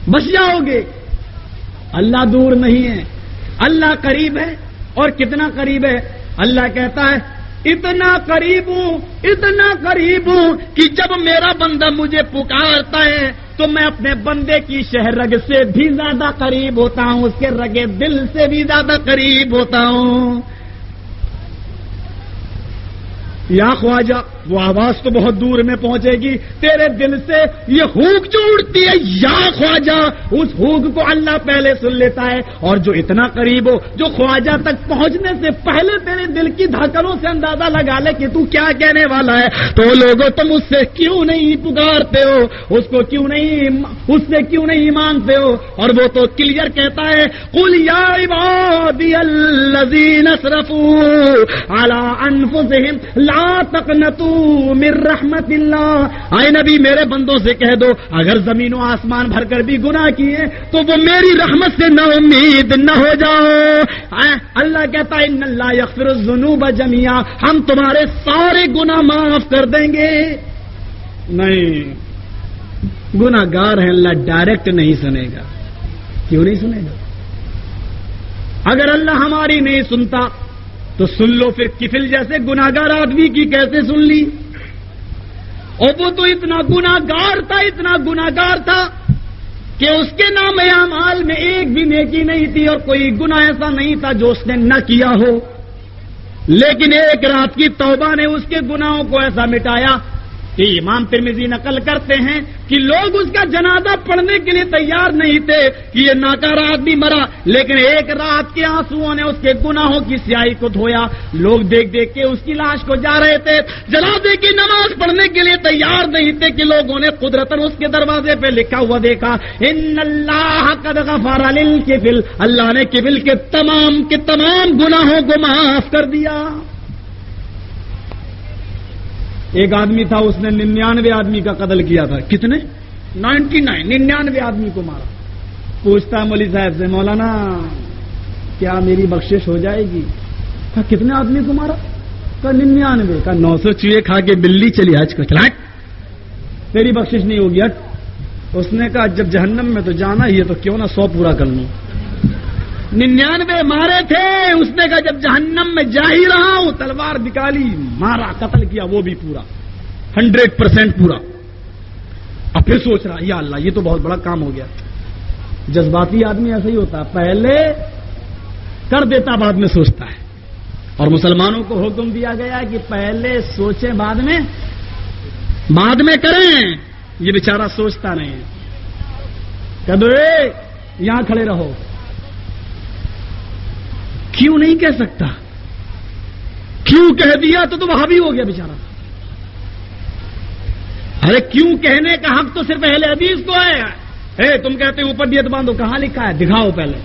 [SPEAKER 2] بچ جاؤ گے۔ اللہ دور نہیں ہے، اللہ قریب ہے۔ اور کتنا قریب ہے؟ اللہ کہتا ہے اتنا قریب ہوں کہ جب میرا بندہ مجھے پکارتا ہے تو میں اپنے بندے کی شہرگ سے بھی زیادہ قریب ہوتا ہوں، اس کے رگے دل سے بھی زیادہ قریب ہوتا ہوں۔ یا خواجہ، وہ آواز تو بہت دور میں پہنچے گی، تیرے دل سے یہ ہوک جو اڑتی ہے یا خواجہ، اس ہوک کو اللہ پہلے سن لیتا ہے، اور جو اتنا قریب ہو، جو خواجہ تک پہنچنے سے پہلے تیرے دل کی دھڑکنوں سے اندازہ لگا لے کہ تو کیا کہنے والا ہے۔ تو لوگوں، تم اس سے کیوں نہیں پکارتے ہو؟ اس سے کیوں نہیں مانتے ہو؟ اور وہ تو کلیئر کہتا ہے قل یا عبادی الذین اسرفوا علی انفسہم لا تقنطوا من رحمت اللہ۔ اے نبی، میرے بندوں سے کہہ دو اگر زمین و آسمان بھر کر بھی گناہ کیے تو وہ میری رحمت سے نا امید نہ ہو جاؤ۔ اللہ کہتا ہے ان اللہ یغفر الذنوب جميعا، ہم تمہارے سارے گناہ معاف کر دیں گے۔ نہیں، گناہ گار ہے، اللہ ڈائریکٹ نہیں سنے گا۔ کیوں نہیں سنے گا؟ اگر اللہ ہماری نہیں سنتا تو سن لو پھر کفل جیسے گناہگار آدمی کی کیسے سن لی؟ اور وہ تو اتنا گناہگار تھا کہ اس کے نام اعمال میں ایک بھی نیکی نہیں تھی اور کوئی گناہ ایسا نہیں تھا جو اس نے نہ کیا ہو، لیکن ایک رات کی توبہ نے اس کے گناہوں کو ایسا مٹایا کہ امام ترمذی نقل کرتے ہیں کہ لوگ اس کا جنازہ پڑھنے کے لیے تیار نہیں تھے کہ یہ ناکارہ آدمی مرا، لیکن ایک رات کے آنسوؤں نے اس کے گناہوں کی سیاہی کو دھویا۔ لوگ دیکھ دیکھ کے اس کی لاش کو جا رہے تھے، جنازے کی نماز پڑھنے کے لیے تیار نہیں تھے کہ لوگوں نے قدرتاً اس کے دروازے پہ لکھا ہوا دیکھا ان اللہ قد غفر للکفل، اللہ نے کفل کے تمام گناہوں کو معاف کر دیا۔ ایک آدمی تھا، اس نے 99 آدمی کا قتل کیا تھا۔ کتنے؟ 99 آدمی کو مارا. پوچھتا مولوی صاحب سے مولانا کیا میری بخشش ہو جائے گی؟ کہا کتنے آدمی کو مارا؟ کہا 99. کہا 900 چوہے کھا کے بلی چلی آج کو چلا تیری بخشش نہیں ہوگی ہٹ. اس نے کہا جب جہنم میں تو جانا ہی ہے تو کیوں نہ 100 پورا کر لوں. 99 مارے تھے. اس نے کہا جب جہنم میں جا ہی رہا ہوں تلوار نکالی مارا قتل کیا وہ بھی پورا 100% پورا. اب پھر سوچ رہا یا اللہ یہ تو بہت بڑا کام ہو گیا. جذباتی آدمی ایسا ہی ہوتا ہے پہلے کر دیتا بعد میں سوچتا ہے. اور مسلمانوں کو حکم دیا گیا کہ پہلے سوچیں بعد میں کریں. یہ بیچارہ سوچتا نہیں ہے. کہہ دو یہاں کھڑے رہو. کیوں نہیں کہہ سکتا؟ کیوں کہہ دیا تو وہابی ہو گیا بیچارہ. ارے کیوں کہنے کا حق تو صرف اہل حدیث کو ہے. تم کہتے ہو اوپر دیت باندھو. کہاں لکھا ہے؟ دکھاؤ پہلے.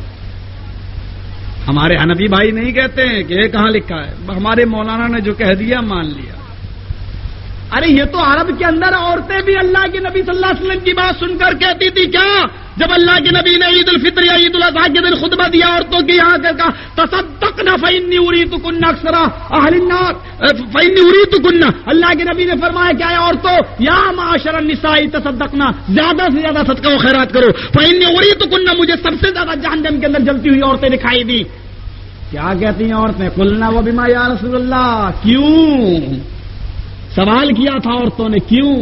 [SPEAKER 2] ہمارے حنفی بھائی نہیں کہتے ہیں کہ یہ کہاں لکھا ہے. ہمارے مولانا نے جو کہہ دیا مان لیا. ارے یہ تو عرب کے اندر عورتیں بھی اللہ کے نبی صلی اللہ علیہ وسلم کی بات سن کر کہتی تھی کیا جب اللہ کے نبی نے عید الفطر یا عید الاضحیٰ کے دن خطبہ دیا عورتوں کی یہاں کر کہا تصدقنا فإنی اریتکن اکثر اہل النار فإنی اریتکن. اللہ کے نبی نے فرمایا کیا ہے عورتوں یا معاشر النساء تصدقنا زیادہ سے زیادہ صدقہ و خیرات کرو. فإنی اریتکن مجھے سب سے زیادہ جہنم کے اندر جلتی ہوئی عورتیں دکھائی دی. کیا کہتی ہیں عورتیں؟ قلنا وبما یا رسول اللہ. کیوں سوال کیا تھا عورتوں نے کیوں؟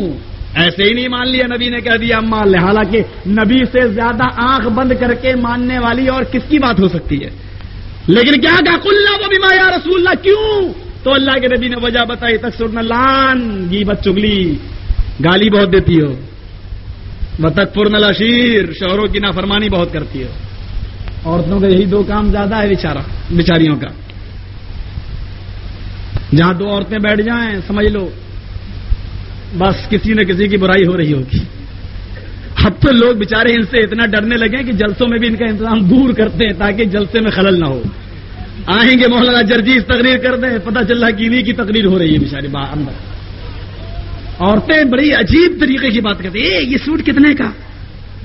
[SPEAKER 2] ایسے ہی نہیں مان لیا نبی نے کہہ دیا مان لے. حالانکہ نبی سے زیادہ آنکھ بند کر کے ماننے والی اور کس کی بات ہو سکتی ہے. لیکن کیا کہا قلنا وبما یا رسول اللہ. کیوں؟ تو اللہ کے نبی نے وجہ بتائی تکسرن لان غیبت چگلی گالی بہت دیتی ہو. وتکفرن العشیر شوہروں کی نافرمانی بہت کرتی ہو. عورتوں کا یہی 2 کام زیادہ ہے بیچاریوں کا. جہاں 2 عورتیں بیٹھ جائیں سمجھ لو بس کسی نہ کسی کی برائی ہو رہی ہوگی. اب تو لوگ بیچارے ان سے اتنا ڈرنے لگے کہ جلسوں میں بھی ان کا انتظام دور کرتے ہیں تاکہ جلسے میں خلل نہ ہو. آئیں گے مولانا جرجیز تقریر کر دیں پتہ چل رہا کہ انہیں کی تقریر ہو رہی ہے بیچارے اندر. عورتیں بڑی عجیب طریقے کی بات کرتی ہیں. یہ سوٹ کتنے کا؟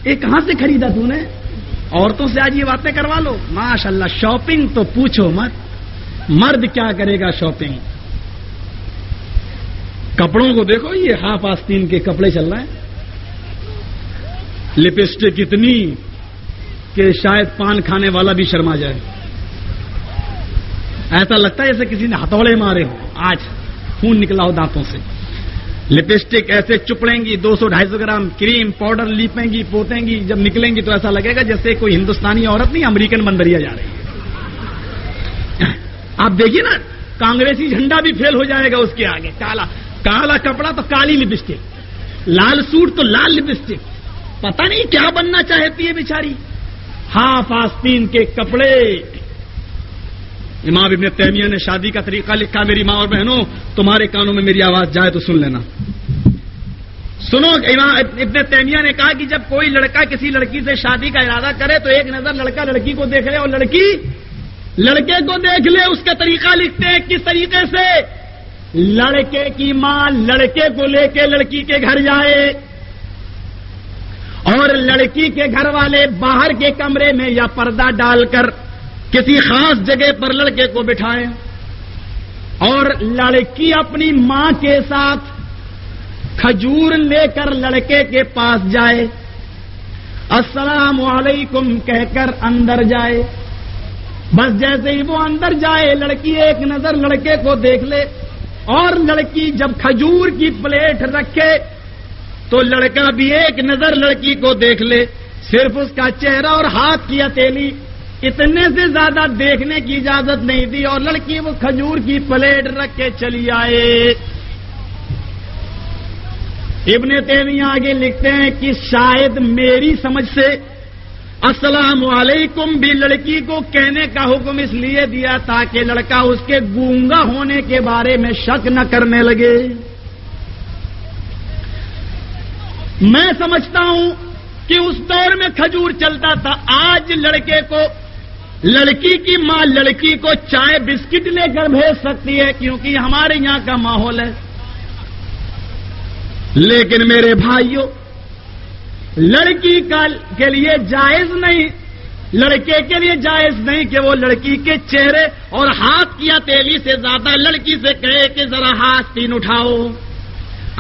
[SPEAKER 2] کہاں سے خریدا تو نے؟ عورتوں سے آج یہ باتیں کروا لو. ماشاء اللہ شاپنگ تو پوچھو مت. مرد کیا کرے گا شاپنگ. کپڑوں کو دیکھو یہ ہاف آستین کے کپڑے چل رہے ہیں. لپسٹک اتنی کہ شاید پان کھانے والا بھی شرما جائے. ایسا لگتا ہے جیسے کسی نے ہتھوڑے مارے ہو. آج خون نکلا ہو دانتوں سے. لپسٹک ایسے چپڑیں گی 200-250 گرام کریم پاؤڈر لیپیں گی پوتیں گی. جب نکلیں گی تو ایسا لگے گا جیسے کوئی ہندوستانی عورت نہیں امریکن بندریا جا رہی ہے. آپ دیکھیے نا کانگریسی جھنڈا بھی فیل ہو جائے گا اس کے آگے. کالا کپڑا تو کالی لپسٹک, لال سوٹ تو لال لپسٹک. پتہ نہیں کیا بننا چاہتی ہے بیچاری. ہاف آستین کے کپڑے. امام ابن تیمیہ نے شادی کا طریقہ لکھا. میری ماں اور بہنوں تمہارے کانوں میں میری آواز جائے تو سن لینا. سنو امام ابن تیمیہ نے کہا کہ جب کوئی لڑکا کسی لڑکی سے شادی کا ارادہ کرے تو ایک نظر لڑکا لڑکی کو دیکھ لے اور لڑکی لڑکے کو دیکھ لے. اس کا طریقہ لکھتے ہیں کس طریقے سے. لڑکے کی ماں لڑکے کو لے کے لڑکی کے گھر جائے اور لڑکی کے گھر والے باہر کے کمرے میں یا پردہ ڈال کر کسی خاص جگہ پر لڑکے کو بٹھائیں اور لڑکی اپنی ماں کے ساتھ کھجور لے کر لڑکے کے پاس جائے, السلام علیکم کہہ کر اندر جائے. بس جیسے ہی وہ اندر جائے لڑکی ایک نظر لڑکے کو دیکھ لے اور لڑکی جب کھجور کی پلیٹ رکھے تو لڑکا بھی ایک نظر لڑکی کو دیکھ لے. صرف اس کا چہرہ اور ہاتھ کی ہتھیلی اتنے سے زیادہ دیکھنے کی اجازت نہیں دی اور لڑکی وہ کھجور کی پلیٹ رکھ کے چلی آئے. ابن تیمیہ آگے لکھتے ہیں کہ شاید میری سمجھ سے السلام علیکم بھی لڑکی کو کہنے کا حکم اس لیے دیا تاکہ لڑکا اس کے گونگا ہونے کے بارے میں شک نہ کرنے لگے. میں سمجھتا ہوں کہ اس دور میں کھجور چلتا تھا. آج لڑکے کو لڑکی کی ماں لڑکی کو چائے بسکٹ لے کر بھیج سکتی ہے کیونکہ ہمارے یہاں کا ماحول ہے. لیکن میرے بھائیوں لڑکی کے لیے جائز نہیں، لڑکے کے لیے جائز نہیں کہ وہ لڑکی کے چہرے اور ہاتھ کی ہتھیلی سے زیادہ لڑکی سے کہے کہ ذرا ہاتھ تین اٹھاؤ،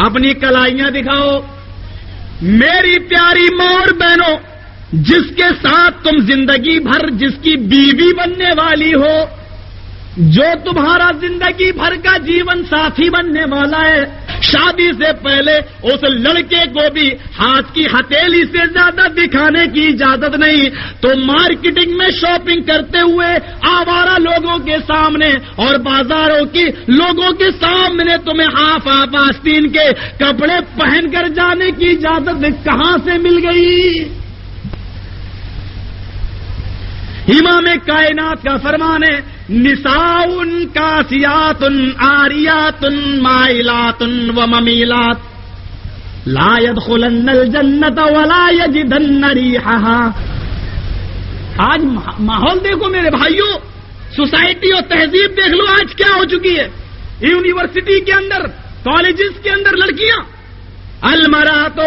[SPEAKER 2] اپنی کلائیاں دکھاؤ۔ میری پیاری ماں اور بہنوں، جس کے ساتھ تم زندگی بھر جس کی بیوی بننے والی ہو، جو تمہارا زندگی بھر کا جیون ساتھی بننے والا ہے، شادی سے پہلے اس لڑکے کو بھی ہاتھ کی ہتھیلی سے زیادہ دکھانے کی اجازت نہیں۔ تو مارکیٹنگ میں شاپنگ کرتے ہوئے آوارہ لوگوں کے سامنے اور بازاروں کی لوگوں کے سامنے تمہیں ہاف آستین کے کپڑے پہن کر جانے کی اجازت کہاں سے مل گئی؟ امام کائنات کا فرمان ہے، نساء کاسیات عاریات مائلات وممیلات لا يدخلن الجنت ولا یجدن ریحها۔ آج ماحول دیکھو میرے بھائیوں، سوسائٹی اور تہذیب دیکھ لو آج کیا ہو چکی ہے۔ یونیورسٹی کے اندر، کالجز کے اندر لڑکیاں، المرأۃ،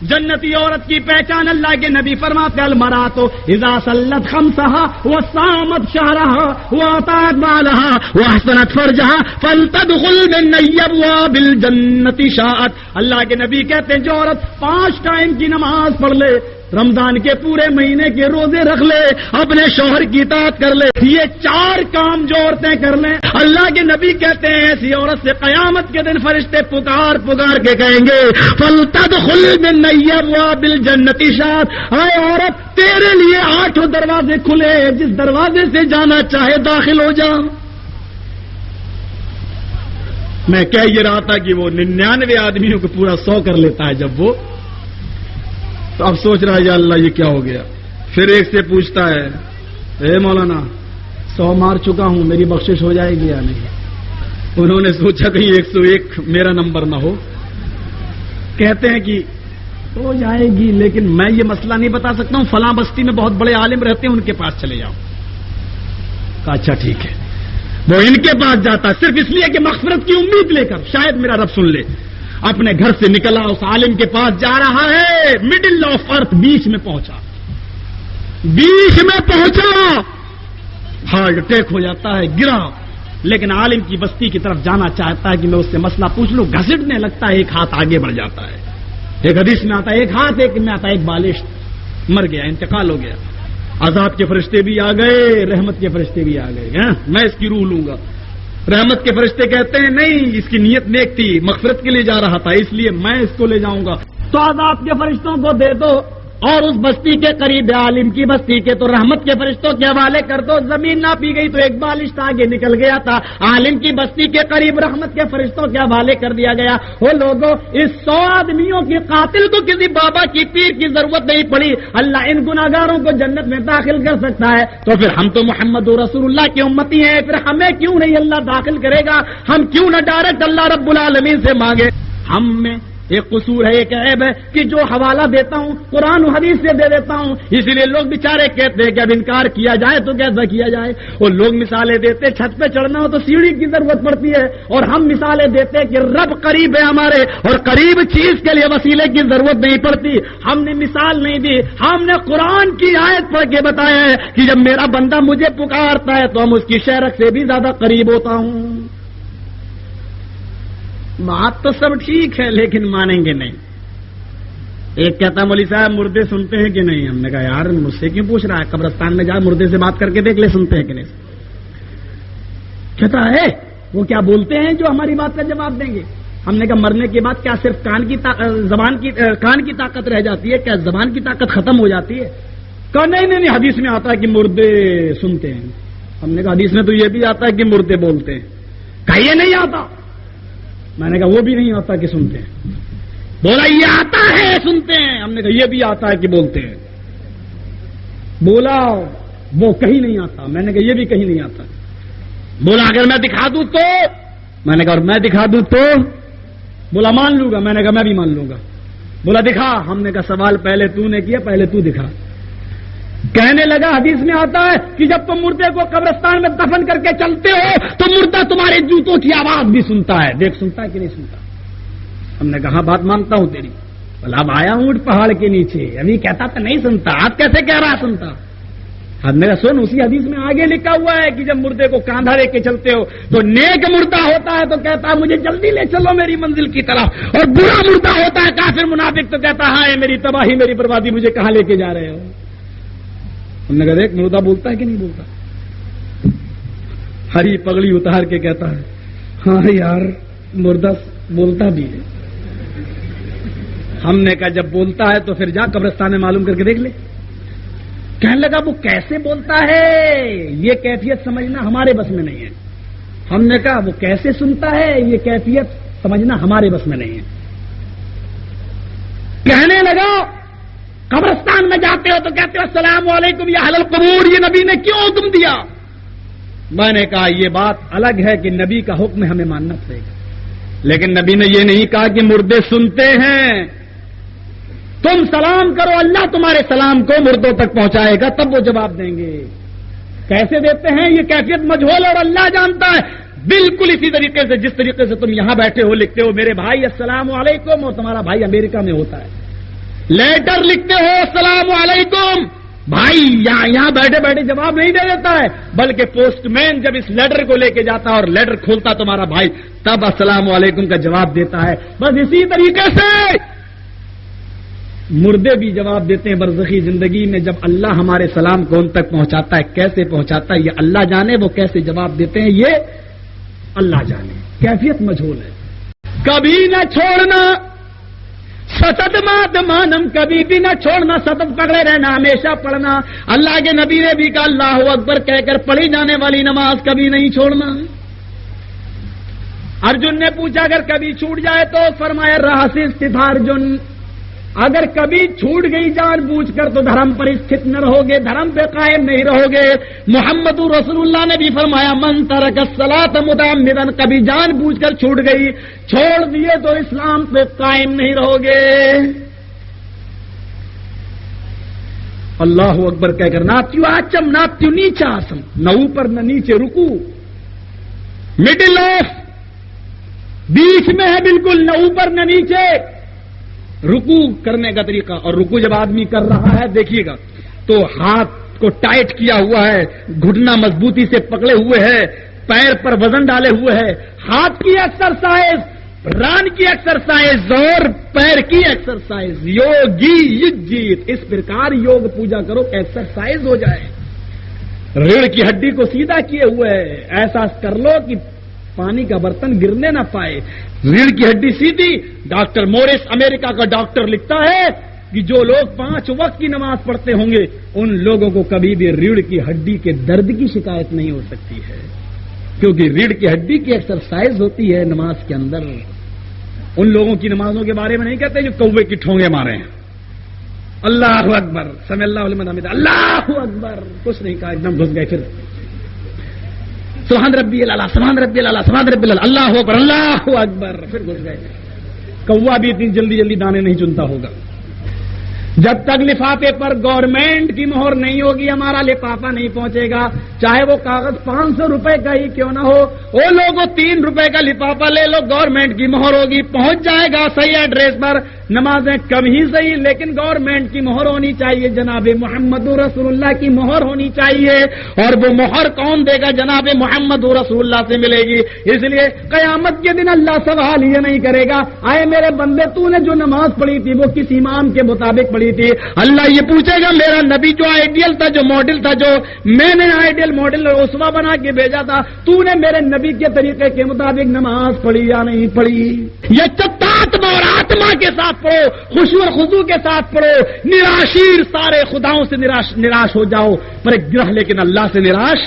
[SPEAKER 2] جنتی عورت کی پہچان اللہ کے نبی فرماتے المرأۃ اذا صلت خمسها وصامت شهرها واطاعت مالها واحسنت فرجها فلتدخل من ابواب الجنة شاءت۔ اللہ کے نبی کہتے ہیں جو عورت 5 ٹائم کی نماز پڑھ لے، رمضان کے پورے مہینے کے روزے رکھ لے، اپنے شوہر کی اطاعت کر لے، یہ 4 کام جو عورتیں کر لیں، اللہ کے نبی کہتے ہیں ایسی عورت سے قیامت کے دن فرشتے پکار پکار کے کہیں گے فلتدخل من ابواب الجنة شاءت۔ اے عورت، تیرے لیے 8 دروازے کھلے، جس دروازے سے جانا چاہے داخل ہو جا۔ میں کہہ یہ رہا تھا کہ وہ 99 آدمیوں کو پورا 100 کر لیتا ہے جب وہ، تو اب سوچ رہا ہے یا اللہ یہ کیا ہو گیا۔ پھر ایک سے پوچھتا ہے اے مولانا 100 مار چکا ہوں، میری بخشش ہو جائے گی یا نہیں؟ انہوں نے سوچا کہیں 101 میرا نمبر نہ ہو۔ کہتے ہیں کہ ہو جائے گی، لیکن میں یہ مسئلہ نہیں بتا سکتا ہوں، فلاں بستی میں بہت بڑے عالم رہتے ہیں، ان کے پاس چلے جاؤ۔ کہا اچھا ٹھیک ہے، وہ ان کے پاس جاتا صرف اس لیے کہ مغفرت کی امید لے کر، شاید میرا رب سن لے۔ اپنے گھر سے نکلا، اس عالم کے پاس جا رہا ہے، مڈل آف ارتھ، بیچ میں پہنچا، ہارٹ اٹیک ہو جاتا ہے، گرا۔ لیکن عالم کی بستی کی طرف جانا چاہتا ہے کہ میں اس سے مسئلہ پوچھ لوں، گھسٹنے لگتا ہے، ایک ہاتھ آگے بڑھ جاتا ہے۔ ایک حدیث میں آتا ہے ایک ہاتھ، ایک میں آتا ہے ایک بالش، مر گیا، انتقال ہو گیا۔ عذاب کے فرشتے بھی آ گئے، رحمت کے فرشتے بھی آ گئے، میں اس کی روح لوں گا۔ رحمت کے فرشتے کہتے ہیں نہیں، اس کی نیت نیک تھی، مغفرت کے لیے جا رہا تھا، اس لیے میں اس کو لے جاؤں گا۔ تو عذاب کے فرشتوں کو دے دو اور اس بستی کے قریب عالم کی بستی کے تو رحمت کے فرشتوں کے حوالے کر دو۔ زمین نہ پی گئی تو ایک بالشت آگے نکل گیا تھا، عالم کی بستی کے قریب رحمت کے فرشتوں کے حوالے کر دیا گیا۔ وہ لوگوں، اس 100 آدمیوں کے قاتل کو کسی بابا کی پیر کی ضرورت نہیں پڑی، اللہ ان گناہگاروں کو جنت میں داخل کر سکتا ہے۔ تو پھر ہم تو محمد رسول اللہ کی امتی ہیں، پھر ہمیں کیوں نہیں اللہ داخل کرے گا؟ ہم کیوں نہ ڈائریکٹ اللہ رب العالمین سے مانگے؟ ہم میں ایک قصور ہے، ایک عیب ہے کہ جو حوالہ دیتا ہوں قرآن و حدیث سے دے دیتا ہوں، اسی لیے لوگ بیچارے کہتے ہیں کہ اب انکار کیا جائے تو کیسا کیا جائے۔ اور لوگ مثالیں دیتے چھت پہ چڑھنا ہو تو سیڑھی کی ضرورت پڑتی ہے، اور ہم مثالیں دیتے ہیں کہ رب قریب ہے ہمارے، اور قریب چیز کے لیے وسیلے کی ضرورت نہیں پڑتی۔ ہم نے مثال نہیں دی، ہم نے قرآن کی آیت پڑھ کے بتایا ہے کہ جب میرا بندہ مجھے پکارتا ہے تو ہم اس کی شہرت سے بھی زیادہ قریب ہوتا ہوں۔ بات تو سب ٹھیک ہے لیکن مانیں گے نہیں۔ ایک کہتا مولوی صاحب مردے سنتے ہیں کہ نہیں؟ ہم نے کہا یار مجھ سے کیوں پوچھ رہا ہے، قبرستان میں جا مردے سے بات کر کے دیکھ لے سنتے ہیں کہ نہیں۔ کہتا ہے وہ کیا بولتے ہیں جو ہماری بات کا جواب دیں گے؟ ہم نے کہا مرنے کے بعد کیا صرف کان کی طاقت رہ جاتی ہے؟ کیا زبان کی طاقت ختم ہو جاتی ہے؟ کہا نہیں، حدیث میں آتا ہے کہ مردے سنتے ہیں۔ ہم نے کہا حدیث میں تو یہ بھی آتا ہے کہ مردے بولتے ہیں۔ کہا یہ نہیں آتا۔ میں نے کہا وہ بھی نہیں آتا کہ سنتے ہیں۔ بولا یہ آتا ہے سنتے ہیں۔ ہم نے کہا یہ بھی آتا ہے کہ بولتے ہیں۔ بولا وہ کہیں نہیں آتا۔ میں نے کہا یہ بھی کہیں نہیں آتا۔ بولا اگر میں دکھا دوں تو؟ میں نے کہا اور میں دکھا دوں تو؟ بولا مان لوں گا۔ میں نے کہا میں بھی مان لوں گا۔ بولا دکھا۔ ہم نے کہا سوال پہلے تو نے کیا، پہلے تو دکھا۔ کہنے لگا حدیث میں آتا ہے کہ جب تم مردے کو قبرستان میں دفن کر کے چلتے ہو تو مردہ تمہارے جوتوں کی آواز بھی سنتا ہے۔ دیکھ سنتا ہے کہ نہیں سنتا؟ ہم نے کہا بات مانتا ہوں تیری۔ اب آیا اونٹ پہاڑ کے نیچے، ابھی کہتا تو نہیں سنتا، آپ کیسے کہہ رہا سنتا؟ اب میرا سن، اسی حدیث میں آگے لکھا ہوا ہے کہ جب مردے کو کاندھا لے کے چلتے ہو تو نیک مردہ ہوتا ہے تو کہتا ہے مجھے جلدی لے چلو میری منزل کی طرف، اور برا مردہ ہوتا ہے کافر منافق تو کہتا ہے ہاں میری تباہی میری بربادی، مجھے کہاں لے کے جا رہے ہو؟ ہم نے کہا دیکھ مردہ بولتا ہے کہ نہیں بولتا؟ ہری پگڑی اتار کے کہتا ہے ہاں یار مردہ بولتا بھی ہے۔ ہم نے کہا جب بولتا ہے تو پھر جا قبرستان میں معلوم کر کے دیکھ لے۔ کہنے لگا وہ کیسے بولتا ہے، یہ کیفیت سمجھنا ہمارے بس میں نہیں ہے۔ ہم نے کہا وہ کیسے سنتا ہے، یہ کیفیت سمجھنا ہمارے بس میں نہیں ہے۔ کہنے لگا قبرستان میں جاتے ہو تو کہتے ہو السلام علیکم یا اہل القبور، یہ نبی نے کیوں حکم دیا؟ میں نے کہا یہ بات الگ ہے کہ نبی کا حکم ہمیں ماننا پڑے گا، لیکن نبی نے یہ نہیں کہا کہ مردے سنتے ہیں، تم سلام کرو اللہ تمہارے سلام کو مردوں تک پہنچائے گا تب وہ جواب دیں گے۔ کیسے دیتے ہیں یہ کیفیت مجہول اور اللہ جانتا ہے۔ بالکل اسی طریقے سے جس طریقے سے تم یہاں بیٹھے ہو لکھتے ہو میرے بھائی السلام علیکم، اور تمہارا بھائی امریکہ میں ہوتا ہے لیٹر لکھتے ہو السلام علیکم، بھائی یہاں بیٹھے بیٹھے جواب نہیں دے دیتا ہے، بلکہ پوسٹ مین جب اس لیٹر کو لے کے جاتا ہے اور لیٹر کھولتا تمہارا بھائی تب السلام علیکم کا جواب دیتا ہے۔ بس اسی طریقے سے مردے بھی جواب دیتے ہیں برزخی زندگی میں، جب اللہ ہمارے سلام کو ان تک پہنچاتا ہے۔ کیسے پہنچاتا ہے یہ اللہ جانے، وہ کیسے جواب دیتے ہیں یہ اللہ جانے، کیفیت مجہول ہے۔ کبھی نہ چھوڑنا ستت مات مانم، کبھی بھی نہ چھوڑنا، ستت پکڑے رہنا، ہمیشہ پڑھنا۔ اللہ کے نبی نے بھی کہا اللہ اکبر کہہ کر پڑھی جانے والی نماز کبھی نہیں چھوڑنا۔ ارجن نے پوچھا اگر کبھی چھوٹ جائے تو فرمایا راسی ارجن، اگر کبھی چھوٹ گئی جان بوجھ کر تو دھرم پر استھت نہ رہو گے، دھرم پہ قائم نہیں رہو گے۔ محمد رسول اللہ نے بھی فرمایا من ترک الصلاۃ متعمدا، کبھی جان بوجھ کر چھوٹ گئی چھوڑ دیے تو اسلام پہ قائم نہیں رہو گے۔ اللہ اکبر کہہ کر ناتیو آچم ناتیو نیچا آسم، نہ اوپر نہ نیچے، رکو مڈل آف، بیچ میں ہے بالکل، نہ اوپر نہ نیچے۔ رکوع کرنے کا طریقہ، اور رکوع جب آدمی کر رہا ہے دیکھیے گا تو ہاتھ کو ٹائٹ کیا ہوا ہے، گھٹنا مضبوطی سے پکڑے ہوئے ہے، پیر پر وزن ڈالے ہوئے ہے، ہاتھ کی ایکسرسائز، ران کی ایکسرسائز اور پیر کی ایکسرسائز، یوگی یجیت، اس پرکار یوگ پوجا کرو کہ ایکسرسائز ہو جائے۔ ریڑھ کی ہڈی کو سیدھا کیے ہوئے ہے، ایسا کر لو کہ پانی کا برتن گرنے نہ پائے، ریڑھ کی ہڈی سیدھی۔ ڈاکٹر مورس امریکہ کا ڈاکٹر لکھتا ہے کہ جو لوگ 5 وقت کی نماز پڑھتے ہوں گے ان لوگوں کو کبھی بھی ریڑھ کی ہڈی کے درد کی شکایت نہیں ہو سکتی ہے، کیونکہ ریڑھ کی ہڈی کی ایکسرسائز ہوتی ہے نماز کے اندر۔ ان لوگوں کی نمازوں کے بارے میں نہیں کہتے جو کوے کی ٹھونگے مارے ہیں۔ اللہ اکبر، سمع اللہ لمن حمدہ، اللہ اکبر، کچھ نہیں کہا، ایک دم گھس گئے، پھر سبحان ربی اللہ، سبحان ربی اللہ، سبحان ربی اللہ، اللہ اکبر، اللہ اکبر، پھر گھس گئے۔ کوا بھی اتنی جلدی جلدی دانے نہیں چنتا ہوگا۔ جب تک لفافے پر گورنمنٹ کی مہر نہیں ہوگی ہمارا لفافہ نہیں پہنچے گا، چاہے وہ کاغذ 500 روپے کا ہی کیوں نہ ہو۔ وہ لوگوں 3 روپے کا لفافہ لے لو، گورنمنٹ کی مہر ہوگی، پہنچ جائے گا صحیح ایڈریس پر، نمازیں کم ہی صحیح لیکن گورنمنٹ کی مہر ہونی چاہیے، جناب محمد رسول اللہ کی مہر ہونی چاہیے، اور وہ مہر کون دے گا؟ جناب محمد رسول اللہ سے ملے گی۔ اس لیے قیامت کے دن اللہ سوال یہ نہیں کرے گا آئے میرے بندے تو نے جو نماز پڑھی تھی وہ کس امام کے مطابق پڑھی تھی، اللہ یہ پوچھے گا میرا نبی جو آئیڈیل تھا، جو ماڈل تھا، جو میں نے آئیڈیل ماڈل اور اسوا بنا کے بھیجا تھا، تو نے میرے نبی کے طریقے کے مطابق نماز پڑھی یا نہیں پڑھی؟ یہ چتاتما اور آتما کے ساتھ پڑھو، خشوع اور خضوع کے ساتھ پڑھو، نراشیر سارے خداؤں سے نراش ہو جاؤ، پر ایک گرہ لیکن اللہ سے نراش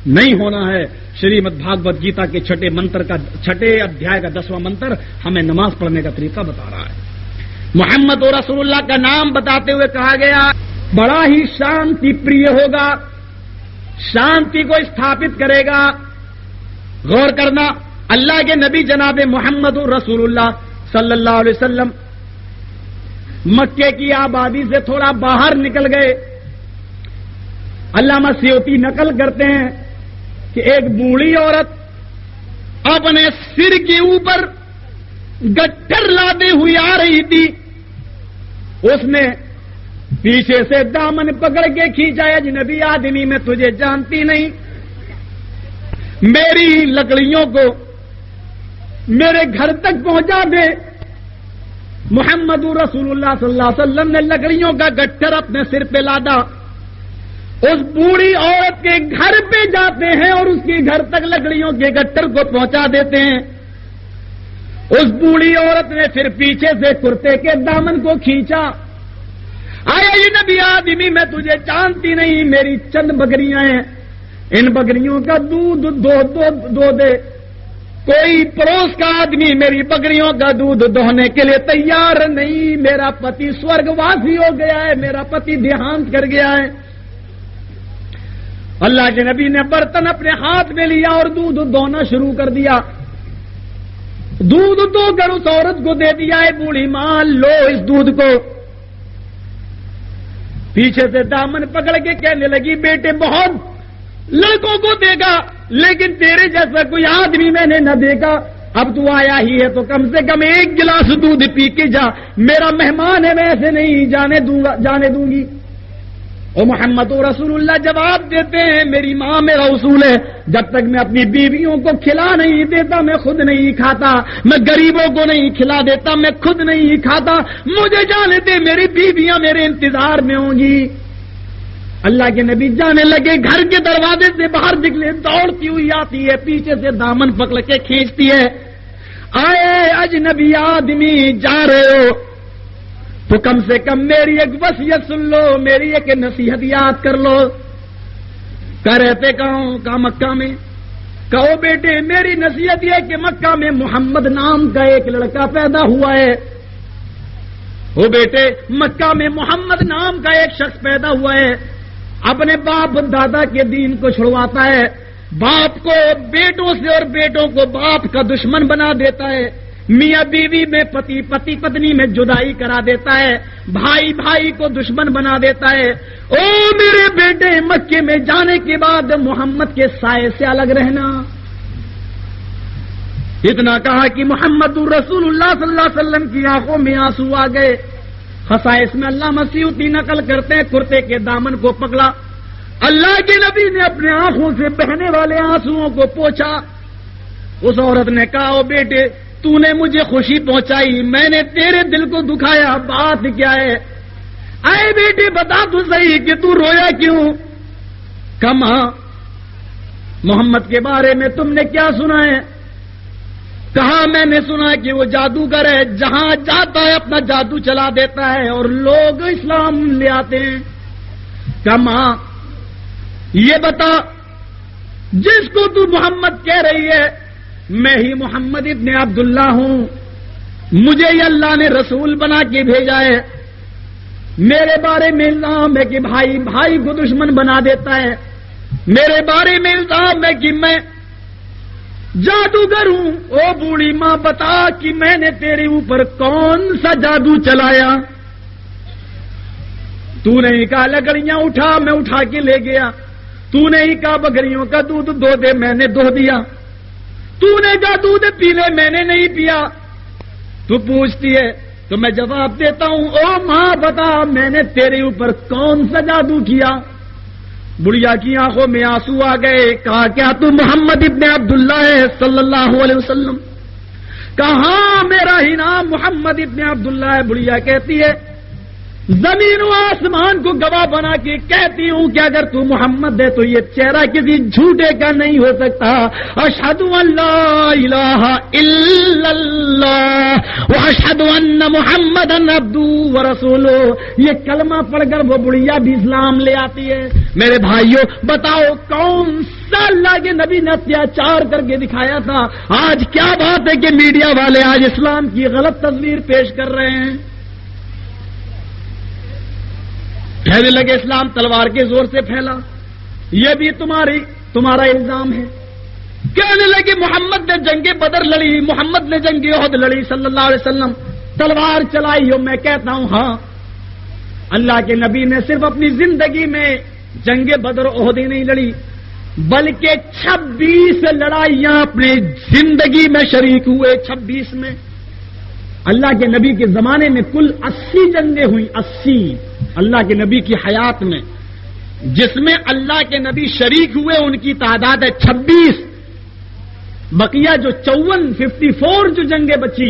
[SPEAKER 2] نہیں ہونا ہے۔ شریمد بھاگوت گیتا کے 6 ادھیائے کا 10واں منتر ہمیں نماز پڑھنے کا طریقہ بتا رہا ہے۔ محمد و رسول اللہ کا نام بتاتے ہوئے کہا گیا بڑا ہی شانتی پریہ ہوگا، شانتی کو استھاپت کرے گا۔ غور کرنا، اللہ کے نبی جناب محمد رسول اللہ صلی اللہ علیہ وسلم مکے کی آبادی سے تھوڑا باہر نکل گئے۔ علامہ سیوطی نقل کرتے ہیں کہ ایک بوڑھی عورت اپنے سر کے اوپر گٹر لادے ہوئی آ رہی تھی، اس نے پیچھے سے دامن پکڑ کے کھینچا، اجنبی آدمی میں تجھے جانتی نہیں، میری لکڑیوں کو میرے گھر تک پہنچا دے۔ محمد رسول اللہ صلی اللہ علیہ وسلم نے لکڑیوں کا گٹھر اپنے سر پہ لادا، اس بوڑھی عورت کے گھر پہ جاتے ہیں اور اس کے گھر تک لکڑیوں کے گٹھر کو پہنچا دیتے ہیں۔ اس بوڑھی عورت نے پھر پیچھے سے کرتے کے دامن کو کھینچا، آیا یہ نبی آدمی میں تجھے جانتی نہیں، میری چند بکریاں ہیں، ان بکریوں کا دودھ دو دے۔ کوئی پڑوس کا آدمی میری بکریوں کا دودھ دوہنے کے لیے تیار نہیں، میرا پتی سورگ واسی ہو گیا ہے، میرا پتی دیہانت کر گیا ہے۔ اللہ کے نبی نے برتن اپنے ہاتھ میں لیا اور دودھ دوہنا شروع کر دیا، دودھ دو کر اس عورت کو دے دیا ہے، بوڑھی ماں لو اس دودھ کو۔ پیچھے سے دامن پکڑ کے کہنے لگی، بیٹے بہت لڑکوں کو دیکھا لیکن تیرے جیسا کوئی آدمی میں نے نہ دیکھا، اب تو آیا ہی ہے تو کم سے کم ایک گلاس دودھ پی کے جا، میرا مہمان ہے میں ایسے نہیں جانے دوں گی۔ اور محمد رسول اللہ جواب دیتے ہیں، میری ماں میرا اصول ہے، جب تک میں اپنی بیویوں کو کھلا نہیں دیتا میں خود نہیں کھاتا، میں غریبوں کو نہیں کھلا دیتا میں خود نہیں کھاتا، مجھے جانے دے، میری بیویاں میرے انتظار میں ہوں گی۔ اللہ کے نبی جانے لگے، گھر کے دروازے سے باہر نکلے، دوڑتی ہوئی آتی ہے، پیچھے سے دامن پکڑ کے کھینچتی ہے، آئے اجنبی آدمی جا رہے ہو تو کم سے کم میری ایک وصیت سن لو، میری ایک نصیحت یاد کر لو۔ کہہ رہتے کہاں مکہ میں؟ کہو بیٹے میری نصیحت یہ کہ مکہ میں محمد نام کا ایک لڑکا پیدا ہوا ہے۔ وہ بیٹے مکہ میں محمد نام کا ایک شخص پیدا ہوا ہے، اپنے باپ دادا کے دین کو چھڑواتا ہے، باپ کو بیٹوں سے اور بیٹوں کو باپ کا دشمن بنا دیتا ہے، میاں بیوی میں پتی پتنی میں جدائی کرا دیتا ہے، بھائی بھائی کو دشمن بنا دیتا ہے۔ او میرے بیٹے مکے میں جانے کے بعد محمد کے سائے سے الگ رہنا۔ اتنا کہا کہ محمد رسول اللہ صلی اللہ علیہ وسلم کی آنکھوں میں آنسو آ گئے۔ خصائص میں اللہ مسیحی نقل کرتے ہیں، کرتے کے دامن کو پکڑا، اللہ کے نبی نے اپنے آنکھوں سے بہنے والے آنسوؤں کو پوچھا۔ اس عورت نے کہا، او بیٹے تو نے مجھے خوشی پہنچائی، میں نے تیرے دل کو دکھایا، بات کیا ہے؟ اے بیٹے بتا تو صحیح کہ تو رویا کیوں؟ کما محمد کے بارے میں تم نے کیا سنا ہے؟ کہا میں نے سنا کہ وہ جادوگر ہے، جہاں جاتا ہے اپنا جادو چلا دیتا ہے اور لوگ اسلام لے آتے ہیں۔ کما یہ بتا جس کو تو محمد کہہ رہی ہے میں ہی محمد ابن عبداللہ ہوں، مجھے یہ اللہ نے رسول بنا کے بھیجا ہے، میرے بارے میں الزام ہے کہ بھائی بھائی کو دشمن بنا دیتا ہے، میرے بارے میں الزام ہے کہ میں جادوگر ہوں۔ او بوڑھی ماں بتا کہ میں نے تیرے اوپر کون سا جادو چلایا؟ تو نے ہی کہا لکڑیاں اٹھا، میں اٹھا کے لے گیا، تو نے ہی کہا بکریوں کا دودھ دو دے، میں نے دو دیا، تو نے کہا دودھ پی لے، میں نے نہیں پیا۔ تو پوچھتی ہے تو میں جواب دیتا ہوں، او ماں بتا میں نے تیرے اوپر کون سا جادو کیا؟ بڑھیا کی آنکھوں میں آنسو آ گئے، کہا کیا تو محمد ابن عبداللہ ہے صلی اللہ علیہ وسلم؟ کہاں میرا ہی نام محمد ابن عبداللہ ہے۔ بڑھیا کہتی ہے زمین و آسمان کو گواہ بنا کے کہتی ہوں کہ اگر تو محمد ہے تو یہ چہرہ کسی جھوٹے کا نہیں ہو سکتا۔ اشہد ان لا الہ الا اللہ واشہد ان محمدا عبدہ ورسولہ، یہ کلمہ پڑھ کر وہ بڑھیا بھی اسلام لے آتی ہے۔ میرے بھائیوں بتاؤ کون سا اللہ کے نبی نے اتیاچار کر کے دکھایا تھا؟ آج کیا بات ہے کہ میڈیا والے آج اسلام کی غلط تصویر پیش کر رہے ہیں۔ کہنے لگے اسلام تلوار کے زور سے پھیلا، یہ بھی تمہارا الزام ہے۔ کہنے لگے محمد نے جنگ بدر لڑی، محمد نے جنگ احد لڑی صلی اللہ علیہ وسلم، تلوار چلائی ہو؟ میں کہتا ہوں ہاں، اللہ کے نبی نے صرف اپنی زندگی میں جنگ بدر احد ہی نہیں لڑی بلکہ 26 لڑائیاں اپنی زندگی میں شریک ہوئے۔ 26 میں اللہ کے نبی کے زمانے میں کل 80 جنگیں ہوئی، 80 اللہ کے نبی کی حیات میں، جس میں اللہ کے نبی شریک ہوئے ان کی تعداد ہے 26. بقیہ جو 54 جو جنگیں بچی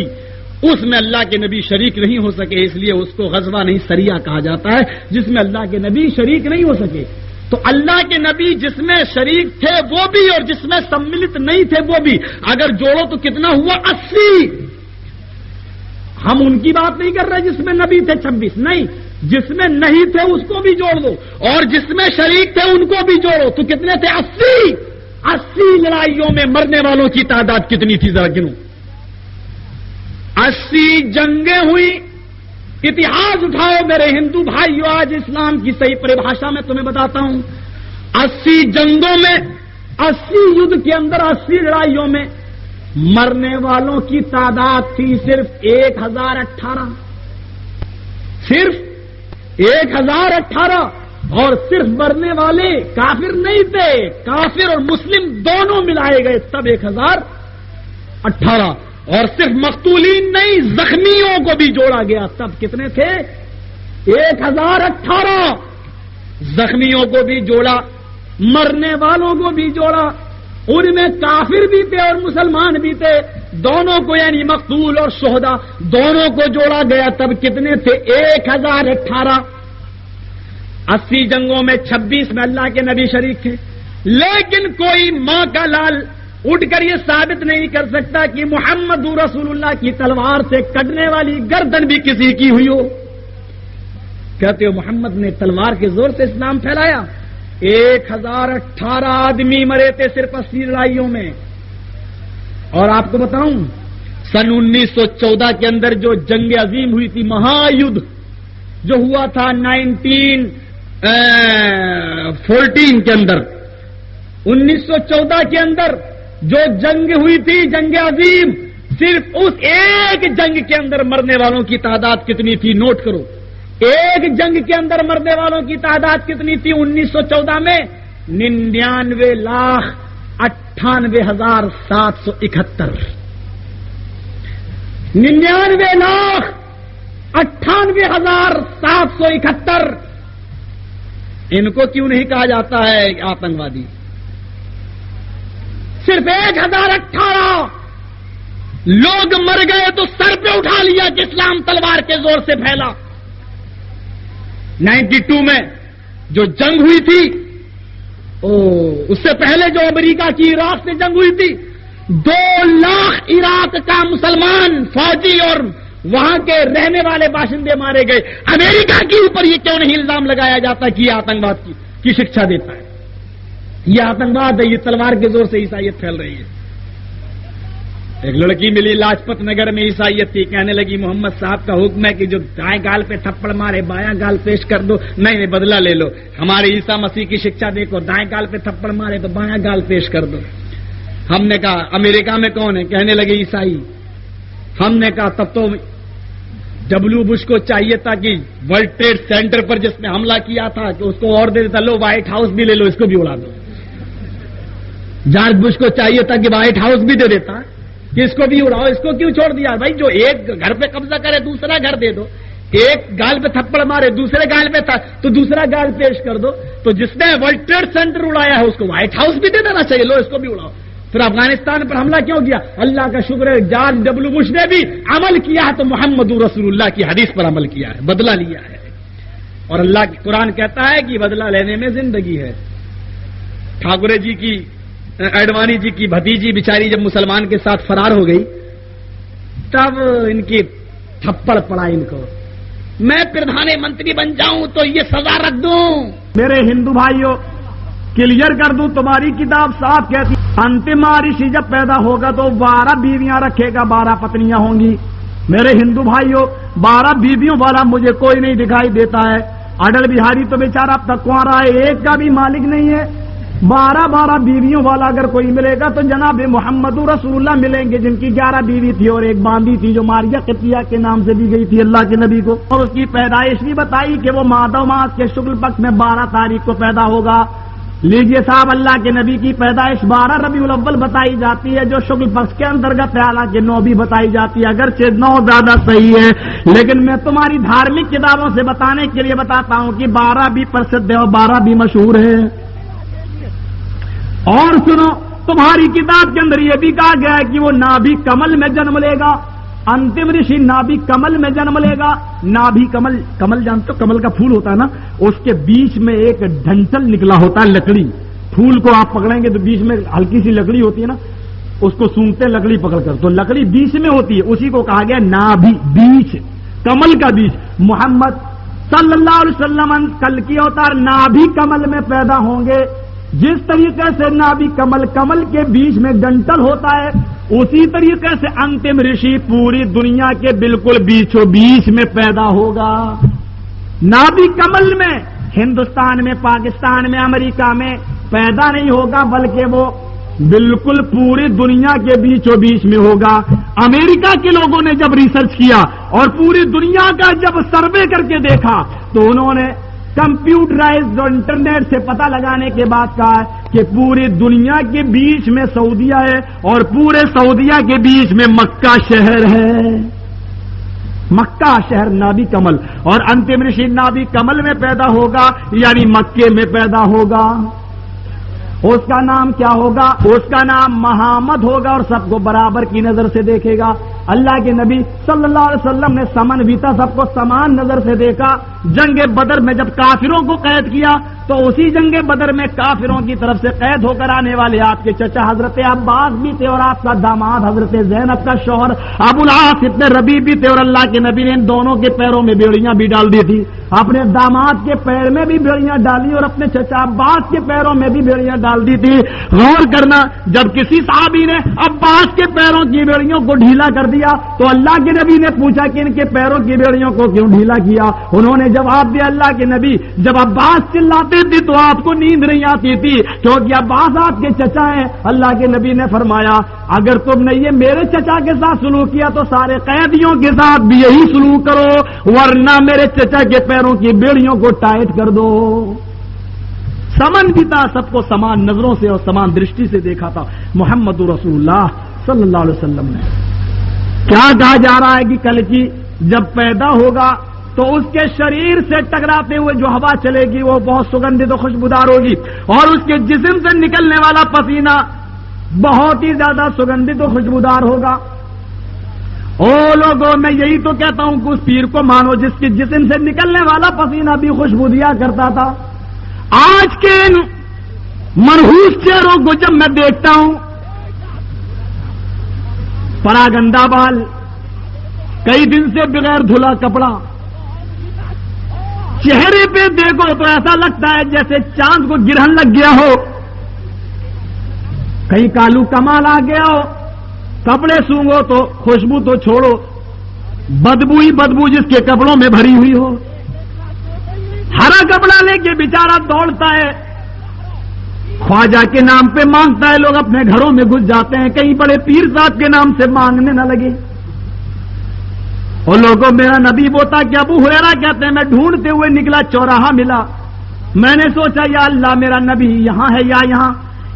[SPEAKER 2] اس میں اللہ کے نبی شریک نہیں ہو سکے، اس لیے اس کو غزوہ نہیں سریہ کہا جاتا ہے، جس میں اللہ کے نبی شریک نہیں ہو سکے. تو اللہ کے نبی جس میں شریک تھے وہ بھی اور جس میں سملت نہیں تھے وہ بھی، اگر جوڑو تو کتنا ہوا؟ 80. ہم ان کی بات نہیں کر رہے جس میں نبی تھے 26، نہیں، جس میں نہیں تھے اس کو بھی جوڑ دو اور جس میں شریک تھے ان کو بھی جوڑو تو کتنے تھے؟ 80. 80 لڑائیوں میں مرنے والوں کی تعداد کتنی تھی ذرا گنو. 80 جنگیں ہوئی. اتہاس اٹھاؤ میرے ہندو بھائیو، آج اسلام کی صحیح پریبھاشا میں تمہیں بتاتا ہوں. 80 جنگوں میں، 80 یدھ کے اندر، 80 لڑائیوں میں مرنے والوں کی تعداد تھی صرف 1018. صرف 1018. اور صرف مرنے والے کافر نہیں تھے، کافر اور مسلم دونوں ملائے گئے تب 1018. اور صرف مقتولین نہیں، زخمیوں کو بھی جوڑا گیا تب کتنے تھے؟ 1018. زخمیوں کو بھی جوڑا، مرنے والوں کو بھی جوڑا، ان میں کافر بھی تھے اور مسلمان بھی تھے، دونوں کو یعنی مقتول اور شہدا دونوں کو جوڑا گیا تب کتنے تھے؟ 1018. 80 جنگوں میں 26 میں اللہ کے نبی شریک تھے. لیکن کوئی ماں کا لال اٹھ کر یہ ثابت نہیں کر سکتا کہ محمد رسول اللہ کی تلوار سے کٹنے والی گردن بھی کسی کی ہوئی ہو. کہتے ہو محمد نے تلوار کے زور سے اسلام پھیلایا. 1018 آدمی مرے تھے صرف 80 لڑائیوں میں. اور آپ کو بتاؤں سن 1914 کے اندر جو جنگ عظیم ہوئی تھی، مہایدھ جو ہوا تھا 1914 کے اندر، 1914 کے اندر جو جنگ ہوئی تھی، جنگ عظیم، صرف اس ایک جنگ کے اندر مرنے والوں کی تعداد کتنی تھی؟ نوٹ کرو. ایک جنگ کے اندر مرنے والوں کی تعداد کتنی تھی 1914 میں؟ 99,98,771. 99,98,771. ان کو کیوں نہیں کہا جاتا ہے آتنکوادی؟ صرف 1018 لوگ مر گئے تو سر پہ اٹھا لیا کہ اسلام تلوار کے زور سے پھیلا. 92 میں جو جنگ ہوئی تھی، اس سے پہلے جو امریکہ کی عراق سے جنگ ہوئی تھی، 2 لاکھ عراق کا مسلمان فوجی اور وہاں کے رہنے والے باشندے مارے گئے. امریکہ کے اوپر یہ کیوں نہیں الزام لگایا جاتا کہ یہ آتنکواد کی شکشا دیتا ہے؟ یہ آتنکواد ہے، یہ تلوار کے زور سے عیسائیت پھیل رہی ہے. ایک لڑکی ملی لاجپت نگر میں، عیسائیت تھی، کہنے لگی محمد صاحب کا حکم ہے کہ جو دائیں گال پہ تھپڑ مارے بایاں گال پیش کر دو. نہیں، بدلہ لے لو، ہمارے عیسیٰ مسیح کی شکشا دیکھو، دائیں گال پہ تھپڑ مارے تو بایاں گال پیش کر دو. ہم نے کہا امریکہ میں کون ہے؟ کہنے لگے عیسائی. ہم نے کہا تب تو ڈبلو بش کو چاہیے تھا کہ ورلڈ ٹریڈ سینٹر پر جس نے حملہ کیا تھا کہ اس کو اور دے دیتا، لو وائٹ ہاؤس بھی لے لو، اس کو بھی اڑا دو. جارج بش کو چاہیے تھا کہ وائٹ ہاؤس بھی دے دیتا کہ اس کو بھی اڑاؤ. اس کو کیوں چھوڑ دیا؟ بھائی جو ایک گھر پہ قبضہ کرے دوسرا گھر دے دو، ایک گال پہ تھپڑ مارے دوسرے گال پہ تھا تو دوسرا گال پیش کر دو. تو جس نے ورلڈ ٹریڈ سینٹر اڑایا ہے اس کو وائٹ ہاؤس بھی دے دینا چاہیے، لو اس کو بھی اڑاؤ. پھر افغانستان پر حملہ کیوں کیا؟ اللہ کا شکر ہے جارج ڈبلو بش نے بھی عمل کیا ہے تو محمد رسول اللہ کی حدیث پر عمل کیا ہے، بدلہ لیا ہے. اور اللہ کی قرآن کہتا ہے کہ بدلہ لینے میں زندگی ہے. ٹھاکرے جی کی، اڈوانی جی کی بھتیجی بیچاری جب مسلمان کے ساتھ فرار ہو گئی تب ان کی تھپڑ پڑا ان کو، میں پردھان منتری بن جاؤں تو یہ سزا رکھ دوں.
[SPEAKER 1] میرے ہندو بھائیوں کلیئر کر دوں، تمہاری کتاب صاف کہتی انتم رشی جب پیدا ہوگا تو 12 بیویاں رکھے گا، 12 پتنیاں ہوں گی. میرے ہندو بھائیوں 12 بیویوں والا مجھے کوئی نہیں دکھائی دیتا ہے. اٹل بہاری تو بیچارہ اب تک کنوارا ہے، ایک کا بھی مالک نہیں ہے. 12 بیویوں والا اگر کوئی ملے گا تو جناب محمد رسول اللہ ملیں گے، جن کی 11 بیوی تھی اور ایک باندھی تھی جو ماریہ قبطیہ کے نام سے دی گئی تھی اللہ کے نبی کو. اور اس کی پیدائش بھی بتائی کہ وہ مادہ ماس کے شکل پکش میں 12 تاریخ کو پیدا ہوگا.
[SPEAKER 2] لیجئے صاحب، اللہ کے نبی کی پیدائش 12 ربیع الاول بتائی جاتی ہے جو شغل پکش کے انترگت ہے، حالانکہ 9 بھی بتائی جاتی ہے، اگرچہ 9 زیادہ صحیح ہے، لیکن میں تمہاری دھارمک کتابوں سے بتانے کے لیے بتاتا ہوں کہ 12 بھی پرسدھ ہے اور 12 بھی مشہور ہے۔ اور سنو، تمہاری کتاب کے اندر یہ بھی کہا گیا ہے کہ وہ نابی کمل میں جنم لے گا، انتم رشی نابی کمل میں جنم لے گا۔ نابی کمل، کمل جانتے ہو کمل کا پھول ہوتا ہے نا، اس کے بیچ میں ایک ڈنٹل نکلا ہوتا ہے، لکڑی، پھول کو آپ پکڑیں گے تو بیچ میں ہلکی سی لکڑی ہوتی ہے نا، اس کو سونگتے ہیں لکڑی پکڑ کر، تو لکڑی بیچ میں ہوتی ہے، اسی کو کہا گیا نابی، بیچ، کمل کا بیچ۔ محمد صلی اللہ علیہ وسلم کل کی اوتار نابی کمل میں پیدا ہوں گے، جس طریقے سے نابی کمل کے بیچ میں ڈنٹل ہوتا ہے، اسی طریقے سے انتم رشی پوری دنیا کے بالکل بیچوں بیچ میں پیدا ہوگا۔ نابی کمل میں ہندوستان میں، پاکستان میں، امریکہ میں پیدا نہیں ہوگا، بلکہ وہ بالکل پوری دنیا کے بیچوں بیچ میں ہوگا۔ امریکہ کے لوگوں نے جب ریسرچ کیا اور پوری دنیا کا جب سروے کر کے دیکھا تو انہوں نے کمپیوٹرائزڈ اور انٹرنیٹ سے پتہ لگانے کے بعد کہا کہ پوری دنیا کے بیچ میں سعودیہ ہے اور پورے سعودیہ کے بیچ میں مکہ شہر ہے۔ مکہ شہر نابی کمل، اور انتم رشی نابی کمل میں پیدا ہوگا، یعنی مکے میں پیدا ہوگا۔ اس کا نام کیا ہوگا؟ اس کا نام محمد ہوگا، اور سب کو برابر کی نظر سے دیکھے گا۔ اللہ کے نبی صلی اللہ علیہ وسلم نے سمن بھی تھا، سب کو سمان نظر سے دیکھا۔ جنگ بدر میں جب کافروں کو قید کیا تو اسی جنگ بدر میں کافروں کی طرف سے قید ہو کر آنے والے آپ کے چچا حضرت عباس بھی تھے، اور آپ کا داماد حضرت زینب کا شوہر ابو العاص ابن ربیع بھی تھے، اور اللہ کے نبی نے ان دونوں کے پیروں میں بیڑیاں بھی ڈال دی تھی۔ اپنے داماد کے پیر میں بھی بیڑیاں ڈالی اور اپنے چچا عباس کے پیروں میں بھی بیڑیاں ڈال دی تھی۔ غور کرنا، جب کسی صحابی نے عباس کے پیروں کی بیڑیوں کو ڈھیلا کر دیا تو اللہ کے نبی نے پوچھا کہ ان کے پیروں کی بیڑیوں کو کیوں ڈھیلا کیا؟ انہوں نے جواب دیا، اللہ کے نبی جب عباس چلاتے تھے تو آپ کو نیند نہیں آتی تھی کیونکہ عباس آپ کے چچا ہیں۔ اللہ کے نبی نے فرمایا اگر تم نے یہ میرے چچا کے ساتھ سلوک کیا تو سارے قیدیوں کے ساتھ بھی یہی سلوک کرو، ورنہ میرے چچا کے پیروں کی بیڑیوں کو ٹائٹ کر دو۔ سمن بھی تھا، سب کو سمان نظروں سے اور سمان درشٹی سے دیکھا تھا محمد رسول اللہ صلی اللہ علیہ وسلم نے۔ کیا کہا جا رہا ہے کہ کل کی جب پیدا ہوگا تو اس کے شریر سے ٹکراتے ہوئے جو ہوا چلے گی وہ بہت سگندھت و خوشبودار ہوگی، اور اس کے جسم سے نکلنے والا پسینہ بہت ہی زیادہ سگندھت و خوشبودار ہوگا۔ او لوگوں، میں یہی تو کہتا ہوں کہ اس پیر کو مانو جس کے جسم سے نکلنے والا پسینہ بھی خوشبو دیا کرتا تھا۔ آج کے ان منحوس چہروں کو جب میں دیکھتا ہوں، پراگندہ بال، کئی دن سے بغیر دھلا کپڑا، چہرے پہ دیکھو تو ایسا لگتا ہے جیسے چاند کو گرہن لگ گیا ہو، کہیں کالو کمال آ گیا ہو، کپڑے سونگو تو خوشبو تو چھوڑو، بدبو ہی بدبو جس کے کپڑوں میں بھری ہوئی ہو۔ ہرا کپڑا لے کے بیچارہ دوڑتا ہے، خواجہ کے نام پہ مانگتا ہے، لوگ اپنے گھروں میں گھس جاتے ہیں، کہیں بڑے پیر صاحب کے نام سے مانگنے نہ لگے۔ اور لوگوں میرا نبی بوتا کہ ابو ہریرہ کہتے ہیں میں ڈھونڈتے ہوئے نکلا، چوراہا ملا، میں نے سوچا یا اللہ میرا نبی یہاں ہے یا یہاں،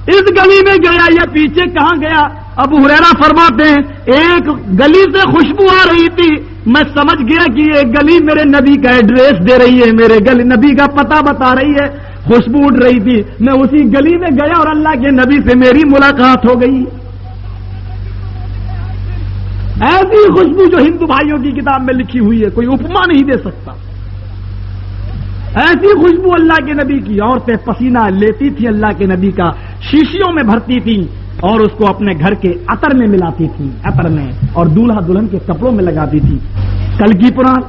[SPEAKER 2] اس گلی میں گیا یا پیچھے کہاں گیا؟ ابو ہریرہ فرماتے ہیں ایک گلی سے خوشبو آ رہی تھی، میں سمجھ گیا کہ یہ گلی میرے نبی کا ایڈریس دے رہی ہے، میرے گلی نبی کا پتہ بتا رہی ہے، خوشبو اٹھ رہی تھی، میں اسی گلی میں گیا اور اللہ کے نبی سے میری ملاقات ہو گئی۔ ایسی خوشبو جو ہندو بھائیوں کی کتاب میں لکھی ہوئی ہے، کوئی اپما نہیں دے سکتا۔ ایسی خوشبو اللہ کے نبی کی، عورتیں پسینہ لیتی تھی اللہ کے نبی کا، شیشیوں میں بھرتی تھی اور اس کو اپنے گھر کے عطر میں ملاتی تھی، عطر میں، اور دولہا دلہن کے کپڑوں میں لگاتی تھی۔ کل کی پران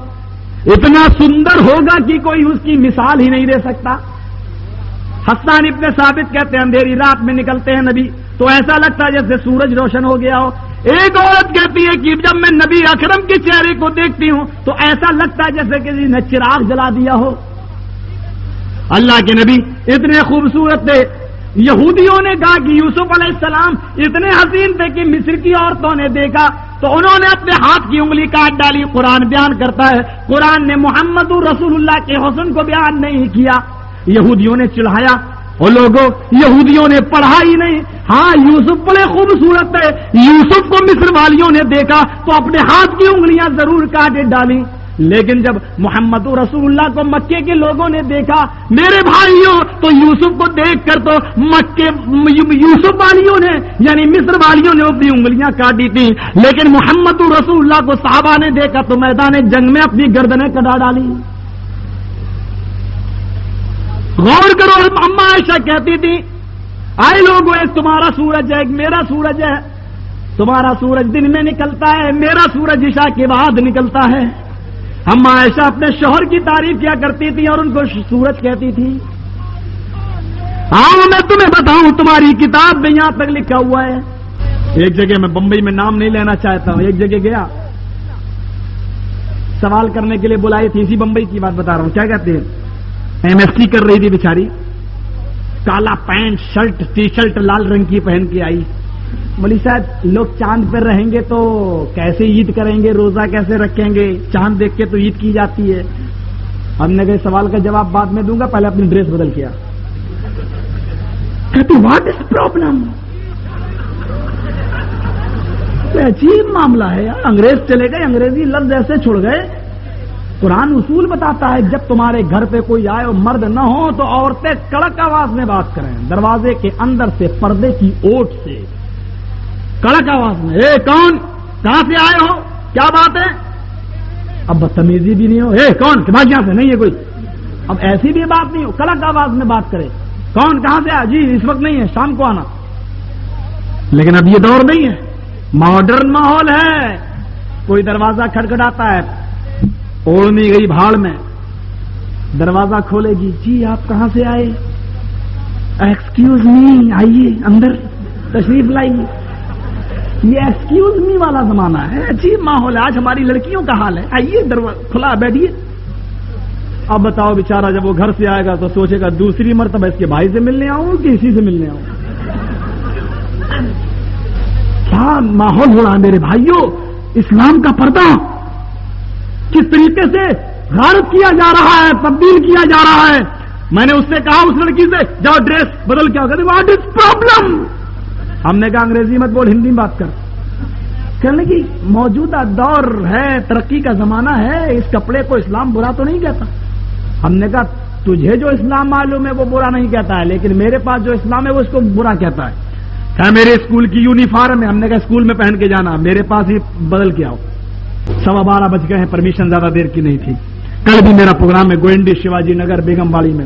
[SPEAKER 2] اتنا سندر ہوگا کہ کوئی اس کی مثال ہی نہیں دے سکتا۔ حسان ابن ثابت کہتے ہیں اندھیری رات میں نکلتے ہیں نبی تو ایسا لگتا ہے جیسے سورج روشن ہو گیا ہو۔ ایک عورت کہتی ہے کہ جب میں نبی اکرم کے چہرے کو دیکھتی ہوں تو ایسا لگتا ہے جیسے کسی نے چراغ جلا دیا ہو۔ اللہ کے نبی اتنے خوبصورت تھے، یہودیوں نے کہا کہ یوسف علیہ السلام اتنے حسین تھے کہ مصر کی عورتوں نے دیکھا تو انہوں نے اپنے ہاتھ کی انگلی کاٹ ڈالی۔ قرآن بیان کرتا ہے، قرآن نے محمد رسول اللہ کے حسن کو بیان نہیں کیا۔ یہودیوں نے چڑھایا اور لوگوں یہودیوں نے پڑھا ہی نہیں. ہاں یوسف بڑے خوبصورت ہے. یوسف کو مصر والیوں نے دیکھا تو اپنے ہاتھ کی انگلیاں ضرور کاٹ ڈالی، لیکن جب محمد رسول اللہ کو مکے کے لوگوں نے دیکھا میرے بھائیوں تو یوسف کو دیکھ کر تو یوسف والیوں نے یعنی مصر والیوں نے اپنی انگلیاں کاٹی تھی، لیکن محمد رسول اللہ کو صحابہ نے دیکھا تو میدان جنگ میں اپنی گردنیں کٹا ڈالی. غور کرو، اما عائشہ کہتی تھی آئے لوگوں ایک تمہارا سورج ہے ایک میرا سورج ہے، تمہارا سورج دن میں نکلتا ہے میرا سورج عشاء کے بعد نکلتا ہے. اما عائشہ اپنے شوہر کی تعریف کیا کرتی تھی اور ان کو سورج کہتی تھی. ہاں میں تمہیں بتاؤں تمہاری کتاب میں یہاں تک لکھا ہوا ہے. ایک جگہ میں بمبئی میں نام نہیں لینا چاہتا ہوں، ایک جگہ گیا سوال کرنے کے لیے بلائی تھی، اسی بمبئی کی بات بتا رہا ہوں. کیا کہتے ہیں ایم ایس ٹی کر رہی تھی بیچاری، کالا پینٹ شرٹ ٹی شرٹ لال رنگ کی پہن کے آئی. مولوی صاحب لوگ چاند پر رہیں گے تو کیسے عید کریں گے، روزہ کیسے رکھیں گے، چاند دیکھ کے تو عید کی جاتی ہے. ہم نے کہا سوال کا جواب بعد میں دوں گا، پہلے اپنی ڈریس بدل کیا. What is problem? عجیب معاملہ ہے یار. انگریز چلے گئے، انگریزی لفظ ایسے چھوڑ گئے. قرآن اصول بتاتا ہے جب تمہارے گھر پہ کوئی آئے اور مرد نہ ہو تو عورتیں کڑک آواز میں بات کریں، دروازے کے اندر سے پردے کی اوٹ سے کڑک آواز میں. اے کون، کہاں سے آئے ہو، کیا بات ہے؟ اب بدتمیزی بھی نہیں ہو، اے کون کہ بھائی یہاں سے نہیں ہے کوئی. اب ایسی بھی بات نہیں ہو، کڑک آواز میں بات کرے. کون کہاں سے آیا؟ جی اس وقت نہیں ہے، شام کو آنا. لیکن اب یہ دور نہیں ہے، ماڈرن ماحول ہے. کوئی دروازہ کھٹکھٹاتا ہے، اوڑھنی گئی بھاڑ میں، دروازہ کھولے گی. جی آپ کہاں سے آئے؟ ایکسکیوز می، آئیے اندر تشریف لائیے. یہ ایکسکیوز می والا زمانہ ہے. عجیب ماحول ہے. آج ہماری لڑکیوں کا حال ہے، آئیے دروازہ کھلا بیٹھیے. اب بتاؤ بیچارہ جب وہ گھر سے آئے گا تو سوچے گا دوسری مرتبہ اس کے بھائی سے ملنے آؤں کہ اسی سے ملنے آؤں. کیا ماحول ہو رہا ہے میرے بھائیوں. اسلام کا پردہ کس طریقے سے غارت کیا جا رہا ہے، تبدیل کیا جا رہا ہے. میں نے اس سے کہا اس لڑکی سے جاؤ ڈریس بدل کیا کہتے واٹ از پرابلم. ہم نے کہا انگریزی مت بول، ہندی میں بات کر. کہنے کی موجودہ دور ہے، ترقی کا زمانہ ہے، اس کپڑے کو اسلام برا تو نہیں کہتا. ہم نے کہا تجھے جو اسلام معلوم ہے وہ برا نہیں کہتا ہے، لیکن میرے پاس جو اسلام ہے وہ اس کو برا کہتا ہے. کہا میرے اسکول کی یونیفارم ہے. ہم نے کہا اسکول میں پہن کے جانا، میرے پاس ہی بدل کے آؤ. 12:15 بج گئے ہیں، پرمیشن زیادہ دیر کی نہیں تھی. کل بھی میرا پروگرام ہے گوئنڈی شیواجی نگر بیگم باڑی میں،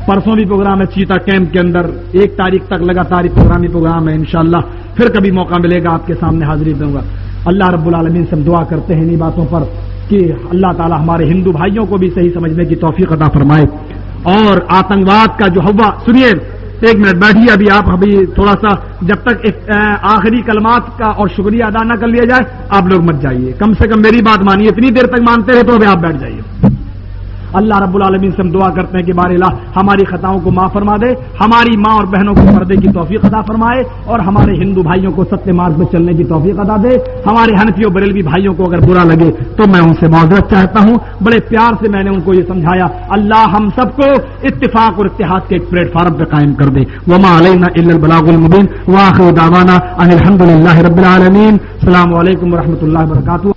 [SPEAKER 2] پرسوں بھی پروگرام ہے چیتا کیمپ کے اندر. 1 تاریخ تک لگاتار پروگرام ہے. انشاءاللہ پھر کبھی موقع ملے گا آپ کے سامنے حاضری دوں گا. اللہ رب العالمین سے ہم دعا کرتے ہیں انہی باتوں پر کہ اللہ تعالی ہمارے ہندو بھائیوں کو بھی صحیح سمجھنے کی توفیق عطا فرمائے. اور آتنکواد کا جو ہوا، سنیے ایک منٹ بیٹھیے ابھی تھوڑا سا، جب تک ایک آخری کلمات کا اور شکریہ ادا نہ کر لیا جائے آپ لوگ مت جائیے. کم سے کم میری بات مانیے، اتنی دیر تک مانتے رہے تو ابھی آپ بیٹھ جائیے. اللہ رب العالمین سے ہم دعا کرتے ہیں کہ بار الہ ہماری خطاؤں کو معاف فرما دے، ہماری ماں اور بہنوں کو پردے کی توفیق عطا فرمائے، اور ہمارے ہندو بھائیوں کو ستیہ مارگ میں چلنے کی توفیق عطا دے. ہمارے حنفی و بریلوی بھائیوں کو اگر برا لگے تو میں ان سے معذرت چاہتا ہوں. بڑے پیار سے میں نے ان کو یہ سمجھایا. اللہ ہم سب کو اتفاق اور اتحاد کے ایک پلیٹ فارم پہ قائم کر دے. وما علینا الا البلاغ المبین. وآخر دعوانا ان الحمد للہ رب العالمین. السلام علیکم ورحمۃ اللہ وبرکاتہ.